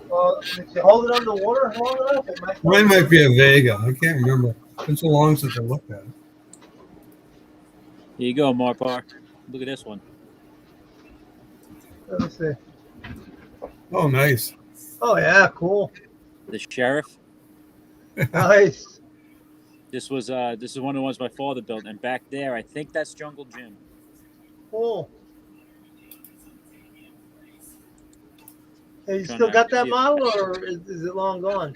Well, did you hold it underwater long enough? It Mine might be a Vega. I can't remember. It's been so long since I looked at it. Here you go, Marpar. Look at this one. Let me see. Oh, nice. Oh yeah, cool. The Sheriff. Nice. This is one of the ones my father built, and back there, I think that's Jungle Jim. Cool. Hey, you Trying still to got that see it. model, or is it long gone?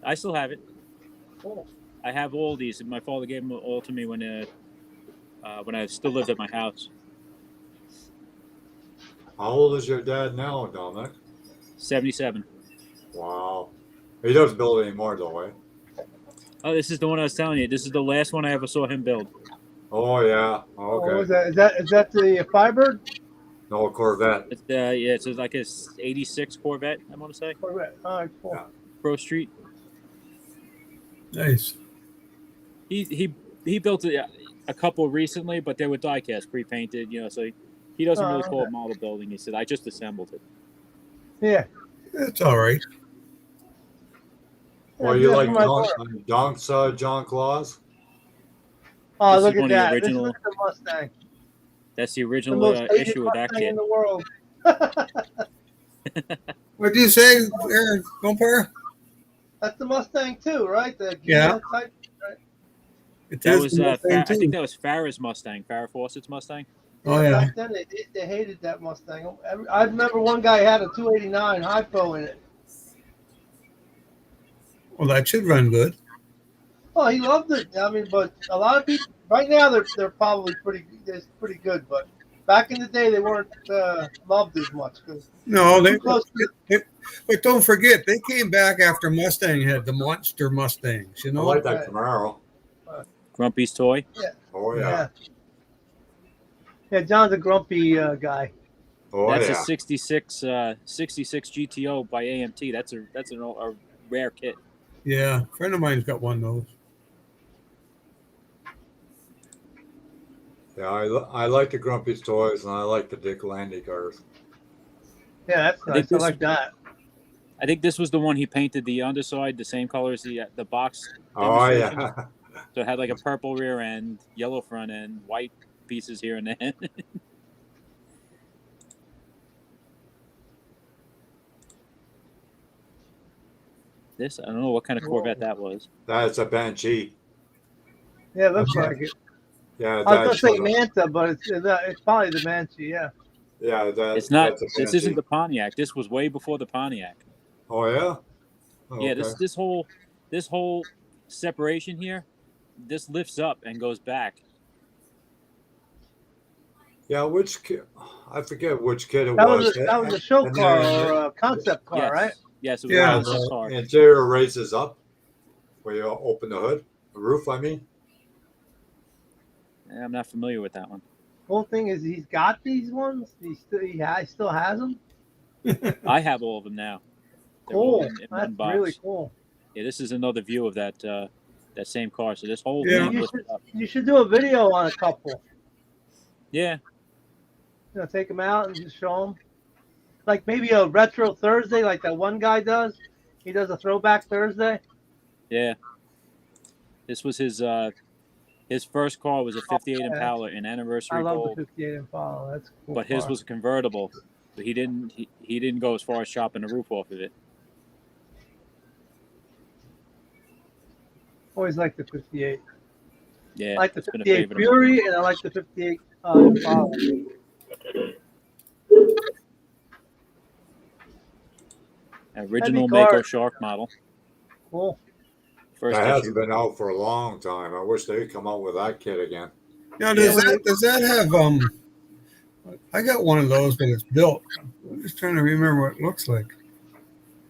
I still have it. Cool. I have all these, and my father gave them all to me when I still lived at my house. How old is your dad now, Dominic? 77. Wow. He doesn't build anymore, though, eh? Oh, this is the one I was telling you. This is the last one I ever saw him build. Oh yeah. Oh, what Okay. was that? Is that the Firebird? No Corvette. It's it's like a '86 Corvette. I want to say Corvette. All right, cool. Yeah. Pro Street. Nice. He built a couple recently, but they were die-cast, pre-painted. So he doesn't really call okay. it model building. He said, "I just assembled it." Yeah. That's all right. Well, Yeah, you that's like my door. Donk's John Claus? Oh, This look is at one of the that. original- This is the Mustang. That's the The original most hated issue of that Mustang kit. in the world. What did you say, Gumper? That's the Mustang too, right? The Yeah. Ghia type. It That is was the Mustang, I think too. that was Farrah's Mustang, Farrah Fawcett's Mustang. Oh, yeah. Back then, they hated that Mustang. I remember one guy had a 289 hypo in it. Well, that should run good. Oh, he loved it. I mean, but a lot of people right now they're probably pretty good, but back in the day they weren't loved as much because No, too close to but don't forget, they came back after Mustang had the monster Mustangs, you I know? like that Right. Camaro. Grumpy's toy. Oh yeah. yeah. Yeah, John's a grumpy guy. Oh That's yeah. a 66 GTO by AMT. That's a rare kit. Yeah, a friend of mine's got one of those. Yeah, I like the Grumpy's toys and I like the Dick Landy cars. Yeah, that's I think nice. I this- like that. I think this was the one he painted the underside the same color as the box. Oh Demonstration. yeah. So it had like a purple rear end, yellow front end, white pieces here and there. This, I don't know what kind of Corvette that was. That's a Banshee. Yeah, it looks Okay. like it. Yeah, I was that's gonna say Manta, but it's probably the Banshee. Yeah. yeah, It's not. That's a This isn't Banshee. the Pontiac. This was way before the Pontiac. Oh yeah. Oh, Yeah, okay. this whole separation here, this lifts up and goes back. Yeah, which kid? I forget which kid it That was. was a show And car then or a concept car, Yes. right? Yes, it was Yeah. a concept car. Interior raises up where you open the hood, the roof. I mean. I'm not familiar with that one. Whole thing is he's got these ones. He still has them. I have all of them now. They're all Cool. in one That's box. really cool. Yeah, this is another view of that that same car. So this whole Yeah. thing lifted up. You should do a video on a couple. Yeah, Take them out and just show them. Like maybe a retro Thursday, like that one guy does. He does a throwback Thursday. yeah. This was his first car was a '58 yeah. Impala in I anniversary love gold, the 58 Impala. That's a cool. but his car. was a convertible. So he didn't go as far as chopping the roof off of it. Always like the 58. Yeah, I like the it's been a 58 favorite. of mine. Fury, and I like the 58 Impala. Original Heavy car. Mako Shark model. Cool. First That issue. hasn't been out for a long time. I wish they'd come out with that kit again. Now, does that have I got one of those, but it's built. I'm just trying to remember what it looks like.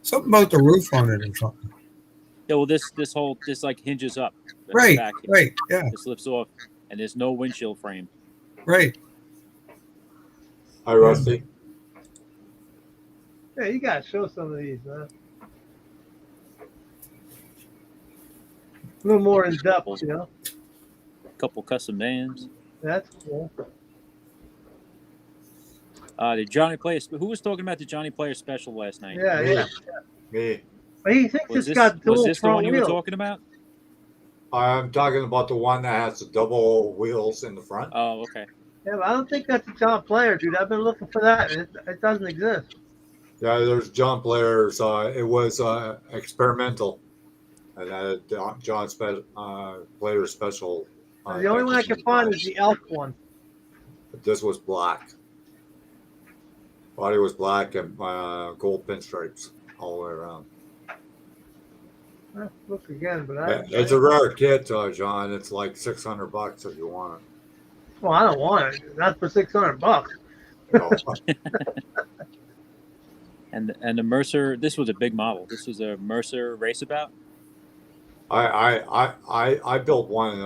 Something about the roof on it or something. Yeah, well, this like hinges up. at the Right, back here. right, yeah, This lifts off, and there's no windshield frame. right. Hi, Rusty. Yeah, you gotta show some of these, man. A little more in depth, you know. A couple custom vans. That's cool. The Johnny Player. Who was talking about the Johnny Player special last night? Yeah, yeah. Me. But he thinks Was it's this, got dual was this the one front you were wheels. talking about? I'm talking about the one that has the double wheels in the front. Oh, okay. Yeah, but I don't think that's a John Player, dude. I've been looking for that. It doesn't exist. Yeah, there's John Player's. It was experimental, and John Player special. The only one I can find is the Elk one. This was black. Body was black and gold pinstripes all the way around. Look again, but It's a rare kit, John. It's like $600 if you want it. Well, I don't want it. Not for $600. You know. And the Mercer. This was a big model. This was a Mercer Raceabout. I built one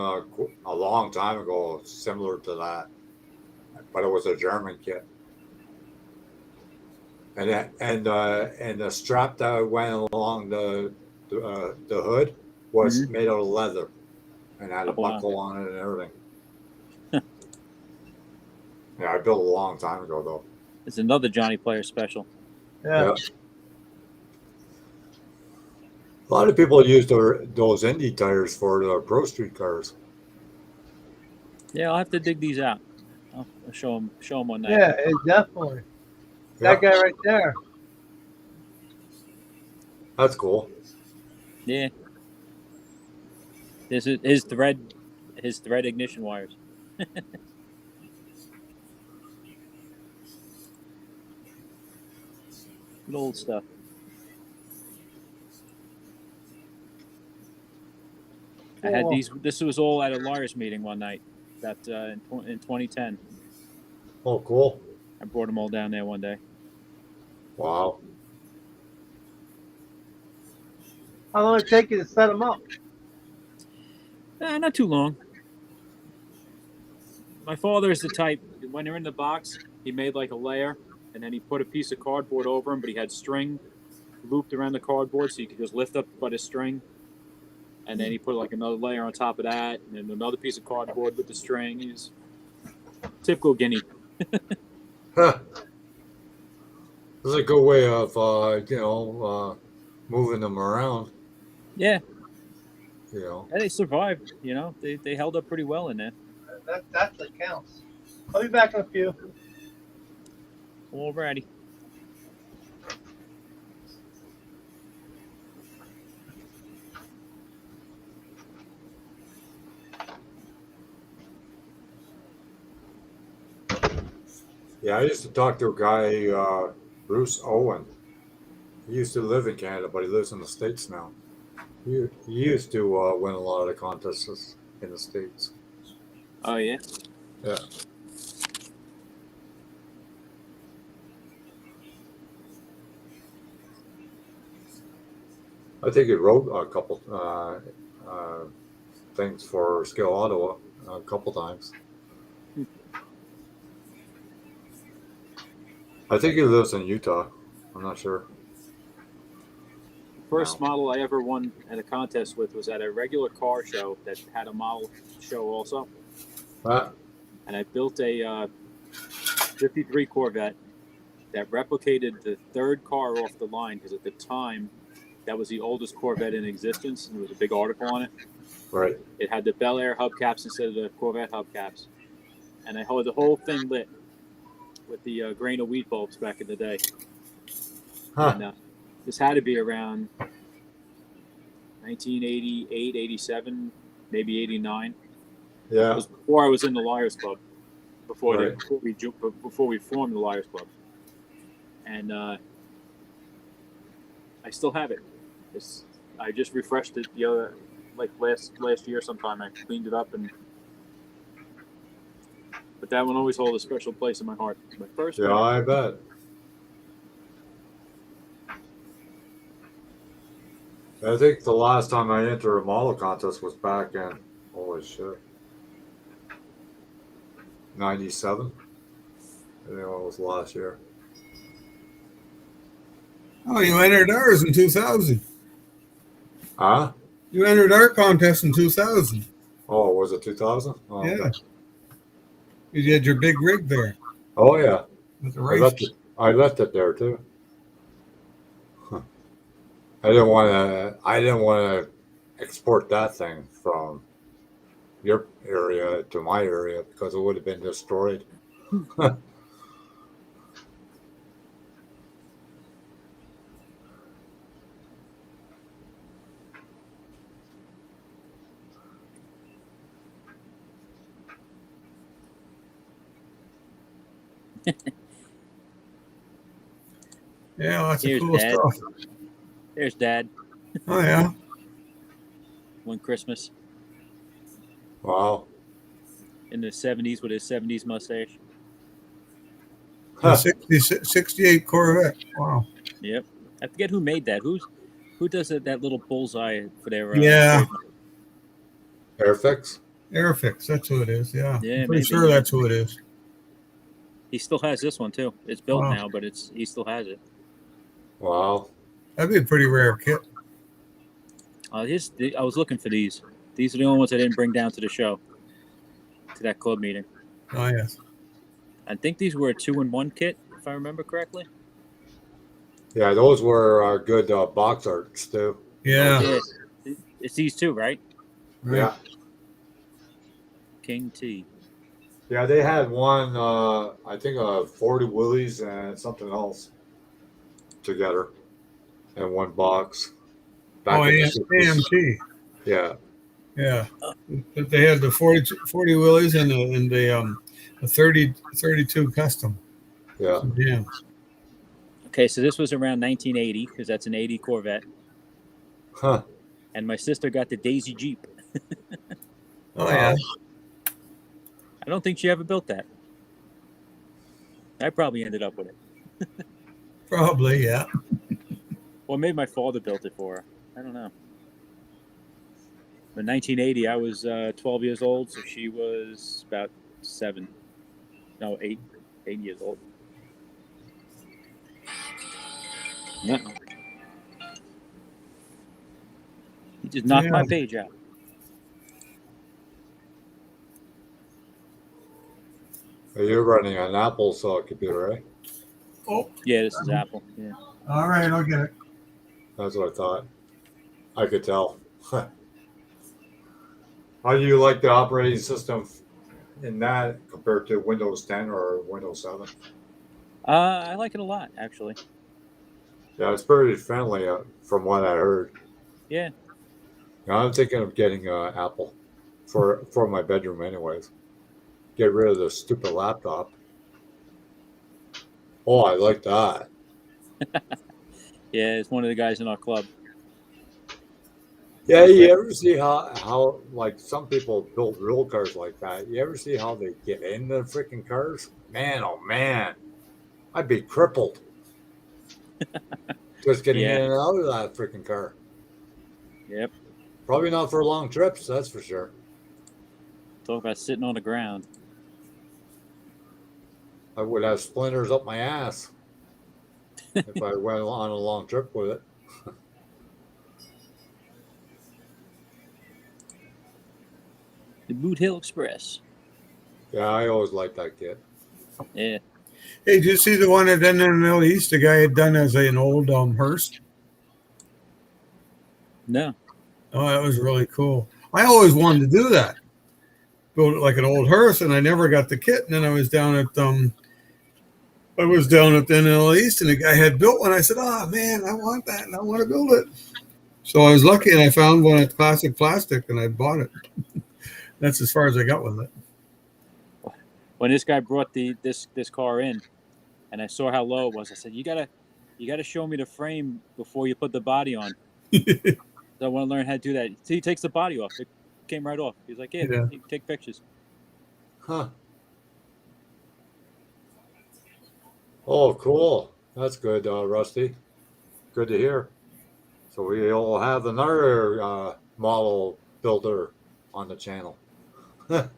a long time ago, similar to that, but it was a German kit, and the strap that went along the hood was Mhm. made out of leather and had a Oh, wow. buckle on it and everything. Yeah, I built it a long time ago though. It's another Johnny Player special. Yeah. Yeah. A lot of people use those Indy tires for the Pro Street cars. Yeah, I'll have to dig these out. I'll show them one night. Yeah, definitely. Yeah, That guy right there. that's cool. Yeah. This is his thread ignition wires. Good old stuff. I had Cool. these. This was all at a lawyers meeting one night. That in 2010. Oh, cool. I brought them all down there one day. Wow. How long did it take you to set them up? Not too long. My father is the type, when they're in the box, he made like a layer, and then he put a piece of cardboard over them, but he had string looped around the cardboard so you could just lift up by the string. And then he put like another layer on top of that, and then another piece of cardboard with the string. He's typical guinea. Huh. This is a good way of moving them around. Yeah, You know. and they survived. They held up pretty well in there. That's what counts. I'll be back in a few. Alrighty. Yeah, I used to talk to a guy, Bruce Owen. He used to live in Canada, but he lives in the States now. He used to win a lot of the contests in the States. Oh yeah. Yeah. I think he wrote a couple things for Skill Ottawa a couple times. I think he lives in Utah. I'm not sure. First No. model I ever won at a contest with was at a regular car show that had a model show also, Ah, and I built a 53 Corvette that replicated the third car off the line because at the time that was the oldest Corvette in existence, and there was a big article on it. right. It had the Bel Air hubcaps instead of the Corvette hubcaps, and I had the whole thing lit with the grain of wheat bulbs back in the day. Huh. And this had to be around 1988, 87, maybe 89. It Yeah. was before I was in the Liars Club, before Right. before we formed the Liars Club, and I still have it. I just refreshed it the other last year sometime. I cleaned it up, but that one always holds a special place in my heart. My first Yeah, one. I bet. I think the last time I entered a model contest was back in, holy shit, 97. I think it was last year. Oh, you entered ours in 2000. Huh? You entered our contest in 2000. Oh, was it 2000? Oh, Yeah. okay. You had your big rig there Oh, yeah. with the I race. left it there too. Huh. I didn't want to export that thing from your area to my area because it would have been destroyed. Yeah, lots of Here's cool Dad. stuff. There's Dad. Oh, yeah. One Christmas Wow. in the 70s with his 70s mustache. The 68 Corvette. Wow. Yep. I forget who made that. Who does that little bullseye for their Yeah. trademark? Airfix? Airfix, that's who it is. Yeah, Yeah, I'm pretty maybe. sure that's who it is. He still has this one too. It's built Wow. now, but he still has it. Wow. That'd be a pretty rare kit. I was looking for these. These are the only ones I didn't bring down to the show, to that club meeting. Oh yes. I think these were a 2-in-1 kit, if I remember correctly. Yeah, those were good box arts too. Yeah. Yeah. It's these two, right? Right. Yeah. King T. Yeah, they had one, I think 40 Willies and something else together in one box. Oh, in the 60s. AMT. Yeah. Yeah. But they had the 40 Willys and the 32 custom. Yeah. Yeah. Okay, so this was around 1980 because that's an 80 Corvette, Huh. and my sister got the Daisy Jeep. Oh Wow. yeah. I don't think she ever built that. I probably ended up with it. Probably, yeah. Or maybe my father built it for her. I don't know. In 1980, I was 12 years old, so she was about 8 years old. No. He just knocked my page out. You're running an Apple computer, right? Oh. Yeah, this is Apple. Yeah. All right, I'll get it. That's what I thought. I could tell. How do you like the operating system in that compared to Windows 10 or Windows 7? I like it a lot, actually. Yeah, it's pretty friendly from what I heard. Yeah. Now, I'm thinking of getting Apple for my bedroom anyways. Get rid of the stupid laptop. Oh, I like that. Yeah, it's one of the guys in our club. Yeah, you ever see how like some people build real cars like that? You ever see how they get in the freaking cars? Man, oh man, I'd be crippled just getting in and out of that freaking car. Yep. Probably not for long trips, that's for sure. Talk about sitting on the ground. I would have splinters up my ass if I went on a long trip with it. The Boot Hill Express. Yeah, I always liked that kit. Yeah. Hey, did you see the one that done in the Middle East? The guy had done as an old hearse. No. Oh, that was really cool. I always wanted to do that, build it like an old hearse, and I never got the kit. And then I was down at the Middle East, and the guy had built one. I said, "Oh man, I want that, and I want to build it." So I was lucky, and I found one at Classic Plastic, and I bought it. That's as far as I got with it. When this guy brought this car in, and I saw how low it was, I said, "You gotta show me the frame before you put the body on." So I want to learn how to do that. So he takes the body off. It came right off. He's like, "Yeah, you can take pictures." Huh. Oh, cool. That's good, Rusty. Good to hear. So we'll have another model builder on the channel. I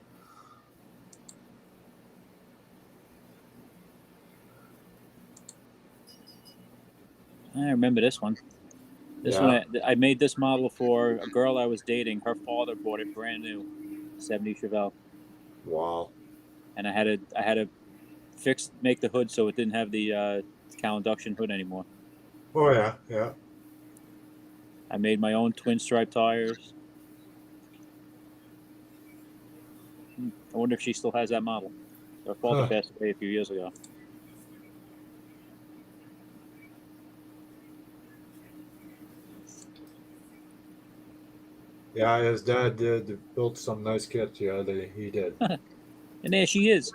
remember this one. This one, I made this model for a girl I was dating. Her father bought it brand new, 70 Chevelle. Wow. And I had to make the hood so it didn't have the cowl induction hood anymore. Oh yeah, yeah. I made my own twin stripe tires. I wonder if she still has that model. Her father passed away a few years ago. Yeah, his dad did build some nice kits. Yeah, he did. And there she is.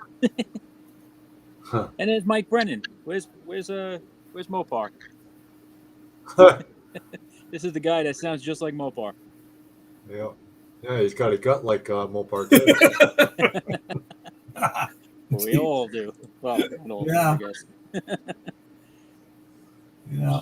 And there's Mike Brennan. Where's Mopar? This is the guy that sounds just like Mopar. Yeah. Yeah, he's got a gut like Mopar too. We all do. Well, not all, I guess. Yeah.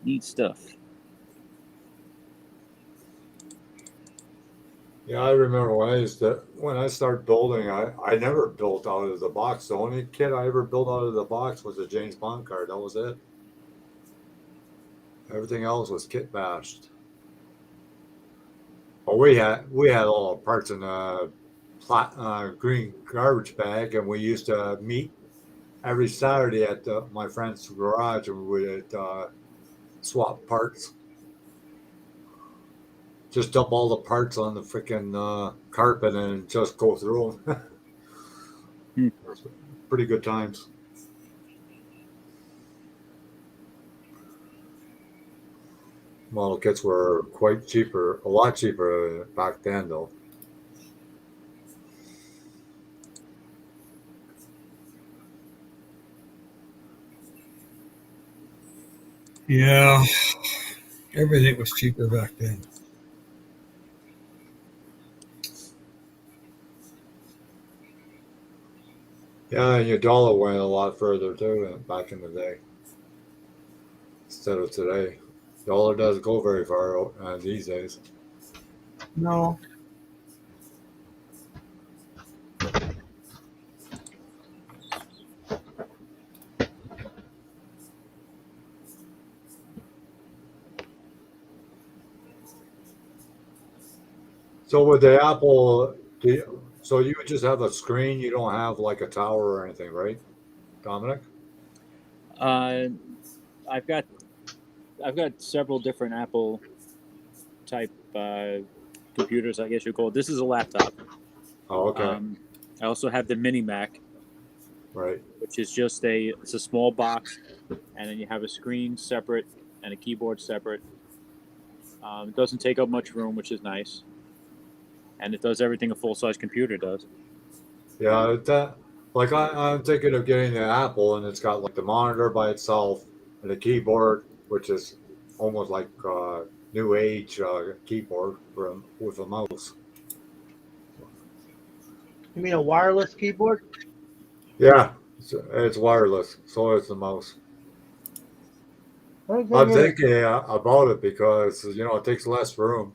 Neat stuff. Yeah, I remember when I started building, I never built out of the box. The only kit I ever built out of the box was a James Bond card. That was it. Everything else was kit bashed. But we had all the parts in a green garbage bag, and we used to meet every Saturday at my friend's garage, and we would swap parts. Just dump all the parts on the freaking carpet and just go through them. Pretty good times. Model kits were quite cheaper, a lot cheaper back then, though. Yeah, everything was cheaper back then. Yeah, and your dollar went a lot further too back in the day instead of today. Dollar doesn't go very far these days. No. So with the Apple, so you would just have a screen. You don't have like a tower or anything, right, Dominic? I've got several different Apple type computers, I guess you call it. This is a laptop. Oh, okay, I also have the Mini Mac, right. which is it's a small box, and then you have a screen separate and a keyboard separate. It doesn't take up much room, which is nice, and it does everything a full size computer does. Yeah, I'm thinking of getting the Apple, and it's got like the monitor by itself and a keyboard, which is almost like new age keyboard with a mouse. You mean a wireless keyboard? Yeah, it's wireless, so is the mouse. Only thing I'm is, thinking about it because it takes less room.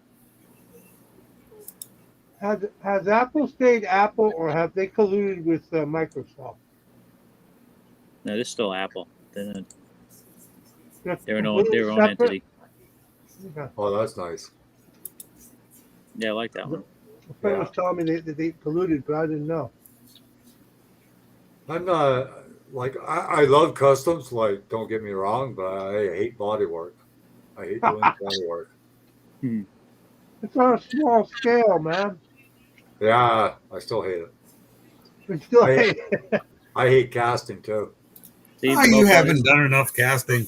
has Apple stayed Apple or have they colluded with Microsoft? No, this is still Apple. They're their completely own separate? entity. Okay. Oh, that's nice. Yeah, I like that one. A friend was telling me that they colluded, but I didn't know. I'm not like I love customs. Like, don't get me wrong, but I hate body work. I hate doing body work. It's on a small scale, man. Yeah, I still hate it. We still I- hate it. I hate casting too. See, You haven't done enough casting.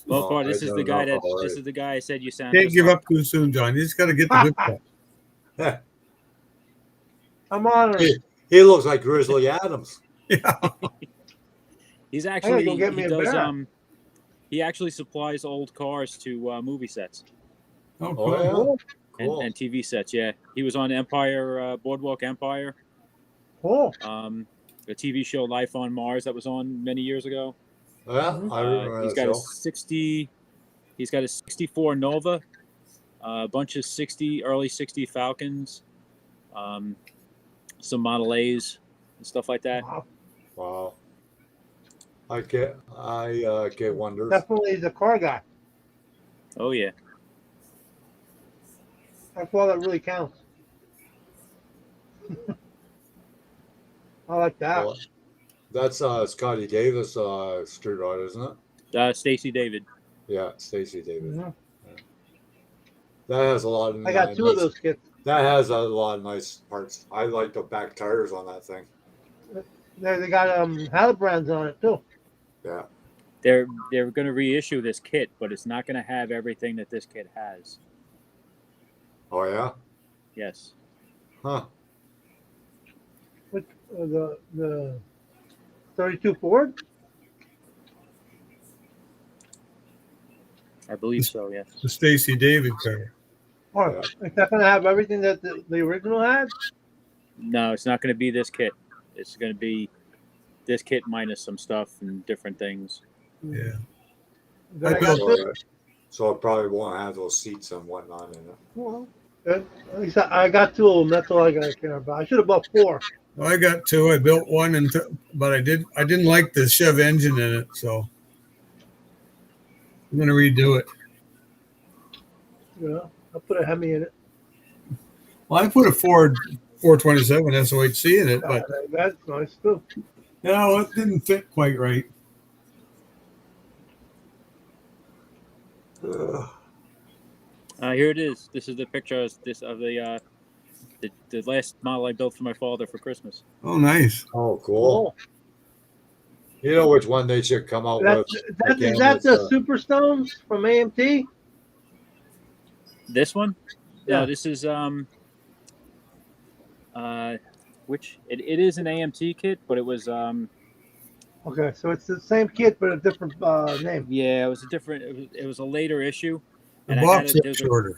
Mopar, this I is don't the guy know, that this is the guy I said you sound. Can't just give like. up too soon, John. You just got to get the good stuff. I'm honored. He looks like Grizzly Adams. Yeah. He's I actually gotta go get me he a does bear. he actually supplies old cars to movie sets Oh, Oh, cool. yeah? Cool. Cool. and TV sets. Yeah, he was on Empire Boardwalk Empire, Cool. a TV show Life on Mars that was on many years ago. Yeah, I remember He's that got show. He's got a 64 Nova, a bunch of early 60 Falcons, some Model A's and stuff like that. Wow. Wow. I get wonders. Definitely the car guy. Oh yeah. That's all that really counts. I like that. Well, that's Scotty Davis street rod, isn't it? Stacy David. Yeah, Stacy Davis. Mhm. That has a lot of I got two of those kits. That has a lot of nice parts. I like the back tires on that thing. They got Halibrands on it too. Yeah. They're going to reissue this kit, but it's not going to have everything that this kit has. Oh yeah. Yes. Huh. With the 32 Ford. I believe so. Yes. The Stacy David car. Oh, Yeah. it's not gonna have everything that the original had. No, it's not going to be this kit. It's going to be this kit minus some stuff and different things. Yeah. Then I I got built- this. So it probably won't have those seats and whatnot in it. Well, good. At least I got two of them. That's all I got to care about. I should have bought four. Well, I got two. I built one, but I didn't like the Chev engine in it, so I'm gonna redo it. Yeah, I'll put a Hemi in it. Well, I put a Ford 427 SOHC in it, but That's nice too. no, it didn't fit quite right. Ugh. Here it is. This is the picture of the last model I built for my father for Christmas. Oh, nice. Oh, cool. You know which one they should come out with? Is that the Superstones from AMT? This one? Yeah. No, this is which it is an AMT kit, but it was Okay, so it's the same kit but a different name. yeah, it was a different. It was a later issue, The and box is shorter.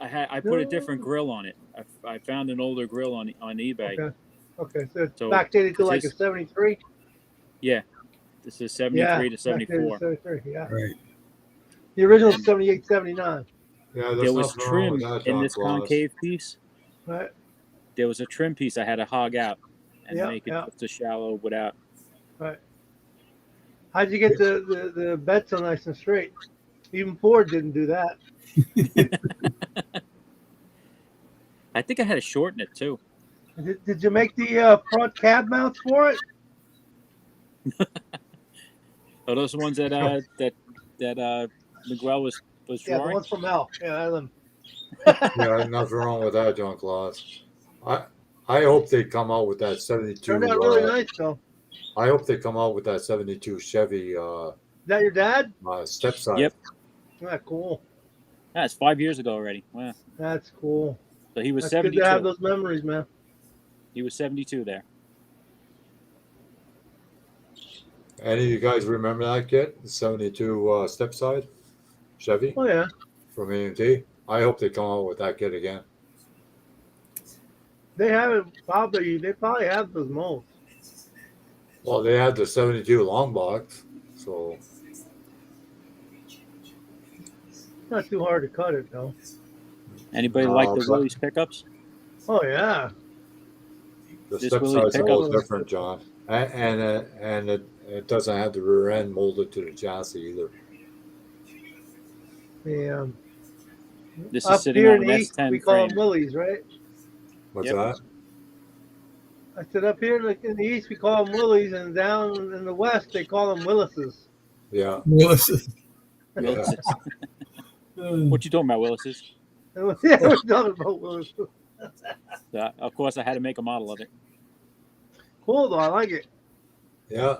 I put a different grill on it. I found an older grill on eBay. Okay, so it's So, backdated to like a this- 73. Yeah, this is 73 to 74. 73, yeah. Right. The original 78, 79. Yeah, There was nothing wrong trim with that, in John this Claus. concave piece. Right. There was a trim piece I had to hog out and Yeah, make it yeah. just shallow without. Right. How'd you get the bed so nice and straight? Even Ford didn't do that. I think I had to shorten it too. Did you make the front cab mounts for it? Are those the ones that Miguel was Yeah, the drawing? ones from Hell. Yeah, them. Yeah, nothing wrong with that, John Claus. I hope they come out with that 72. Turned out really nice though. I hope they come out with that 72 Chevy Is that your dad? step side. Yep. Yeah, cool. That's 5 years ago already. Wow. That's cool. So he was That's 72. good to have those memories, man. He was 72 there. Any of you guys remember that kit? The 72 step side Chevy Oh yeah. from AMT? I hope they come out with that kit again. They haven't probably. They probably have those molds. Well, they had the 72 long box, so Not too hard to cut it though. Anybody like the but- Willys pickups? Oh yeah. the This step Willys side's a little pickup- different, John. And it doesn't have the rear end molded to the chassis either. The This is up sitting here on in an the east, S10 we call frame. them Willies, right? What's Yep. that? I said up here in the east we call them Willies, and down in the west they call them Willises. Yeah. Willis. Willis's. What you talking about, Willis's? Yeah, we're talking about Willis. Of course, I had to make a model of it. Cool though, I like it. Yeah.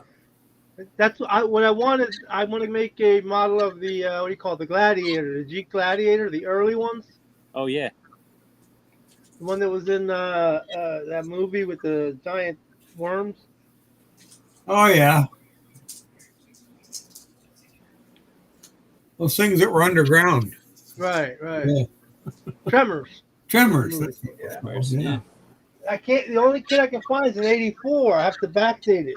That's what I wanted. I want to make a model of the what do you call it, the Gladiator, the Jeep Gladiator, the early ones, Oh yeah, the one that was in that movie with the giant worms. Oh yeah. Those things that were underground. Right. Yeah. Tremors. Tremors. Yeah. Yeah. I can't. The only kit I can find is an '84. I have to backdate it.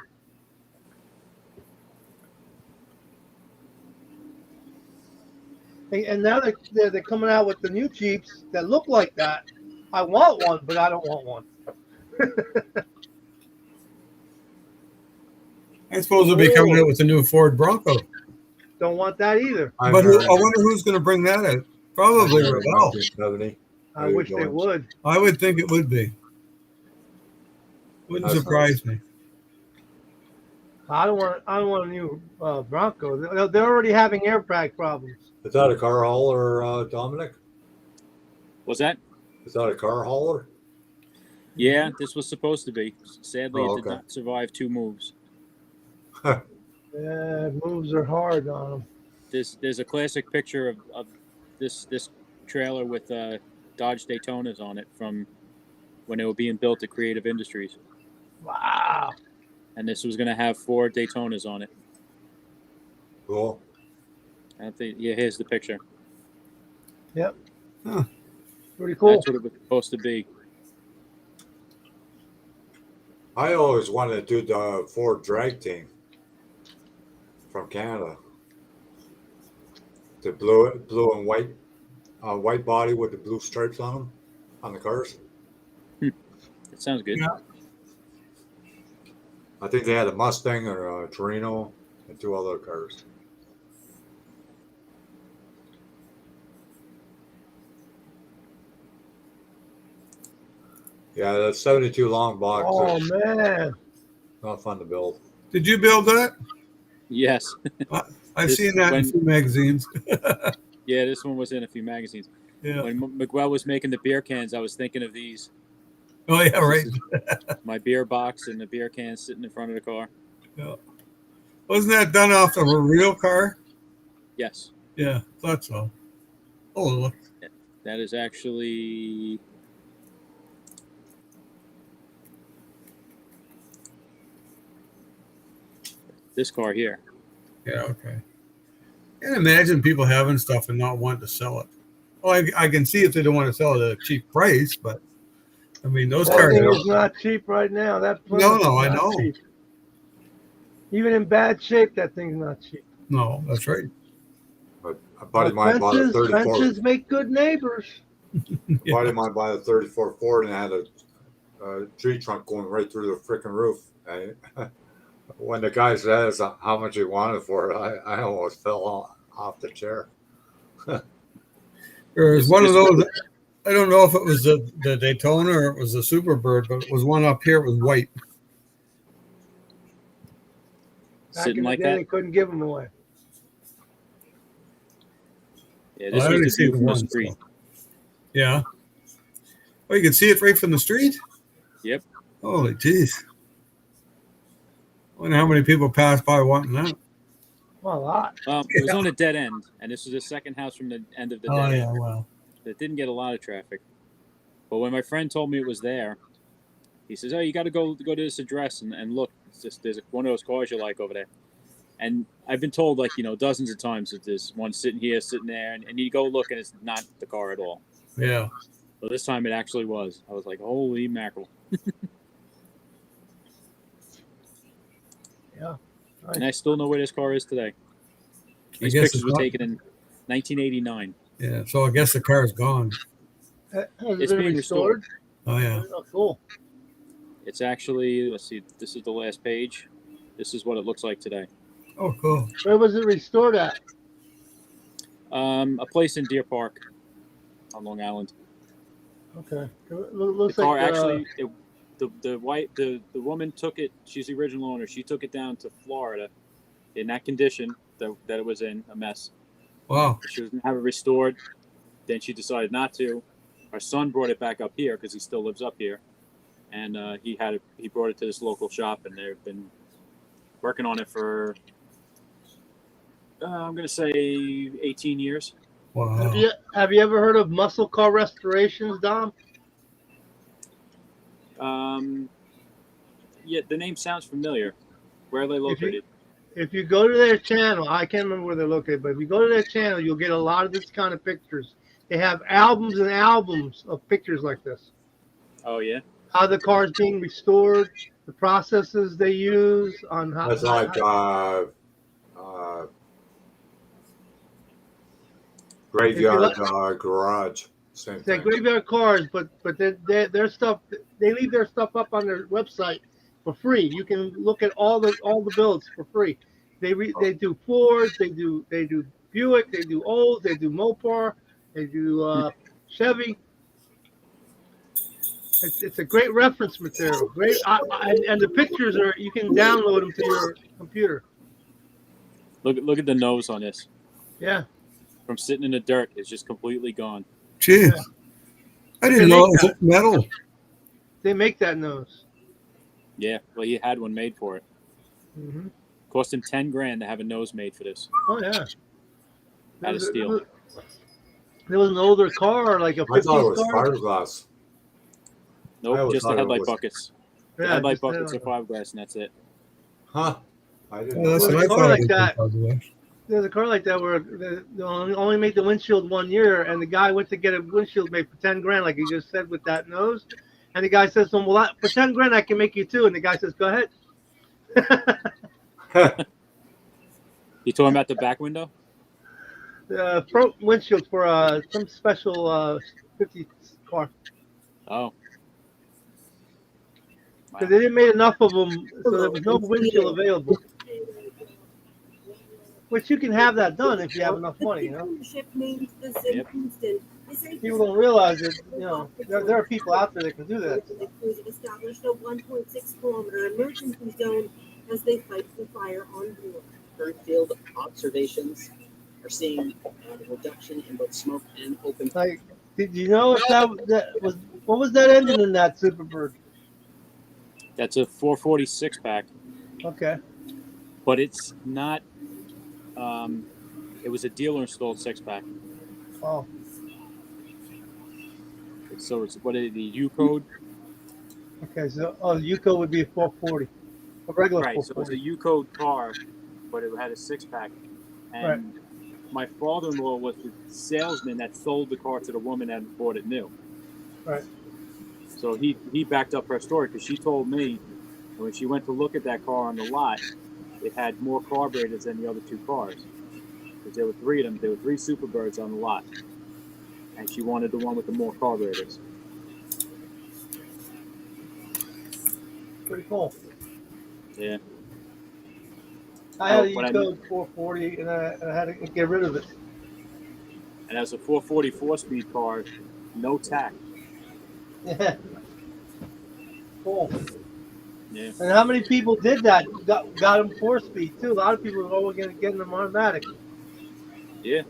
And now they're coming out with the new Jeeps that look like that. I want one, but I don't want one. I suppose they'll be coming out with a new Ford Bronco. Don't want that either. I But I wonder who's going to bring that out. Probably Ravel. 1970. I wish they would. I would think it would be. Wouldn't That's surprise me. I don't want a new Bronco. They're already having airbag problems. Is that a car hauler, Dominic? was that? Is that a car hauler? Yeah, this was supposed to be. Sadly, Oh, it did okay. not survive 2 moves. Yeah, moves are hard on them. There's a classic picture of this trailer with Dodge Daytonas on it from when they were being built at Creative Industries, Wow. and this was going to have 4 Daytonas on it. Cool. I think here's the picture. Yep. Huh. Pretty cool. That's what it was supposed to be. I always wanted to do the Ford drag team from Canada. The blue and white body with the blue stripes on them, on the cars. That sounds good. Yeah. I think they had a Mustang or a Torino and 2 other cars. Yeah, that's 72 long box. Oh man, Not fun to build. Did you build that? Yes. I've This- seen that in a few magazines. Yeah, this one was in a few magazines. Yeah. When Miguel was making the beer cans, I was thinking of these. Oh yeah, right. My beer box and the beer can sitting in front of the car. Yeah. Wasn't that done off of a real car? Yes. Yeah, thought so. Oh, look. That is actually this car here. Yeah, okay. Can't imagine people having stuff and not wanting to sell it. Well, I can see if they don't want to sell it at a cheap price, but I mean, those that cars. thing is not cheap right now. That Plymouth is I not know. cheap. Even in bad shape, that thing's not cheap. No, that's right. But a buddy of mine bought a Fences, 34. fences make good neighbors. A buddy of mine bought a 34 Ford and had a tree trunk going right through the freaking roof. And when the guy says how much he wanted for it, I almost fell off the chair. There was one of those. I don't know if it was the Daytona or it was the Superbird, but it was one up here. It was white. Back Sitting in the like day, that. they couldn't give them away. Yeah, this I already was see the view the from the one, street. so. Yeah. Oh, you can see it right from the street? Yep. Holy jeez. I wonder how many people pass by wanting that. Well, a lot. It was on a dead end, and this was the second house from the end of the Oh, dead yeah, end. well. That didn't get a lot of traffic. But when my friend told me it was there, he says, "Oh, you got to go to this address and look. It's just there's one of those cars you like over there." And I've been told dozens of times that there's one sitting here, sitting there, and you go look and it's not the car at all. Yeah. But this time it actually was. I was like, "Holy mackerel!" Yeah. And I still know where this car is today. These guess pictures it's were not- taken in 1989. Yeah. So I guess the car's gone. Has It's it been being restored? Oh, yeah. Oh, cool. It's actually, let's see, this is the last page. This is what it looks like today. Oh, cool. Where was it restored at? A place in Deer Park on Long Island. Okay. It looks The car like actually, the woman took it. She's the original owner. She took it down to Florida in that condition that it was in, a mess. Wow. She was going to have it restored. Then she decided not to. Our son brought it back up here because he still lives up here, and he brought it to this local shop, and they've been working on it for I'm going to say 18 years. Wow. have you ever heard of muscle car restorations, Dom? Yeah, the name sounds familiar. Where are they located? If you go to their channel, I can't remember where they're located, but if you go to their channel, you'll get a lot of this kind of pictures. They have albums and albums of pictures like this. Oh yeah. How the car is being restored, the processes they use on how. That's like graveyard garage. Same They're thing. graveyard cars, but their stuff, they leave their stuff up on their website for free. You can look at all the builds for free. They do Ford, they do Buick, they do Olds, they do Mopar, they do Chevy. It's a great reference material. Great, and the pictures you can download them to your computer. Look at the nose on this. Yeah. From sitting in the dirt, it's just completely gone. Jeez. Yeah. I didn't know it was metal. They make that nose. Yeah, well, he had one made for it. Mm-hmm. Cost him $10,000 to have a nose made for this. Oh yeah. Out of steel. There was an older car, like a 50s I thought it was car. fiberglass. I Nope, always just the thought it headlight was- buckets. The Yeah, headlight just buckets are headlight. fiberglass, and that's it. Huh? I didn't Oh, know that's that. what I car thought. like it was that. fiberglass. There's a car like that where they only made the windshield 1 year, and the guy went to get a windshield made for $10,000, like he just said, with that nose. And the guy says to him, "Well, for $10,000, I can make you two." And the guy says, "Go ahead." You talking about the back window? front windshield for some special 50 car. Oh, Because they didn't make enough of them, so there was no It's windshield needed. available. Which you can have that done if you have enough money, you know. Partnership means the same Yep. Houston. This ain't People don't realize that, you know, there are people out there that can do that. The crews have established a 1.6-kilometer emergency zone as they fight the fire on board. Current field observations are seeing a reduction in both smoke and open. Like, did you know if that was what was that engine in that Superbird? that's a 446 pack, Okay. but it's not. It was a dealer installed 6-pack. Oh, So it's what is the U code? okay. So, Yuko would be a 440, a regular Right. So it's a 440. U code car, but it had a 6-pack. And my father-in-law was the salesman that sold the car to the woman that bought it new. Right. So he backed up her story because she told me when she went to look at that car on the lot, it had more carburetors than the other 2 cars. Because there were 3 of them. There were 3 Superbirds on the lot. And she wanted the one with the more carburetors. Pretty cool. Yeah. I had a Oh, but I Yuko 440, and I had to get rid of it. And as a 444 speed car, no tack. Yeah. Cool. Yeah. And how many people did that? Got them 4-speed too. A lot of people are always getting them automatic. Yeah.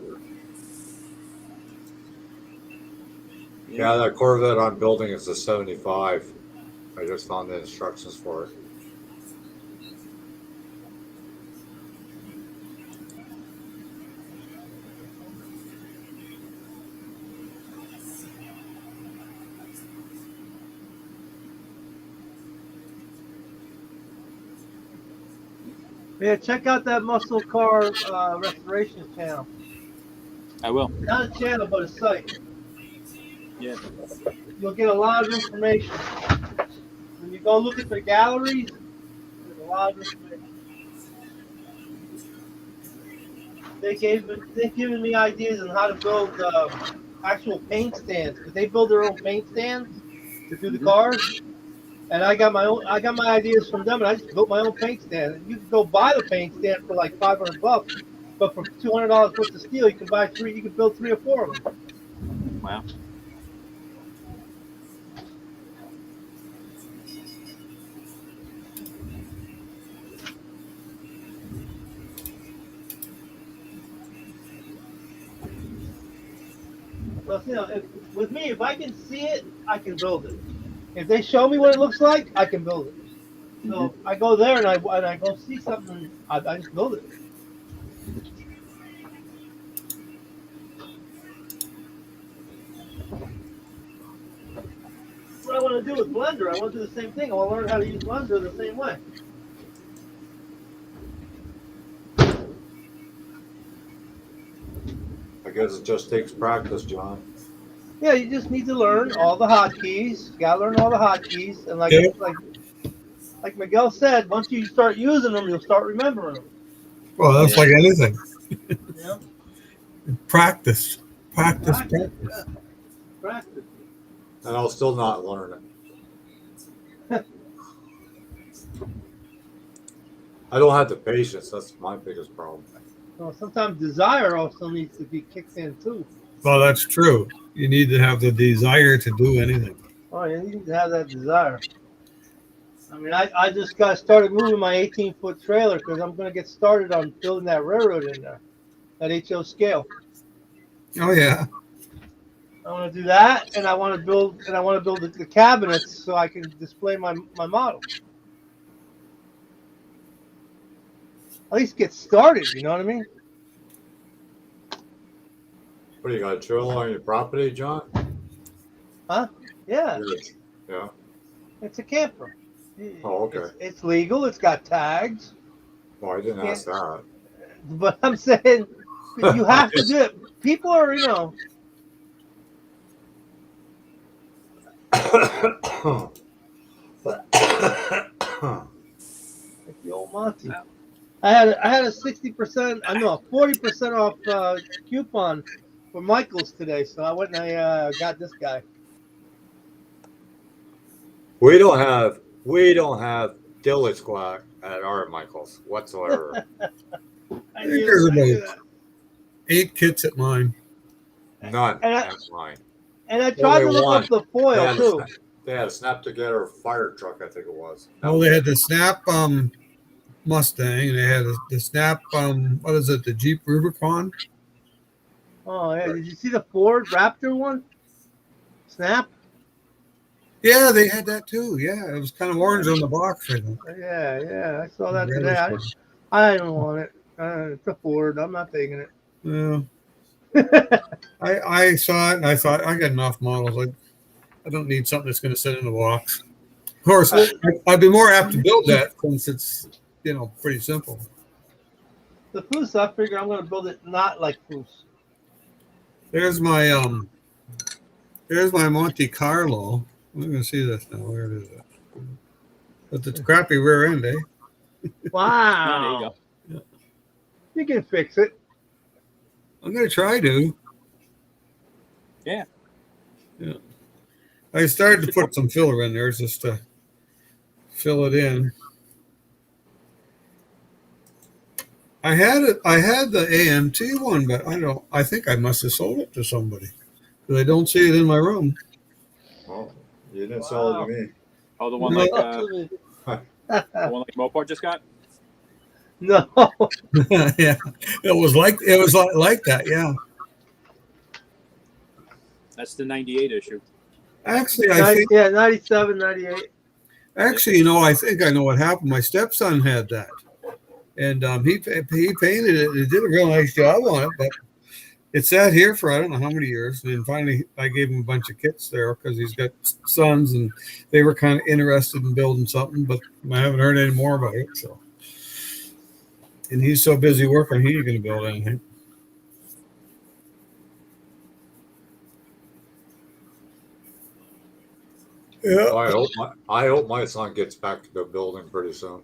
Yeah, that Corvette I'm building is a 75. I just found the instructions for it. Yeah, check out that muscle car restoration channel. I will. Not a channel, but a site. Yeah. You'll get a lot of information. When you go look at the galleries, there's a lot of information. They've given me ideas on how to build actual paint stands, because they build their own paint stands to do the cars. And I got my ideas from them, and I just built my own paint stand. You can go buy the paint stand for like $500, but for $200 worth of steel, you can buy 3. You can build 3 or 4 of them. Wow. Well, you know, with me, if I can see it, I can build it. If they show me what it looks like, I can build it. So I go there and I go see something, I just build it. What I want to do with Blender, I want to do the same thing. I want to learn how to use Blender the same way. I guess it just takes practice, John. Yeah, you just need to learn all the hotkeys. You gotta learn all the hotkeys, and like Yeah. like Miguel said, once you start using them, you'll start remembering them. Well, that's like anything. Yeah, Practice. Practice. practice. Practice. Yeah. Practice. And I'll still not learn it. I don't have the patience. That's my biggest problem. Well, sometimes desire also needs to be kicked in too. Well, that's true. You need to have the desire to do anything. Oh, you need to have that desire. I mean, I just got started moving my 18-foot trailer because I'm going to get started on building that railroad in there, that HO scale. Oh yeah. I want to do that, and I want to build the cabinets so I can display my model. At least get started. You know what I mean? What do you got, a trailer on your property, John? Huh? Yeah, Yeah. it's a camper. Oh, okay. It's legal. It's got tags. Well, I didn't ask that. But I'm saying you have to do it. People are, you know. Like the old Monty. I had a 60%, I know, 40% off coupon for Michaels today, so I went and I got this guy. We don't have dilly squawk at our Michaels whatsoever. I I think knew, there's I knew about that. 8 kits at mine. None And I- at mine. And I tried to look up the They foil had, too. they had a snap together fire truck, I think it was. Oh, they had the Snap Mustang, and they had the Snap what is it, the Jeep Rubicon? Oh yeah, did you see the Ford Raptor one? Snap? Yeah, they had that too. Yeah, it was kind of orange on the box, I think. Yeah, I saw that today. Reddish one. I don't want it. It's a Ford. I'm not taking it. Yeah. I saw it and I thought I got enough models. I don't need something that's going to sit in the box. Of course, I'd be more apt to build that since it's pretty simple. The Foose, I figure I'm going to build it not like Foose. There's my Monte Carlo. I'm going to see this now. Where is it? But it's crappy rear end, eh? Wow. There you go. You can fix it. I'm going to try to. Yeah. Yeah. I started to put some filler in there just to fill it in. I had the AMT one, but I think I must have sold it to somebody because I don't see it in my room. Oh, you didn't sell it to me. Oh, the one No. the one like Mopar just got. No. Yeah, it was like that. Yeah, That's the '98 issue. actually, I think 97, 98. actually, I think I know what happened. My stepson had that, and he painted it. He did a real nice job on it, but it sat here for I don't know how many years. And then finally, I gave him a bunch of kits there because he's got sons, and they were kind of interested in building something, but I haven't heard any more about it. So. And he's so busy working, he ain't going to build anything. Yeah. I hope my son gets back to the building pretty soon,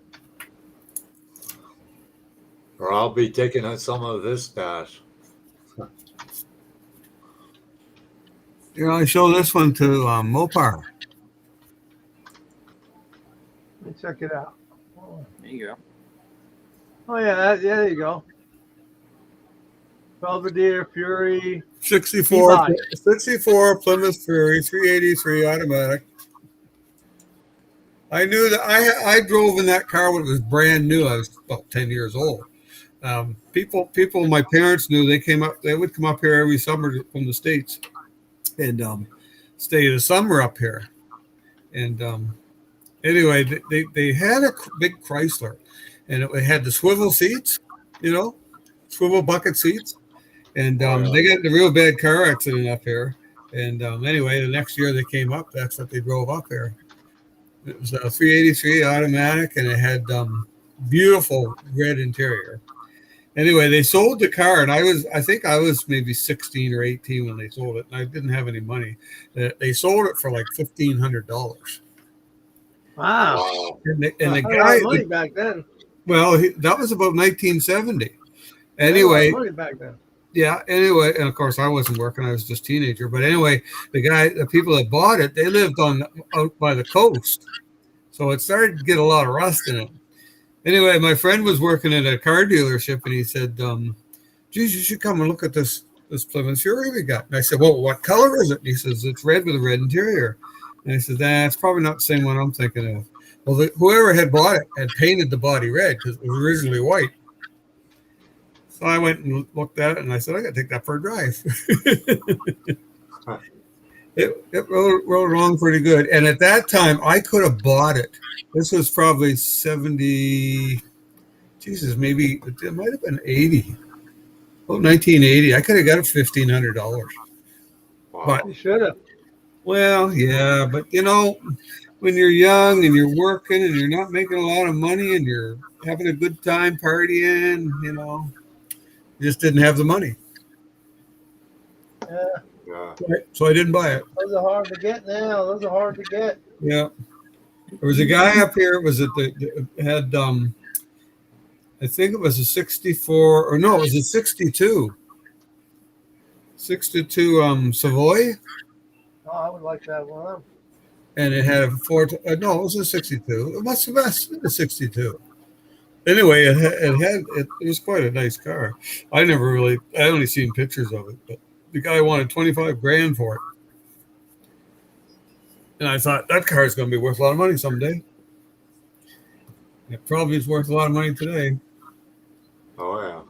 or I'll be taking some of this stash. I show this one to Mopar. Let me check it out. There you go. Oh yeah, there you go. Belvedere, Fury. 64 Plymouth Fury, 383 automatic. I knew that I drove in that car when it was brand new. I was about 10 years old. People, my parents knew they would come up here every summer from the States and stay the summer up here. And anyway, they had a big Chrysler, and it had the swivel seats, swivel bucket seats. And they got in a real bad car accident up here. And anyway, the next year they came up, that's what they drove up here. It was a 383 automatic, and it had beautiful red interior. Anyway, they sold the car, and I think I was maybe 16 or 18 when they sold it, and I didn't have any money. They sold it for like $1,500. Wow. And the I guy, had money back then. well, that was about 1970. Anyway, Anyway, money back then. yeah. Anyway, and of course I wasn't working; I was just a teenager. But anyway, the people that bought it, they lived out by the coast, so it started to get a lot of rust in it. Anyway, my friend was working at a car dealership, and he said, "Geez, you should come and look at this Plymouth Fury we got." And I said, "Well, what color is it?" And he says, "It's red with a red interior." And I said, "Nah, it's probably not the same one I'm thinking of." Well, whoever had bought it had painted the body red because it was originally white. So I went and looked at it, and I said, "I got to take that for a drive." It rode along pretty good. And at that time, I could have bought it. This was probably 70, Jesus, maybe it might have been 80. Oh, 1980. I could have got it for $1,500. Wow. But, You should have. well, yeah, but when you're young and you're working and you're not making a lot of money and you're having a good time partying, you just didn't have the money. Yeah, Yeah. So I didn't buy it. those are hard to get now. Those are hard to get. Yeah. There was a guy up here. It was at had I think it was a 64, or no, it was a 62. 62 Savoy, Oh, I would like to have one of them. and it had a no, it was a 62. It must have been a 62. Anyway, it was quite a nice car. I only seen pictures of it, but the guy wanted 25 grand for it. And I thought that car is going to be worth a lot of money someday. It probably is worth a lot of money today. Oh yeah.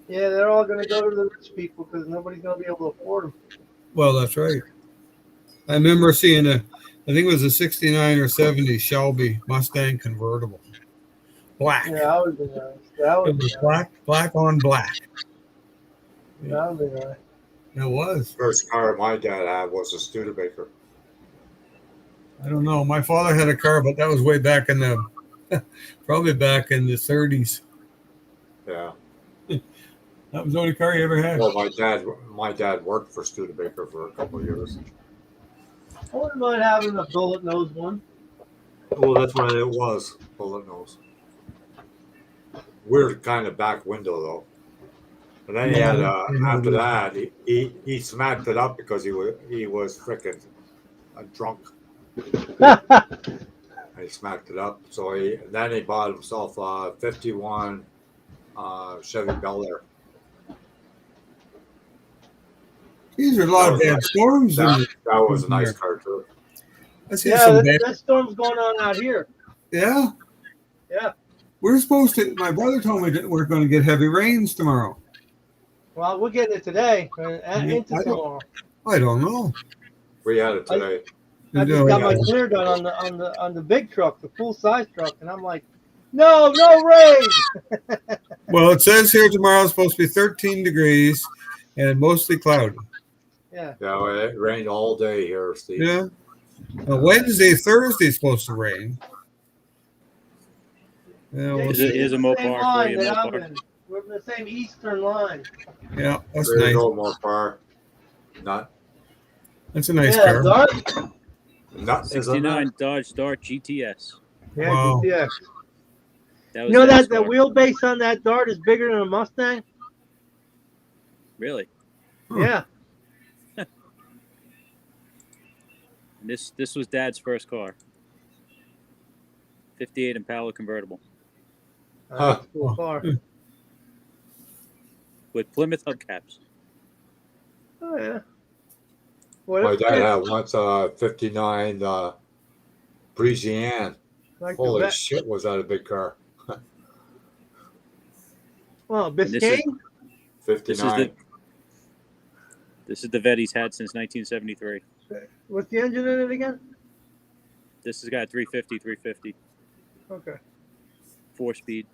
Yeah, they're all going to go to the rich people because nobody's going to be able to afford them. Well, that's right. I remember seeing I think it was a 69 or 70 Shelby Mustang convertible. Black. Yeah, that would be nice. That It would be was nice. black on black. That would be nice. It was. First car my dad had was a Studebaker. I don't know. My father had a car, but that was way back in the, probably back in the 30s. Yeah. That was the only car he ever had. Well, my dad worked for Studebaker for a couple of years. I wouldn't mind having a bullet nose one. Well, that's what it was. Bullet nose. Weird kind of back window though. And then he had after that he smacked it up because he was freaking drunk. And he smacked it up. So then he bought himself a 51 Chevy Bel Air. These are a lot of bad storms. That was a nice car too. I see Yeah, some bad. that storm's going on out here. Yeah. Yeah. We're supposed to. My brother told me that we're going to get heavy rains tomorrow. Well, we're getting it today and into tomorrow. I don't know. We had it today. I just got my clear done on the big truck, the full size truck, and I'm like, no rain. Well, it says here tomorrow is supposed to be 13 degrees and mostly cloudy. Yeah. Yeah, it rained all day here, Steve. Yeah. Wednesday, Thursday is supposed to rain. Yeah, we'll Here's see. a Mopar for you, Mopar. We're in the same eastern line. Yeah, that's There's nice. no more car. Not That's a nice Yeah, car. Dart. not is it 69 Dodge Dart GTS. Yeah, Wow. GTX. That You was know Dad's that the car. wheelbase on that Dart is bigger than a Mustang? Really? Huh. Yeah. This was Dad's first car. 58 Impala convertible Huh. Cool car. with Plymouth hubcaps. Oh yeah. My dad had once 59 Parisienne. Like Holy shit, was that a big car? Well, this is- Biscayne? 59. This is the vet he's had since 1973. What's the engine in it again? This has got 350, Okay. 4-speed.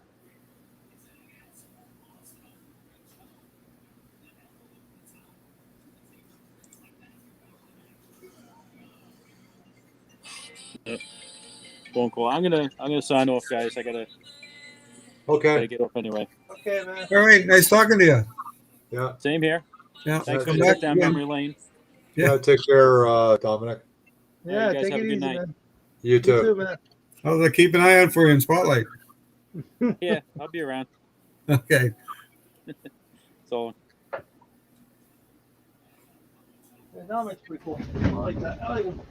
Phone call. I'm gonna sign off, guys. I gotta Okay. get off anyway. Okay, man. All right, nice talking to you. Yeah. Same here. Yeah, Thanks for come the back trip down again. memory lane. Yeah. Yeah. Take care, Dominic. Yeah, you guys take have it a good easy, night. man. You You too. too, man. I'll keep an eye out for you in Spotlight. Yeah, I'll be around. Okay. So Yeah, Dominic's pretty cool. I like that. I like him.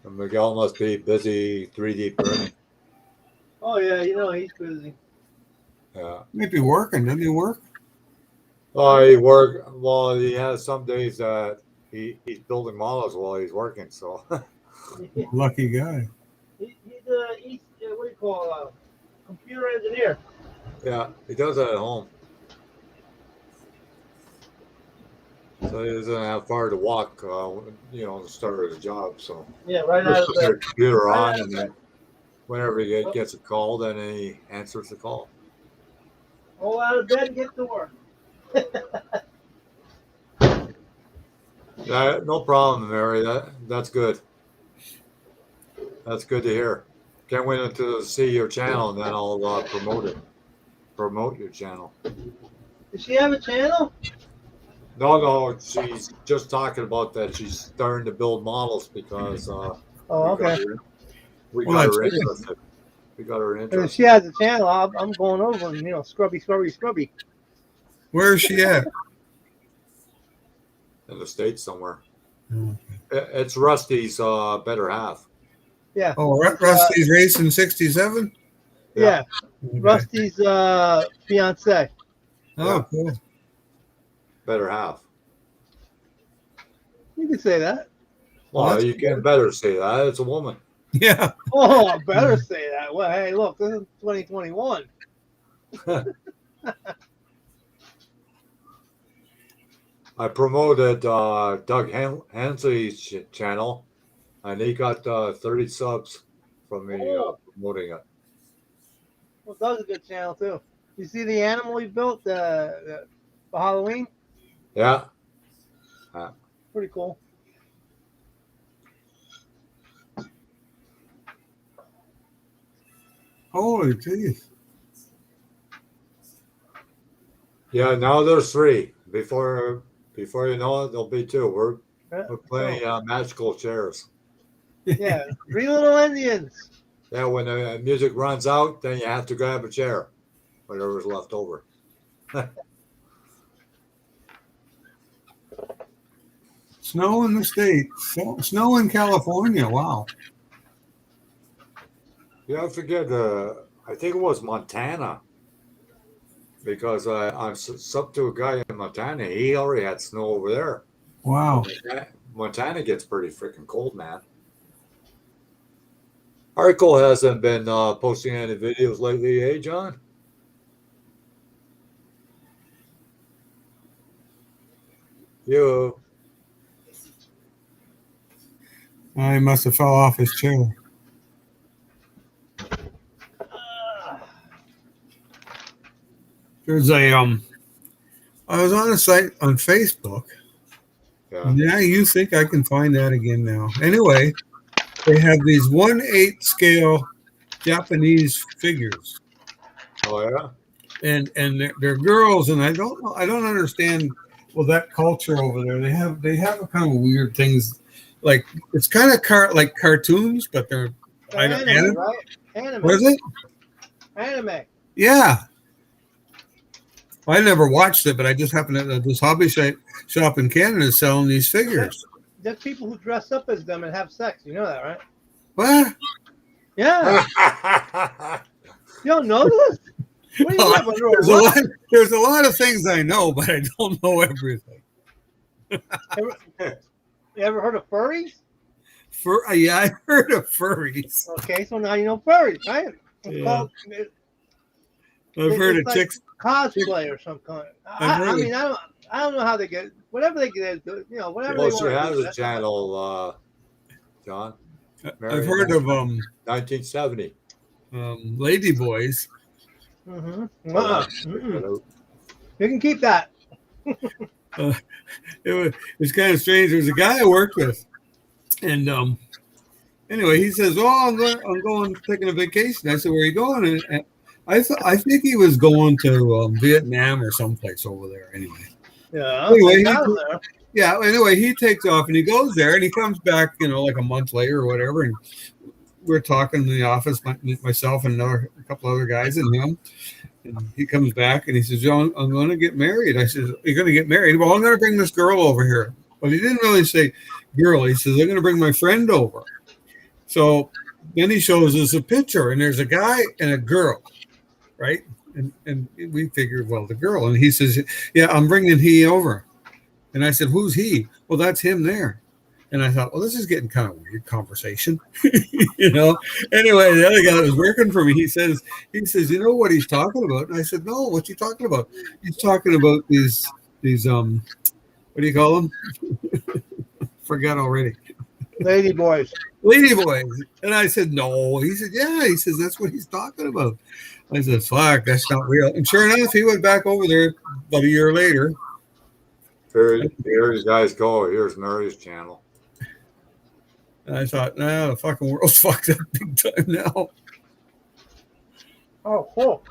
And Miguel must be busy 3D printing. Oh yeah, you know he's busy. Yeah. Might be working. Doesn't he work? Oh, he work. Well, he has some days that he's building models while he's working. So Lucky guy. He's what do you call computer engineer. yeah, he does that at home. So he doesn't have far to walk, to start his job. So Yeah, right out of just put the their computer right on, out of and then whenever he gets a call, then he answers the call. roll out of bed and get to work. Yeah, no problem, Mary. That's good. That's good to hear. Can't wait to see your channel, and then I'll promote your channel. Does she have a channel? No, she's just talking about that she's starting to build models because Oh, okay. We Well, got that's her good. interested. We got her And if interested. she has a channel, I'm going over and scrubby. Where is she at? In the States somewhere. Oh, It's Rusty's better half. Yeah. Rusty's racing 67? Yeah. Okay. Rusty's fiance. Oh, Yeah. cool. Better half. You can say that. Well, that's you cool. can better say that. It's a woman. Yeah. Oh, I better say that. Well, hey, look, this is 2021. I promoted Doug Hensley's channel, and he got 30 subs from me promoting it. Well, Doug's a good channel too. You see the animal he built for Halloween? Yeah. Pretty cool. Holy jeez. Yeah, now there's 3. Before you know it, there'll be 2. We're playing magical chairs. Yeah, 3 little Indians. Yeah, when the music runs out, then you have to grab a chair, whatever's left over. Snow in the States. Snow in California. Wow. Yeah, I forget. I think it was Montana, because I subbed to a guy in Montana. He already had snow over there. Wow. Montana gets pretty freaking cold, man. Arco hasn't been posting any videos lately, eh, John? You. He must have fell off his chair. There's a I was on a site on Facebook. Yeah. Yeah, you think I can find that again now. Anyway, they have these 1/8 scale Japanese figures. Oh yeah. And they're girls, and I don't understand that culture over there. They have a kind of weird things, like it's kind of like cartoons, but they're Anime, right? Anime. What is it? Anime. Yeah. I never watched it, but I just happened to this hobby shop in Canada is selling these figures. There's people who dress up as them and have sex. You know that, right? What? Yeah. You don't know this? What do you have under There's a lot of things I know, but I don't know everything. You ever heard of furries? Yeah, I heard of furries. Okay, so now you know furries, right? Yeah. I've heard of like chicks cosplay or some kind. I mean, I don't know how they get whatever they get. Whatever Well, they she want. has a channel, John. I've heard of 1970. lady boys. You can keep that. It was kind of strange. There was a guy I worked with, and anyway, he says, "Oh, I'm going taking a vacation." I said, "Where are you going?" And I think he was going to Vietnam or someplace over there. Anyway, Yeah. Anyway, he takes off and he goes there and he comes back, like a month later or whatever, and we're talking in the office, myself and a couple other guys and him. And he comes back and he says, "John, I'm going to get married." I said, "You're going to get married?" "Well, I'm going to bring this girl over here." But he didn't really say girl. He says, "I'm going to bring my friend over." So then he shows us a picture, and there's a guy and a girl, right? And we figured, well, the girl. And he says, "Yeah, I'm bringing he over." And I said, "Who's he?" "Well, that's him there." And I thought, well, this is getting kind of weird conversation, Anyway, the other guy that was working for me, he says, "You know what he's talking about?" And I said, "No, what's he talking about?" "He's talking about these what do you call them?" Forgot already. Lady boys. Lady boys. And I said, "No." He said, "Yeah." He says, "That's what he's talking about." I said, "Fuck, that's not real." And sure enough, he went back over there about a year later. Here you guys go. Here's Mary's channel. And I thought, nah, the fucking world's fucked up big time now. Oh, cool.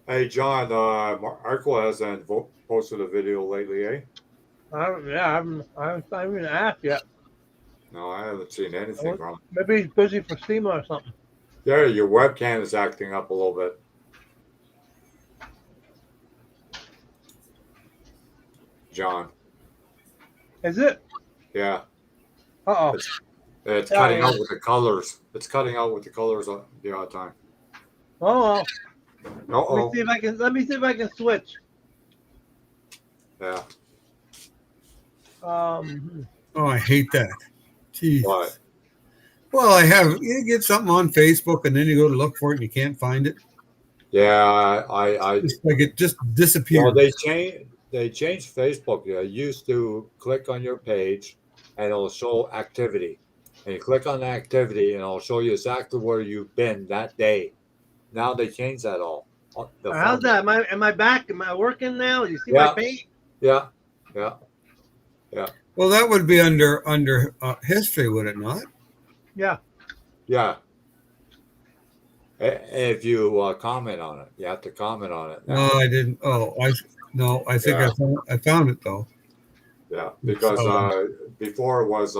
Hey, John, Arco hasn't posted a video lately, eh? I haven't even asked yet. No, I haven't seen anything from him. Maybe he's busy for SEMA or something. There, your webcam is acting up a little bit. John. Is it? Yeah. Uh-oh. It's Yeah, cutting yeah. out with the colors. It's cutting out with the colors the odd time. Oh, well. Uh-oh. Let me see if I can switch. Yeah. Oh, I hate that. Jeez. What? Well, you get something on Facebook and then you go to look for it and you can't find it. Yeah, I It's like it just well, disappears. they changed Facebook. You used to click on your page and it'll show activity. And you click on the activity and it'll show you exactly where you've been that day. Now they changed that all. The How's front- that? Am I back? Am I working now? Do you see Yeah. my page? Yeah. Well, that would be under history, would it not? Yeah. Yeah. If you comment on it, you have to comment on it. No, I didn't. I think Yeah. I found it though. Yeah, because So- before it was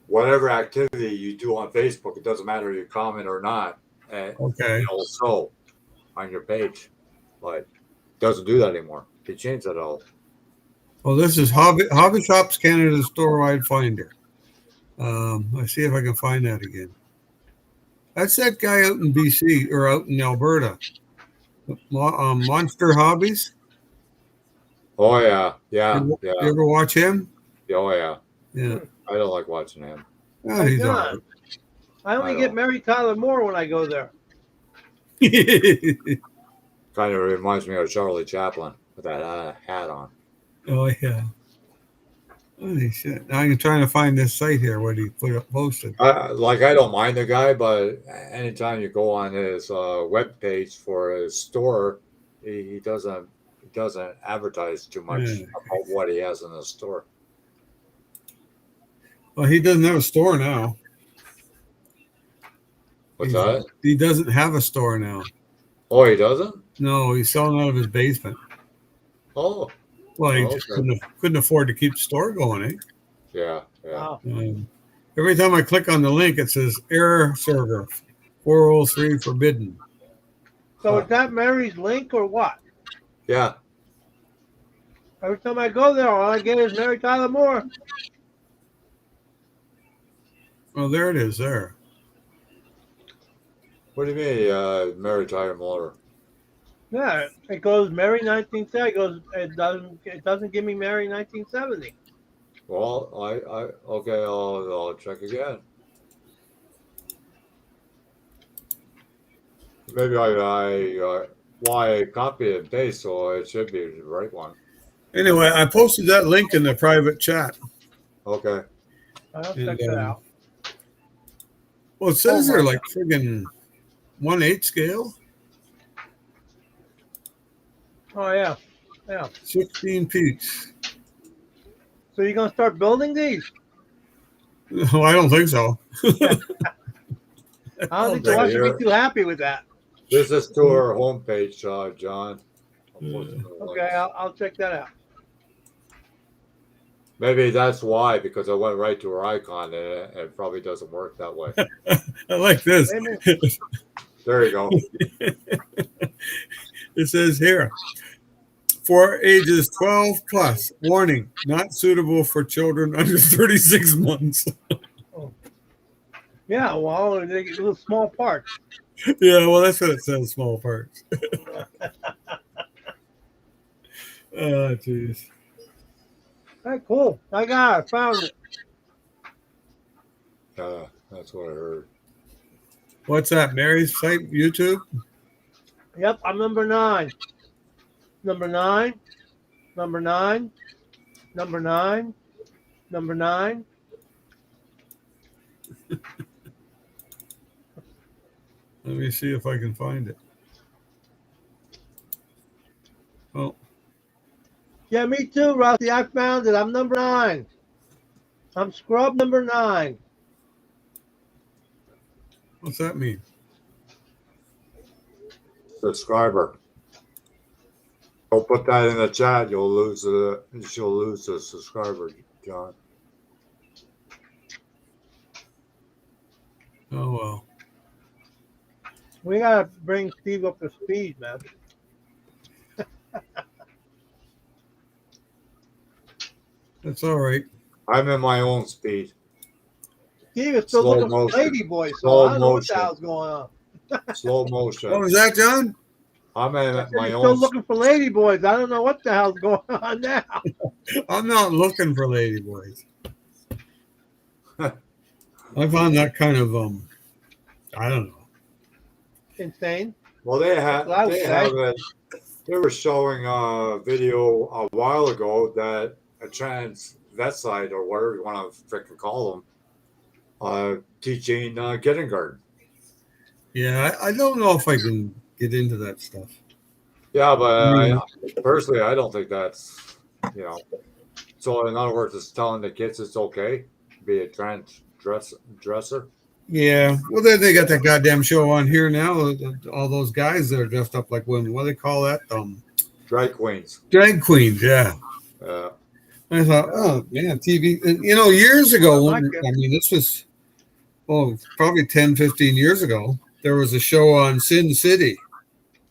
whatever activity you do on Facebook, it doesn't matter if you comment or not, and Okay. it'll show on your page. But it doesn't do that anymore. They changed that all. Well, this is Hobby Shops Canada Store-Wide Finder. I see if I can find that again. That's that guy out in BC or out in Alberta. Monster Hobbies. Oh yeah, yeah, You yeah, ever watch him? oh yeah. Yeah. I don't like watching him. Oh, he's all God. I only I get don't. Mary Tyler Moore when I go there. right. Kind of reminds me of Charlie Chaplin with that hat on. Oh yeah. Holy shit! Now I'm trying to find this site here where he posted. Like I don't mind the guy, but anytime you go on his web page for his store, he doesn't advertise too much Yeah. about what he has in the store. Well, he doesn't have a store now. What's that? He doesn't have a store now. Oh, he doesn't? No, he's selling out of his basement. Oh, Well, he Okay. just couldn't afford to keep the store going, eh? yeah. Wow. Every time I click on the link, it says error server 403 forbidden. So is that Mary's link or what? Yeah. Every time I go there, all I get is Mary Tyler Moore. Oh, there it is. There. What do you mean, Mary Tyler Moore? Yeah, it goes Mary 1970. It goes. It doesn't give me Mary 1970. Well, okay, I'll check again. Maybe I copy and paste, so it should be the right one. Anyway, I posted that link in the private chat. Okay. I'll And, check that out. Well, it says Oh, there my like friggin' 1/8 scale, Oh yeah, yeah. 16 piece. So you're gonna start building these? No, I don't think so. I don't think the Okay, wife here. would be too happy with that. This is to our homepage, John. Okay, I'll check that out. Maybe that's why, because I went right to her icon, and it probably doesn't work that way. I like this. Wait a minute. There you go. It says here, for ages 12 plus, warning, not suitable for children under 36 months. Yeah, well, they get little small parts. Yeah, well, that's what it says, small parts. Oh, jeez. All right, cool. I got it. Found it. That's what I heard. What's that, Mary's site, YouTube? Yep, I'm number 9. Number 9. Number 9. Number 9. Number 9. Let me see if I can find it. Oh, Yeah, me too, Rusty. I found it. I'm number 9. I'm scrub number 9. what's that mean? Subscriber. Don't put that in the chat. You'll lose the subscriber, John. Oh well. We gotta bring Steve up to speed, man. That's all right. I'm in my own speed. Steve is still Slow looking for motion. lady boys, so Slow I don't know what the motion. hell's going on. Slow What motion. was that, John? I'm I in said my he's own. still looking for lady boys. I don't know what the hell's going on now. I'm not looking for ladyboys. I found that kind of I don't know. Insane. Well, they That's what I would they say. have it. They were showing a video a while ago that a transvestite or whatever you want to freaking call them, teaching kindergarten. Yeah, I don't know if I can get into that stuff. Yeah, but Mm. personally, I don't think that's, you know. So in other words, it's telling the kids it's okay to be a dresser. Yeah, well, they got that goddamn show on here now. All those guys that are dressed up like women. What do they call that? Drag queens. Drag queens. Yeah. Uh, I thought, oh man, TV. You know, years ago, I like when, it. I mean, this was probably 10, 15 years ago. There was a show on Sin City,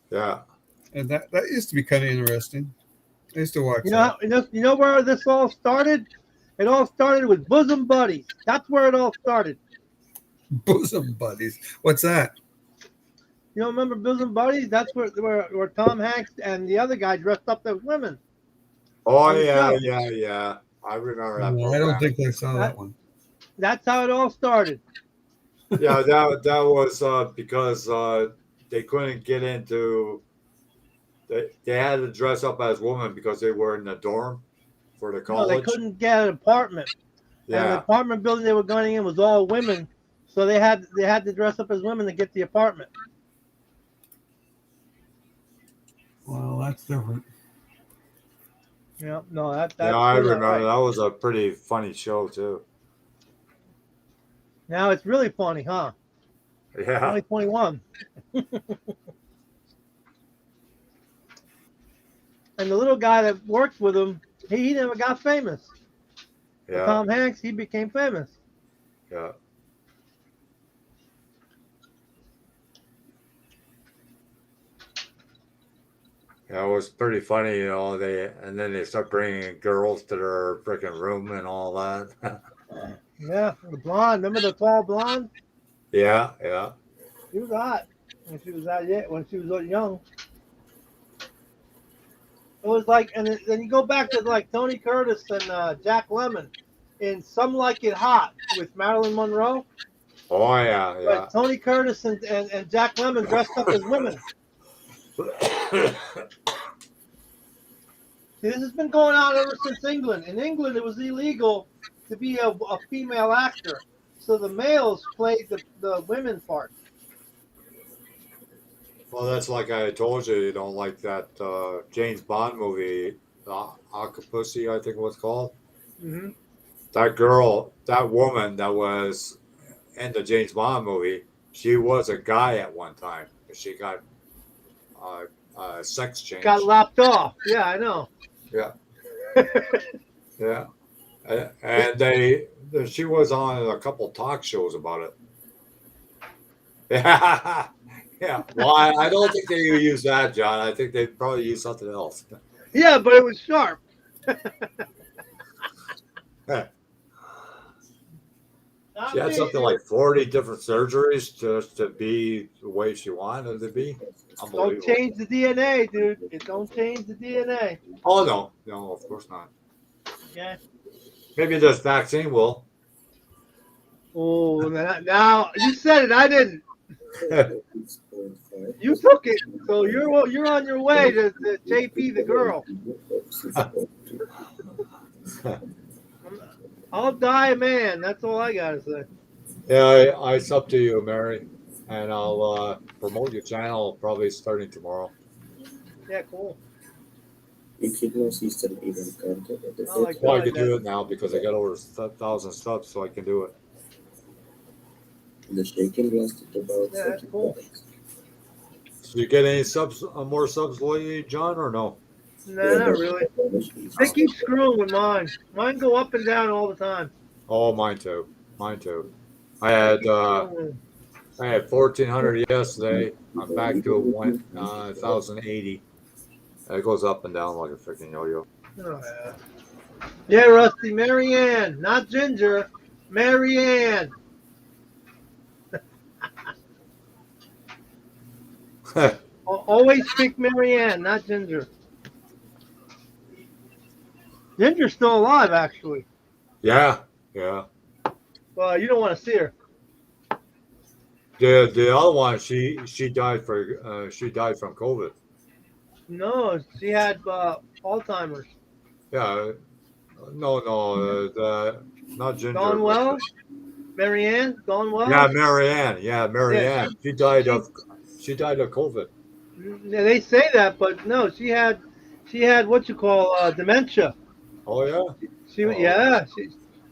yeah. and that used to be kind of interesting. I used to watch You that. know, you know where this all started? It all started with bosom buddies. That's where it all started. Bosom buddies. What's that? You don't remember bosom buddies? That's where Tom Hanks and the other guy dressed up as women. Oh On the yeah, show. yeah. I remember that No, I don't program. think I saw that one. That's how it all started. Yeah, that was because they couldn't get into. They had to dress up as women because they were in the dorm for the No, college. they couldn't get an apartment. And the Yeah, apartment building they were going in was all women, so they had to dress up as women to get the apartment. Well, that's different. Yeah, no, that's yeah, I you're not remember right. that was a pretty funny show too. Now it's really funny, huh? Yeah, 2021. And the little guy that works with him, he never got famous. yeah, Tom Hanks, he became famous. yeah. Yeah, it was pretty funny, you know. And then they start bringing girls to their freaking room and all that. Yeah, the blonde. Remember the tall blonde? Yeah. She was hot when she was when she was young. It was like, and then you go back to like Tony Curtis and Jack Lemmon in Some Like It Hot with Marilyn Monroe. Oh yeah. But Tony Curtis and Jack Lemmon dressed up as women. See, this has been going on ever since England. In England, it was illegal to be a female actor, so the males played the women part. Well, that's like I told you, you know, like that James Bond movie, Octopussy, I think it was called. Mm-hmm. That woman that was in the James Bond movie, she was a guy at one time. She got sex change. Got lopped off. Yeah, I know. Yeah. Yeah. And she was on a couple talk shows about it. Yeah. Yeah. Well, I don't think they use that, John. I think they probably use something else. Yeah, but it was sharp. She had something like 40 different surgeries just to be the way she wanted to be. Don't Unbelievable. change the DNA, dude. It don't change the DNA. Oh, no, of course not. Okay. Maybe this vaccine will. Oh, now you said it. I didn't. You took it, so you're on your way to JP the girl. I'll die a man. That's all I gotta say. Yeah, it's up to you, Mary. And I'll promote your channel probably starting tomorrow. Yeah, cool. Well, I can do it now because I got over 1,000 subs, so I can do it. Yeah, that's cool. Did you get any subs, more subs lately, John, or no? Nah, not really. They keep screwing with mine. Mine go up and down all the time. Oh, mine too. I had I had 1,400 yesterday. I'm back to 1,080. It goes up and down like a freaking yo-yo. Oh, yeah. Yeah, Rusty, Marianne, not Ginger, Marianne. Always pick Marianne, not Ginger. Ginger's still alive, actually. yeah. Well, you don't want to see her. The other one, she died from COVID. No, she had Alzheimer's. Yeah. No, not Ginger. Gone well? Marianne, gone well? Yeah, Marianne. Yeah, Marianne. She died of COVID. Yeah, they say that, but no, she had what you call dementia. Oh yeah.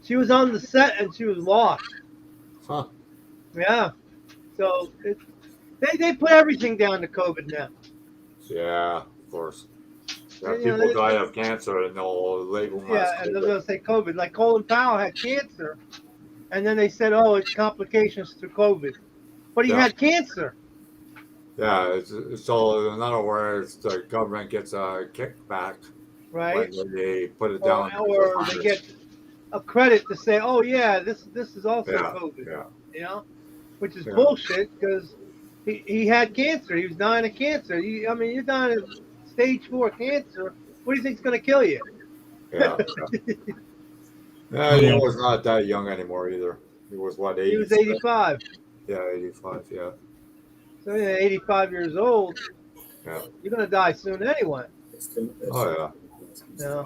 She was on the set and she was lost. Huh. Yeah, so they put everything down to COVID now. Yeah, of course. Yeah, You know, people die of cancer and they'll label them as Yeah, and they're COVID. gonna say COVID. Like Colin Powell had cancer, and then they said, "Oh, it's complications through COVID," but he Yeah. had cancer. Yeah, so in other words, the government gets a kickback Right? when they put it down. Or they get a credit to say, "Oh yeah, this is also Yeah, COVID," yeah. you know, which is Yeah. bullshit because he had cancer. He was dying of cancer. You're dying of stage 4 cancer. What do you think's gonna kill you? Yeah. Yeah, he was not that young anymore either. He was what, 80? He was 85. Yeah, 85. Yeah. So 85 years old. Yeah. You're gonna die soon anyway. Oh yeah.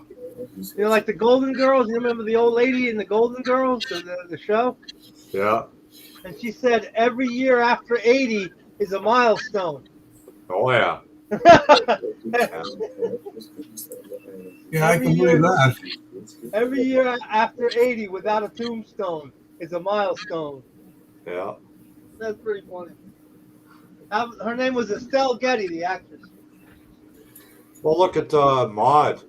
Like the Golden Girls. You remember the old lady in the Golden Girls, the show? Yeah. And she said every year after 80 is a milestone. Oh yeah. Yeah, I can believe that. Every year after 80 without a tombstone is a milestone. Yeah. That's pretty funny. Her name was Estelle Getty, the actress. Well, look at Maud,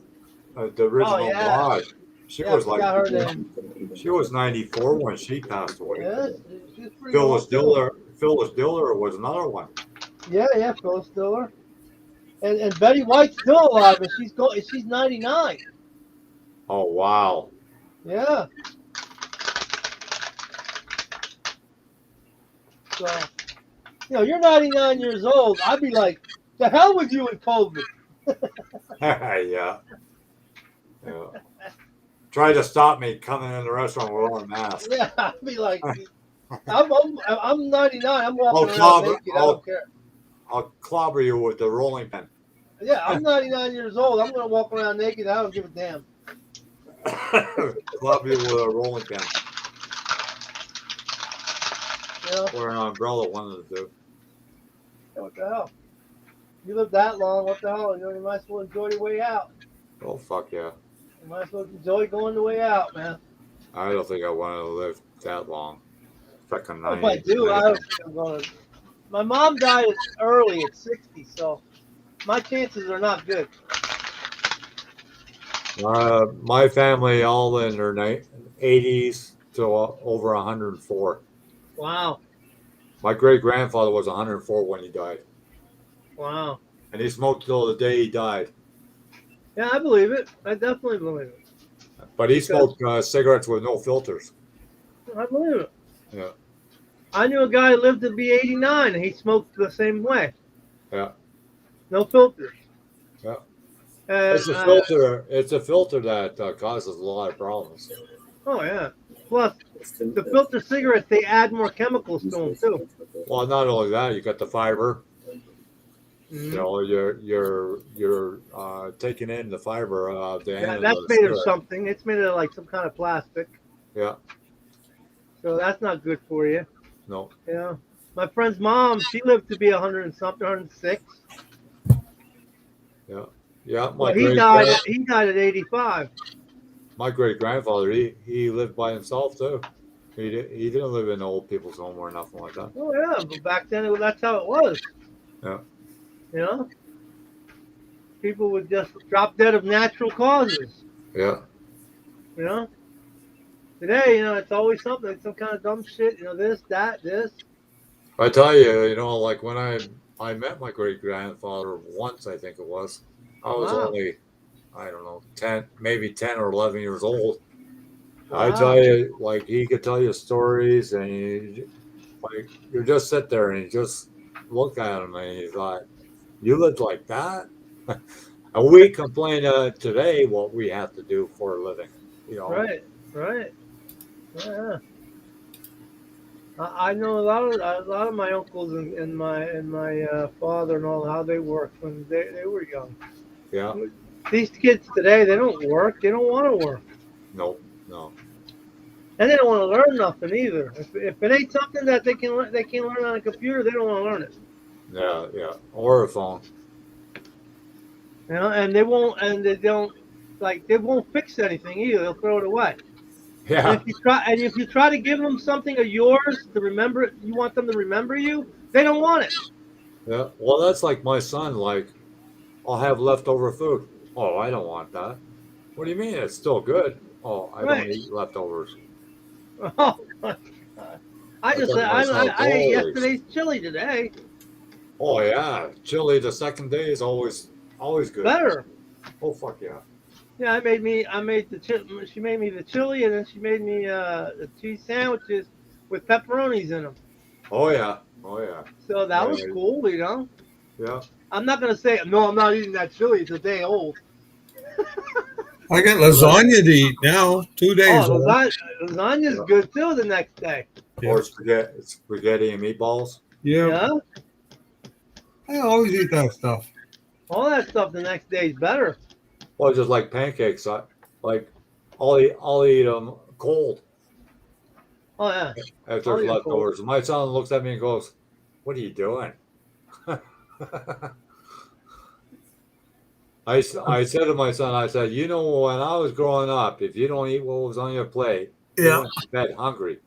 the original Maud. She was I forgot her name. she was 94 when she passed away. Yeah, she's pretty Phyllis old, Diller. Phyllis Diller was another one. Yeah, Phyllis Diller. And Betty White's still alive, and she's 99. Oh wow. Yeah. So, you're 99 years old. I'd be like, the hell with you and COVID. Yeah. Try to stop me coming in the restaurant wearing a mask. Yeah, I'd be like, I'm 99. I'm walking around naked. I don't care. I'll clobber you with the rolling pin. Yeah, I'm 99 years old. I'm gonna walk around naked. I don't give a damn. Clobber you with a rolling pin. Yeah. Or an umbrella, one of the two. What the hell? You live that long. What the hell? You might as well enjoy your way out. Oh fuck yeah. You might as well enjoy going the way out, man. I don't think I want to live that long. Fucking 90. If I do, I don't think I'm going to. My mom died early at 60, so my chances are not good. My family all in their 80s to over 104. Wow. My great grandfather was 104 when he died. Wow. And he smoked till the day he died. Yeah, I believe it. I definitely believe it. But he smoked cigarettes with no filters. I believe it. Yeah. I knew a guy who lived to be 89, and he smoked the same way. Yeah. No filters. Yeah. It's a filter. It's a filter that causes a lot of problems. Oh yeah. Plus, the filter cigarettes, they add more chemicals to them too. Well, not only that, you got the fiber. Mm-hmm. You know, you're taking in the fiber. That's made of something. It's made of like some kind of plastic. Yeah. So that's not good for you. No. Yeah. My friend's mom, she lived to be 100 and something, 106. Yeah. Yeah. He died at 85. My great grandfather, he lived by himself too. He didn't live in old people's home or nothing like that. Oh yeah, but back then that's how it was. Yeah. You know, people would just drop dead of natural causes. Yeah. You know, today, it's always something, some kind of dumb shit. This, that, this. I tell you, like when I met my great grandfather once, I think it was. I was Wow. only, I don't know, 10, maybe 10 or 11 years old. I tell Wow. you, like he could tell you stories, and you just sit there and you just look at him, and you thought, you lived like that, and we complain today what we have to do for a living. You know, Right. Right. Yeah. I know a lot of my uncles and my father and all how they worked when they were young. yeah, These kids today, they don't work. They don't want to work, no, no, and they don't want to learn nothing either. If it ain't something that they can learn on a computer, they don't want to learn it. yeah, yeah, or a phone. You know, and they won't fix anything either. They'll throw it away. And Yeah, if you try to give them something of yours to remember, you want them to remember you, they don't want it. yeah. Well, that's like my son. Like, I'll have leftover food. Oh, I don't want that. What do you mean? It's still good. Oh, I don't Right. eat leftovers. Oh my God. I I just thought to myself, I ate holy, yesterday's chili today. oh yeah, chili the second day is always good. Better. Oh fuck yeah. Yeah, I made she made me the chili, and then she made me the cheese sandwiches with pepperonis in them. Oh yeah. Oh yeah. So that was I, cool, you know. yeah. I'm not gonna say no. I'm not eating that chili. It's a day old. I got lasagna to eat now. 2 days Oh, old. lasagna's Yeah. good too the next day. Yeah. Or spaghetti and meatballs. Yeah. Yeah, I always eat that stuff. all that stuff the next day is better. Well, just like pancakes. Like I'll eat them cold Oh yeah, if I'll there's eat it cold. leftovers. My son looks at me and goes, "What are you doing?" I said to my son, I said, when I was growing up, if you don't eat what was on your plate, you Yeah. went to bed hungry.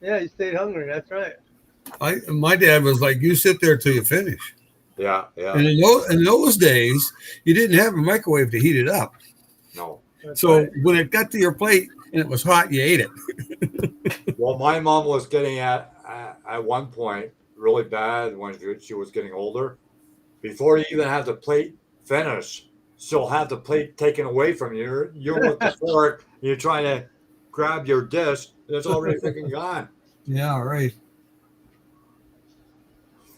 Yeah, you stayed hungry. That's right. My dad was like, you sit there till you finish. Yeah, yeah. And in those days, you didn't have a microwave to heat it up. No. That's So right. when it got to your plate and it was hot, you ate it. Well, my mom was getting at one point really bad when she was getting older. Before you even have the plate finished, she'll have the plate taken away from you. You're with the fork, you're trying to grab your dish, and it's already freaking gone. Yeah, right.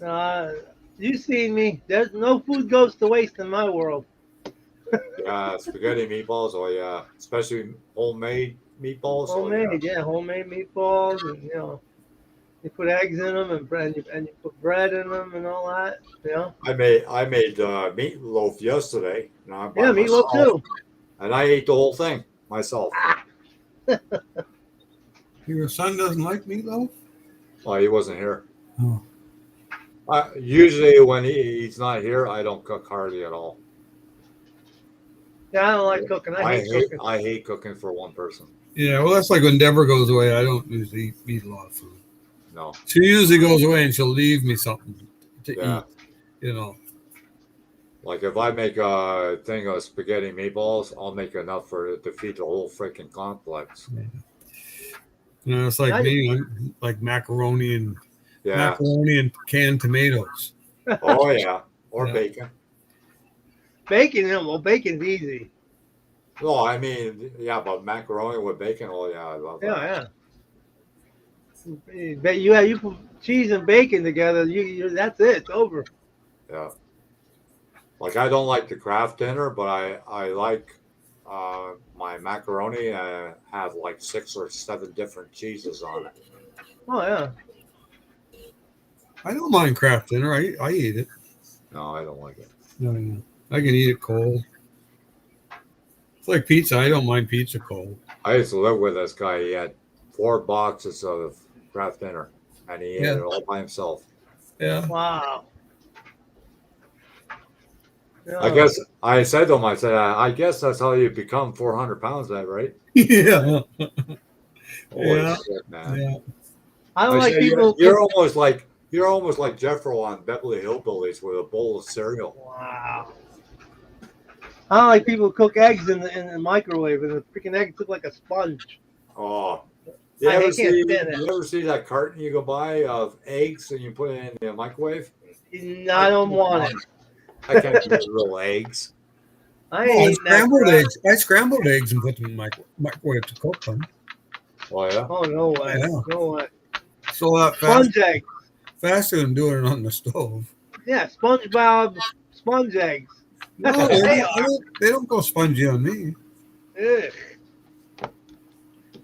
Uh, you seen me. There's no food goes to waste in my world. Yeah, spaghetti meatballs. Oh yeah, especially homemade meatballs. Oh yeah. Homemade meatballs, and you put eggs in them and you put bread in them and all that. I made meatloaf yesterday, by Yeah, meatloaf myself, too. and I ate the whole thing myself. Your son doesn't like meatloaf? Well, he wasn't here. Oh. Usually when he's not here, I don't cook hardly at all. Yeah, I don't like cooking. I hate cooking. I hate cooking for one person. Yeah, well, that's like when Deborah goes away. I don't usually eat a lot of food. No. She usually goes away and she'll leave me something to Yeah. eat, you know. Like if I make a thing of spaghetti meatballs, I'll make enough to feed the whole freaking complex. It's like me, I'm like macaroni and Yeah. canned tomatoes. Oh yeah. Or Yeah. bacon. Bacon, well, bacon's easy. No, I mean, yeah, but macaroni with bacon. Oh yeah, I love that. Yeah. You put cheese and bacon together. That's it. It's over. Yeah. Like I don't like the craft dinner, but I like my macaroni have like 6 or 7 different cheeses on it. Oh yeah. I don't mind Kraft dinner. I eat it. No, I don't like it. No. I can eat it cold. It's like pizza. I don't mind pizza cold. I used to live with this guy. He had 4 boxes of craft dinner, and he ate it all by himself. Yeah. Wow. I guess I said to him, I guess that's how you become 400 pounds, that right? Yeah. Holy Yeah. shit, man! Yeah. I don't like said, people. You're almost like Jeffro on Beverly Hillbillies with a bowl of cereal. Wow. I don't like people who cook eggs in the microwave, and the freaking eggs look like a sponge. Oh, You I ever can't see? stand that. You ever see that carton you go buy of eggs and you put it in the microwave? I don't want it. I can't do little eggs. I No, ain't I eating that scrambled crap. eggs. I scrambled eggs and put them in my microwave to cook them. Oh yeah. Oh no way. Yeah. No way. It's a lot fast, Sponge eggs. faster than doing it on the stove. Yeah, SpongeBob sponge eggs. That's No, what they are. they don't go spongy on me. Ugh. I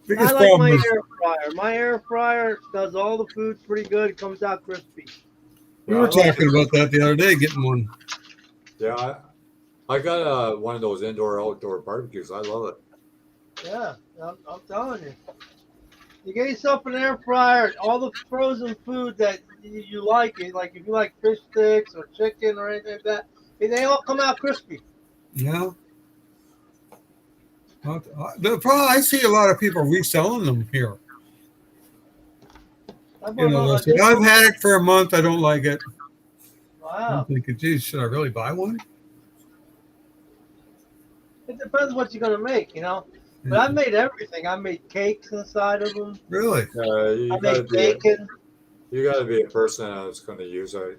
Biggest like problem my is air fryer. My air fryer does all the foods pretty good. It comes out crispy. we Yeah, were I like talking it. about that the other day, getting one. Yeah, I got one of those indoor-outdoor barbecues. I love it. Yeah, I'm telling you. You get yourself an air fryer. All the frozen food that you like, like if you like fish sticks or chicken or anything like that, they all come out crispy. Yeah. The problem, I see a lot of people reselling them here. I You bought know, a- they say, I've had it for a month. I don't like it. I'm Wow. thinking, geez, should I really buy one? It depends what you're gonna make, But I made everything. I made cakes inside of them. Really? You I gotta made be bacon. you gotta be a person that's going to use it.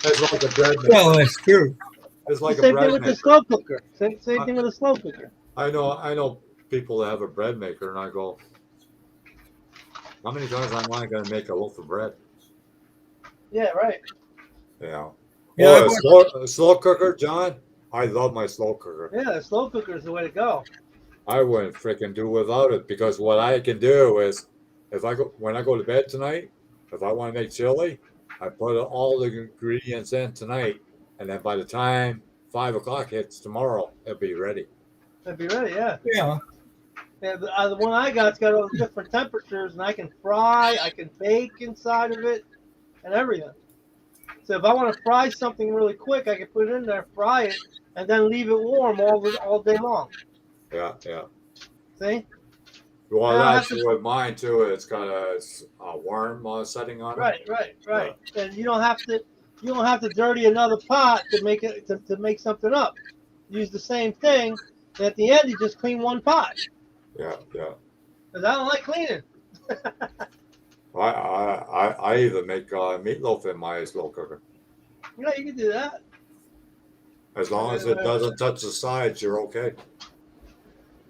It's like a bread Well, maker. that's true. It's The like a same thing bread with the maker. slow cooker. Same thing with the slow cooker. I know people that have a bread maker, and I go, how many times am I going to make a loaf of bread? Yeah, right. Yeah. Yeah, Oh, a slow cooker, John. I love my slow cooker. Yeah, the slow cooker is the way to go. I wouldn't freaking do without it because what I can do is, when I go to bed tonight, if I want to make chili, I put all the ingredients in tonight, and then by the time 5 o'clock hits tomorrow, it'll be ready. It'd be ready, yeah. yeah. Yeah, the one I got's got all the different temperatures, and I can fry, I can bake inside of it, and everything. So if I want to fry something really quick, I can put it in there, fry it, and then leave it warm all day long. Yeah, yeah. See? Well, I don't have actually, to- with mine too, it's got a warm setting on it. Right. And you don't have to dirty another pot to make it to make something up. Use the same thing. And at the end, you just clean one pot. Yeah, yeah. Because I don't like cleaning. I even make meatloaf in my slow cooker. Yeah, you can do that. As long as it doesn't touch the sides, you're okay.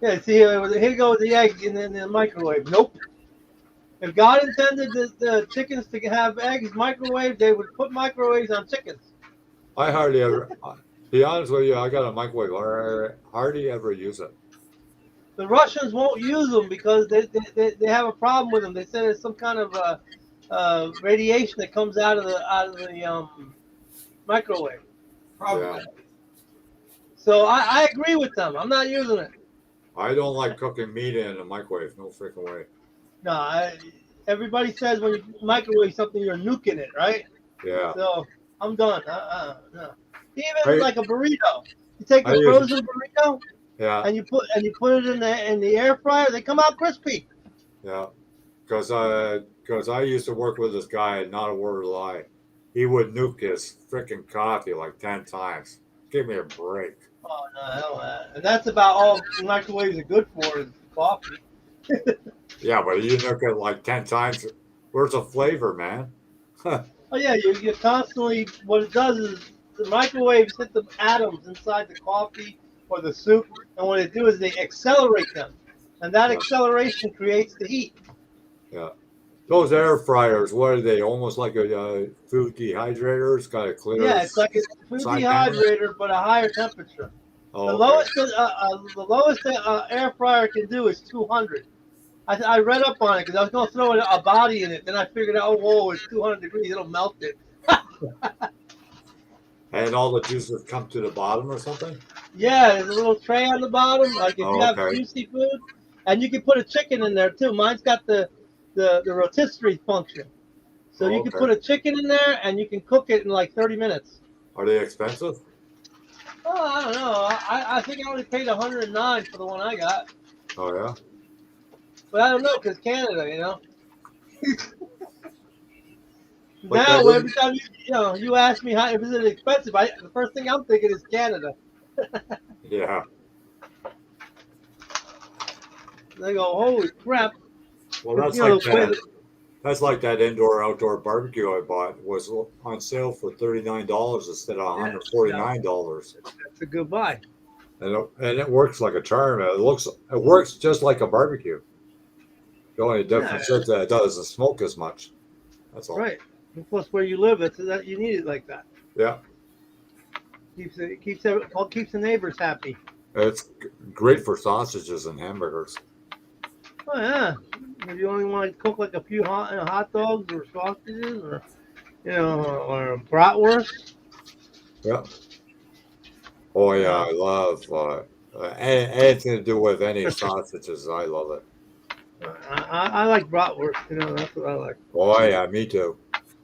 Yeah, see, here you go with the egg in the microwave. Nope. If God intended the chickens to have eggs microwave, they would put microwaves on chickens. I hardly ever, be honest with you, I got a microwave. I hardly ever use it. The Russians won't use them because they have a problem with them. They say there's some kind of radiation that comes out of the microwave. Yeah. So I agree with them. I'm not using it. I don't like cooking meat in a microwave. No freaking way. No, everybody says when you microwave something, you're nuking it, right? Yeah. So I'm done. No. Even like a burrito. You take a I use- frozen burrito Yeah. and you put it in the air fryer. They come out crispy. Yeah. Because I used to work with this guy, not a word of a lie. He would nuke his freaking coffee like 10 times. Give me a break. Oh no, hell that. And that's about all microwaves are good for is coffee. Yeah, but you nuke it like 10 times. Where's the flavor, man? Oh yeah, you constantly. What it does is the microwaves hit the atoms inside the coffee or the soup, and what they do is they accelerate them, and that acceleration creates the heat. Yeah. Those air fryers, what are they? Almost like a food dehydrator. It's got a clear. Yeah, it's like a food side dehydrator, but a higher temperature. Oh, The okay. lowest air fryer can do is 200. I read up on it because I was going to throw a body in it. Then I figured out, whoa, it's 200 degrees. It'll melt it. And all the juices come to the bottom or something? Yeah, there's a little tray on the bottom. Like if you have okay. juicy food, and you can put a chicken in there too. Mine's got the rotisserie function. So you can Okay. put a chicken in there and you can cook it in like 30 minutes. Are they expensive? Oh, I don't know. I think I only paid 109 for the one I got. Oh, yeah? But I don't know because Canada, But Now that every time you ask me how if it's expensive, the first thing I'm thinking is Canada. Yeah. They go, holy crap! Well, that's You know, like that. That's like that indoor-outdoor barbecue I bought was on sale for $39 instead of $149. that's a good buy. And it works like a charm. It works just like a barbecue. The only difference is that it doesn't smoke as much. That's all. Right. And plus, where you live, it's that you need it like that. Yeah, Keeps the neighbors happy. it's great for sausages and hamburgers. Oh yeah. If you only want to cook like a few hot dogs or sausages or or bratwurst. Yeah. Oh yeah, I love anything to do with any sausages. I love it. I like bratwurst. That's what I like. Oh yeah, me too.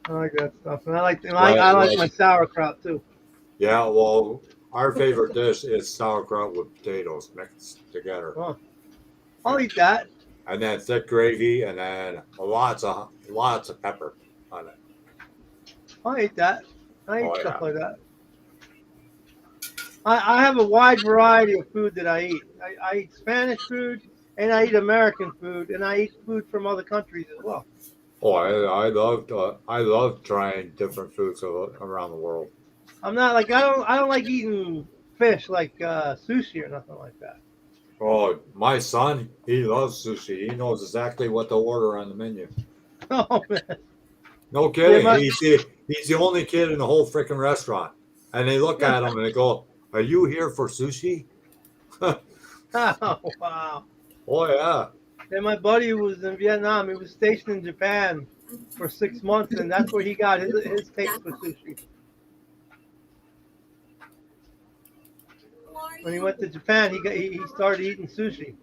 I like that stuff, and I like Like- my sauerkraut too. Yeah, well, our favorite dish is sauerkraut with potatoes mixed together, Oh, I'll eat that. and then thick gravy, and then lots of pepper on it. I'll eat that. I eat Oh, stuff yeah. like that. I have a wide variety of food that I eat. I eat Spanish food, and I eat American food, and I eat food from other countries as well. Oh, I love trying different foods around the world. I'm not like I don't like eating fish like sushi or nothing like that. Oh, my son, he loves sushi. He knows exactly what to order on the menu. Oh man. No kidding. Yeah, He's the only kid in the whole freaking restaurant, and they look at him and they go, "Are you here for sushi?" Oh wow. Oh yeah. And my buddy was in Vietnam. He was stationed in Japan for 6 months, and that's where he got his taste for sushi. When he went to Japan, he started eating sushi.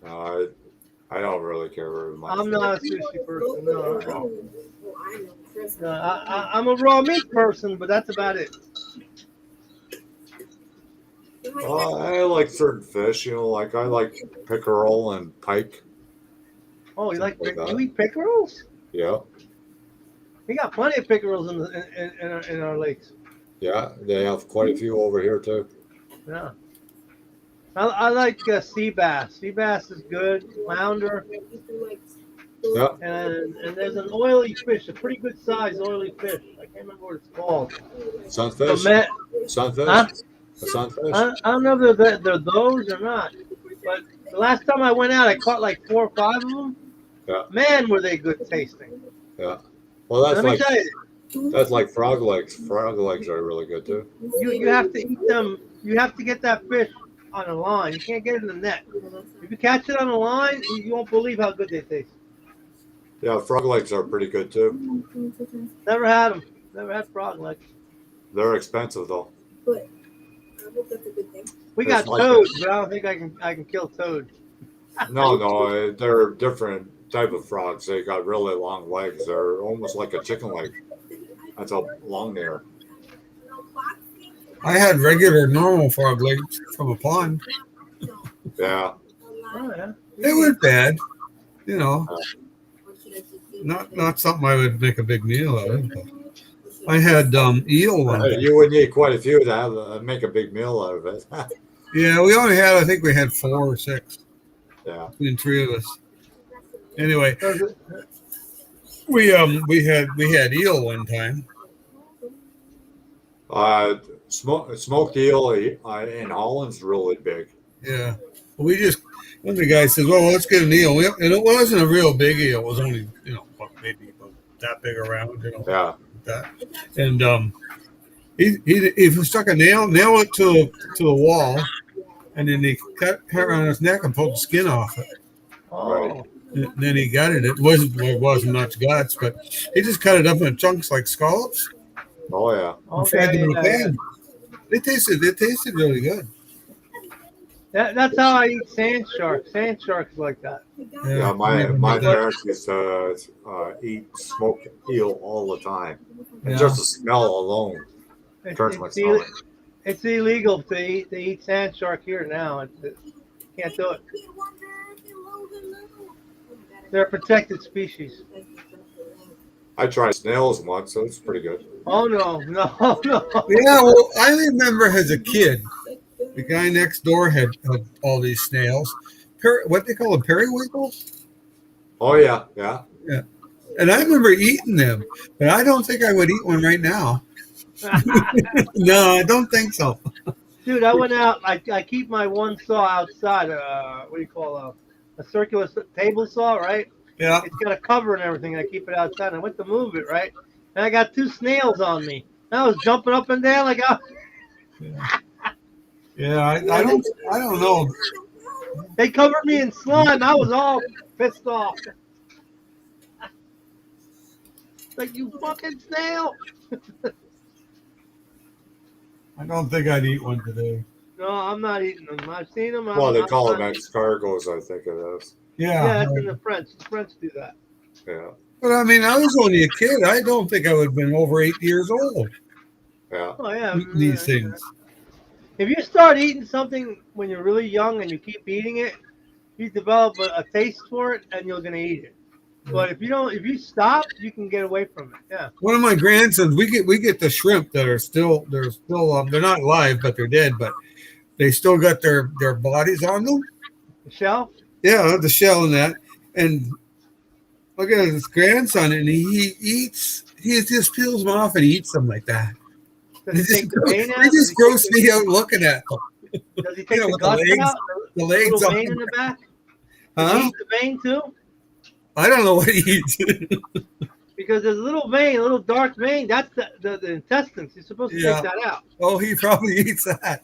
I don't really care very much. I'm not a sushi person. No. Oh, I know. Chris. No, I'm a raw meat person, but that's about it. I like certain fish, like I like pickerel and pike. Oh, you like Like that. you eat pickerels? Yeah, We got plenty of pickerels in our lakes. yeah, they have quite a few over here too. Yeah. I like sea bass. Sea bass is good. Flounder. Yeah, And there's an oily fish, a pretty good size oily fish. I can't remember what it's called. sunfish, But sunfish, Huh? a sunfish. I don't know if they're those or not. But the last time I went out, I caught like 4 or 5 of them. Yeah. Man, were they good tasting. Yeah, well, that's Let me like tell you, frog legs. Frog legs are really good too. you have to eat them. You have to get that fish on a line. You can't get it in the net. If you catch it on a line, you won't believe how good they taste. Yeah, frog legs are pretty good too. Never had them. Never had frog legs. They're expensive though. But I hope that's a good thing. We got It's like toads, but I don't think I can kill toad. No, they're different type of frogs. They got really long legs. They're almost like a chicken leg. That's how long they are. I had regular normal frog legs from a pond. Yeah. Oh yeah. They weren't bad, not something I would make a big meal out of. But I had eel one day. You would need quite a few to make a big meal out of it. Yeah, we only had, I think we had 4 or 6 Yeah. between 3 of us. Anyway, Does it- we had eel one time. Smoked eel in Holland's really big. Yeah, we just one of the guys says, "Well, let's get an eel," and it wasn't a real big eel. It was only maybe about that big around, Yeah. that. And he stuck a nail it to the wall, and then he cut around his neck and pulled the skin off it. Oh. And then he gutted it. It wasn't much guts, but he just cut it up in chunks like scallops Oh yeah. and fried them in a Okay, pan. It tasted really good. that's how I eat sand sharks. Sand sharks like that. Yeah. My parents used to eat smoked eel all the time. And Yeah. just the smell alone turns my stomach. It's illegal to eat sand shark here now. Can't do it. They're a protected species. I tried snails once, so it's pretty good. Oh no. Yeah, well, I remember as a kid, the guy next door had all these snails. What they call them, periwinkles? Oh yeah, yeah. And I remember eating them, but I don't think I would eat one right now. No, I don't think so. Dude, I went out. I keep my one saw outside. What do you call a circular table saw, right? Yeah. It's got a cover and everything. I keep it outside. And I went to move it, right? And I got 2 snails on me. And I was jumping up and down like, oh. Yeah, I don't know. They covered me in slime. I was all pissed off. Like, you fucking snail. I don't think I'd eat one today. No, I'm not eating them. I've seen them. Well, they call I'm them not- escargots, I think it is. Yeah. Yeah, that's in the French. The French do that. Yeah, But I mean, I was only a kid. I don't think I would have been over 8 years old yeah. Oh, yeah. eating these things. If you start eating something when you're really young and you keep eating it, you develop a taste for it and you're going to eat it. But if you stop, you can get away from it. Yeah. One of my grandsons, we get the shrimp that are still they're not live, but they're dead, but they still got their bodies on them. The shell? Yeah, the shell and that. And look at his grandson, and he just peels them off and eats them like that. Does he take the vein out? It just grosses me out looking at them. Does he take the with guts out? the The legs little on vein in the back? Does Huh? he eat the vein too? I don't know what he eats. Because there's a little vein, a little dark vein. That's the intestines. You're supposed to Yeah. take that out. Oh, he probably eats that.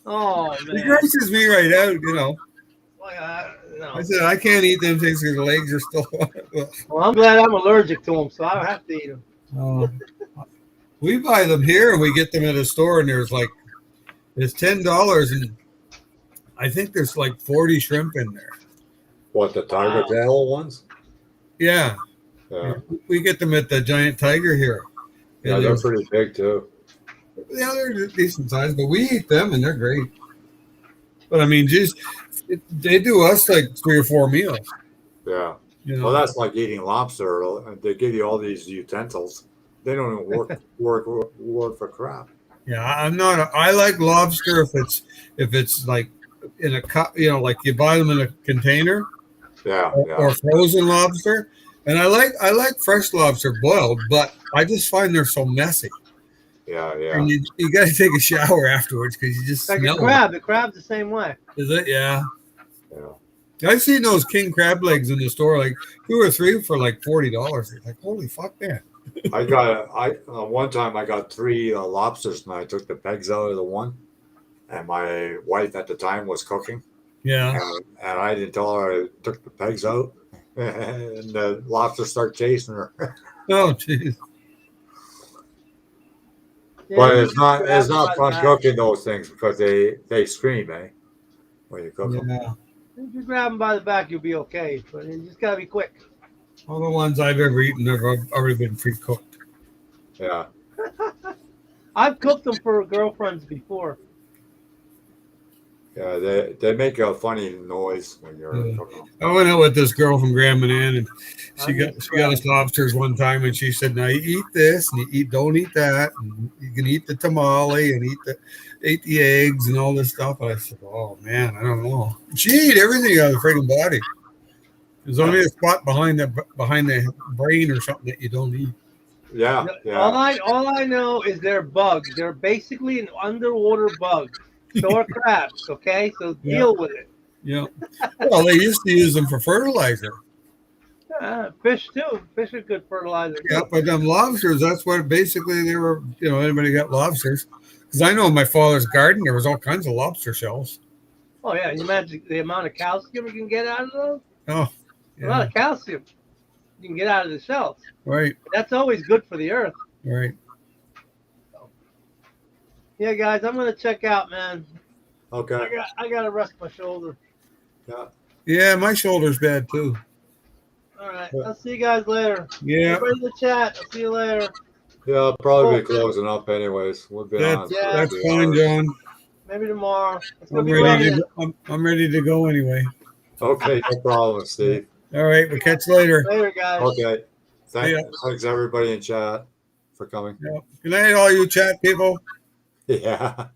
Oh, It man. grosses me right out, you know. No. I said I can't eat them things because the legs are still. Well, I'm glad I'm allergic to them, so I don't have to eat them. We buy them here and we get them at a store, and there's $10, and I think there's like 40 shrimp in there. What, the tiger tail ones? Yeah, Yeah, we get them at the Giant Tiger here. yeah, And they're pretty big too. yeah, they're decent size, but we eat them and they're great. But I mean, they do us like 3 or 4 meals. Yeah. You know? Well, that's like eating lobster. They give you all these utensils. They don't even work for crap. Yeah, I'm not. I like lobster if it's like in a cup, you know, like you buy them in a container, Yeah, or frozen lobster. And I like fresh lobster boiled, but I just find they're so messy. yeah. And you got to take a shower afterwards because you just Like a smell crab. The crab's the same way. it. Is it? Yeah. Yeah. I've seen those king crab legs in the store, like 2 or 3 for like $40. It's like, holy fuck, man. One time I got 3 lobsters and I took the pegs out of the one, and my wife at the time was cooking, Yeah. and I didn't tell her I took the pegs out, and the lobster started chasing her. Oh, jeez. But Yeah, it's not crabs fun like that. cooking those things because they scream, when you cook them. Yeah. If you grab them by the back, you'll be okay. But you just gotta be quick. All the ones I've ever eaten have already been pre-cooked. Yeah. I've cooked them for girlfriends before. Yeah, they make a funny noise when you're Yeah. cooking them. I went out with this girl from Grand Manan, and she I got us lobsters one time, and she said, "Now you eat this, and don't eat that, and you can eat the tamale and eat the eggs and all this stuff." And I said, "Oh man, I don't know." She ate everything out of the friggin' body. There's only a spot behind the brain or something that you don't eat. Yeah, All yeah. I know is they're bugs. They're basically an underwater bug. So are crabs, okay? So Yeah. deal with it. Yeah. Well, they used to use them for fertilizer. Fish too. Fish are good fertilizer. too. Yeah, but them lobsters, that's what basically they were, you know, anybody got lobsters. Because I know in my father's garden, there was all kinds of lobster shells. Oh yeah, you imagine the amount of calcium you can get out of those? Oh, A lot yeah. of calcium you can get out of the shells. Right, That's always good for the earth. right. Yeah, guys, I'm gonna check out, man. Okay. I gotta rest my shoulder. Yeah, my shoulder's bad too. All right, I'll see you guys later. Yeah, Everybody in the chat. I'll see you later. Yeah, I'll probably be closing up anyways. We'll be on. Yeah. that's for fine, 3 hours. John. Maybe tomorrow. It's gonna I'm be ready raining. I'm ready to go anyway. Okay, no problem, Steve. All right, we'll catch you later. Later, guys. Okay. Yeah. Thanks everybody in chat for coming. Yeah. Good night, all you chat people. Yeah.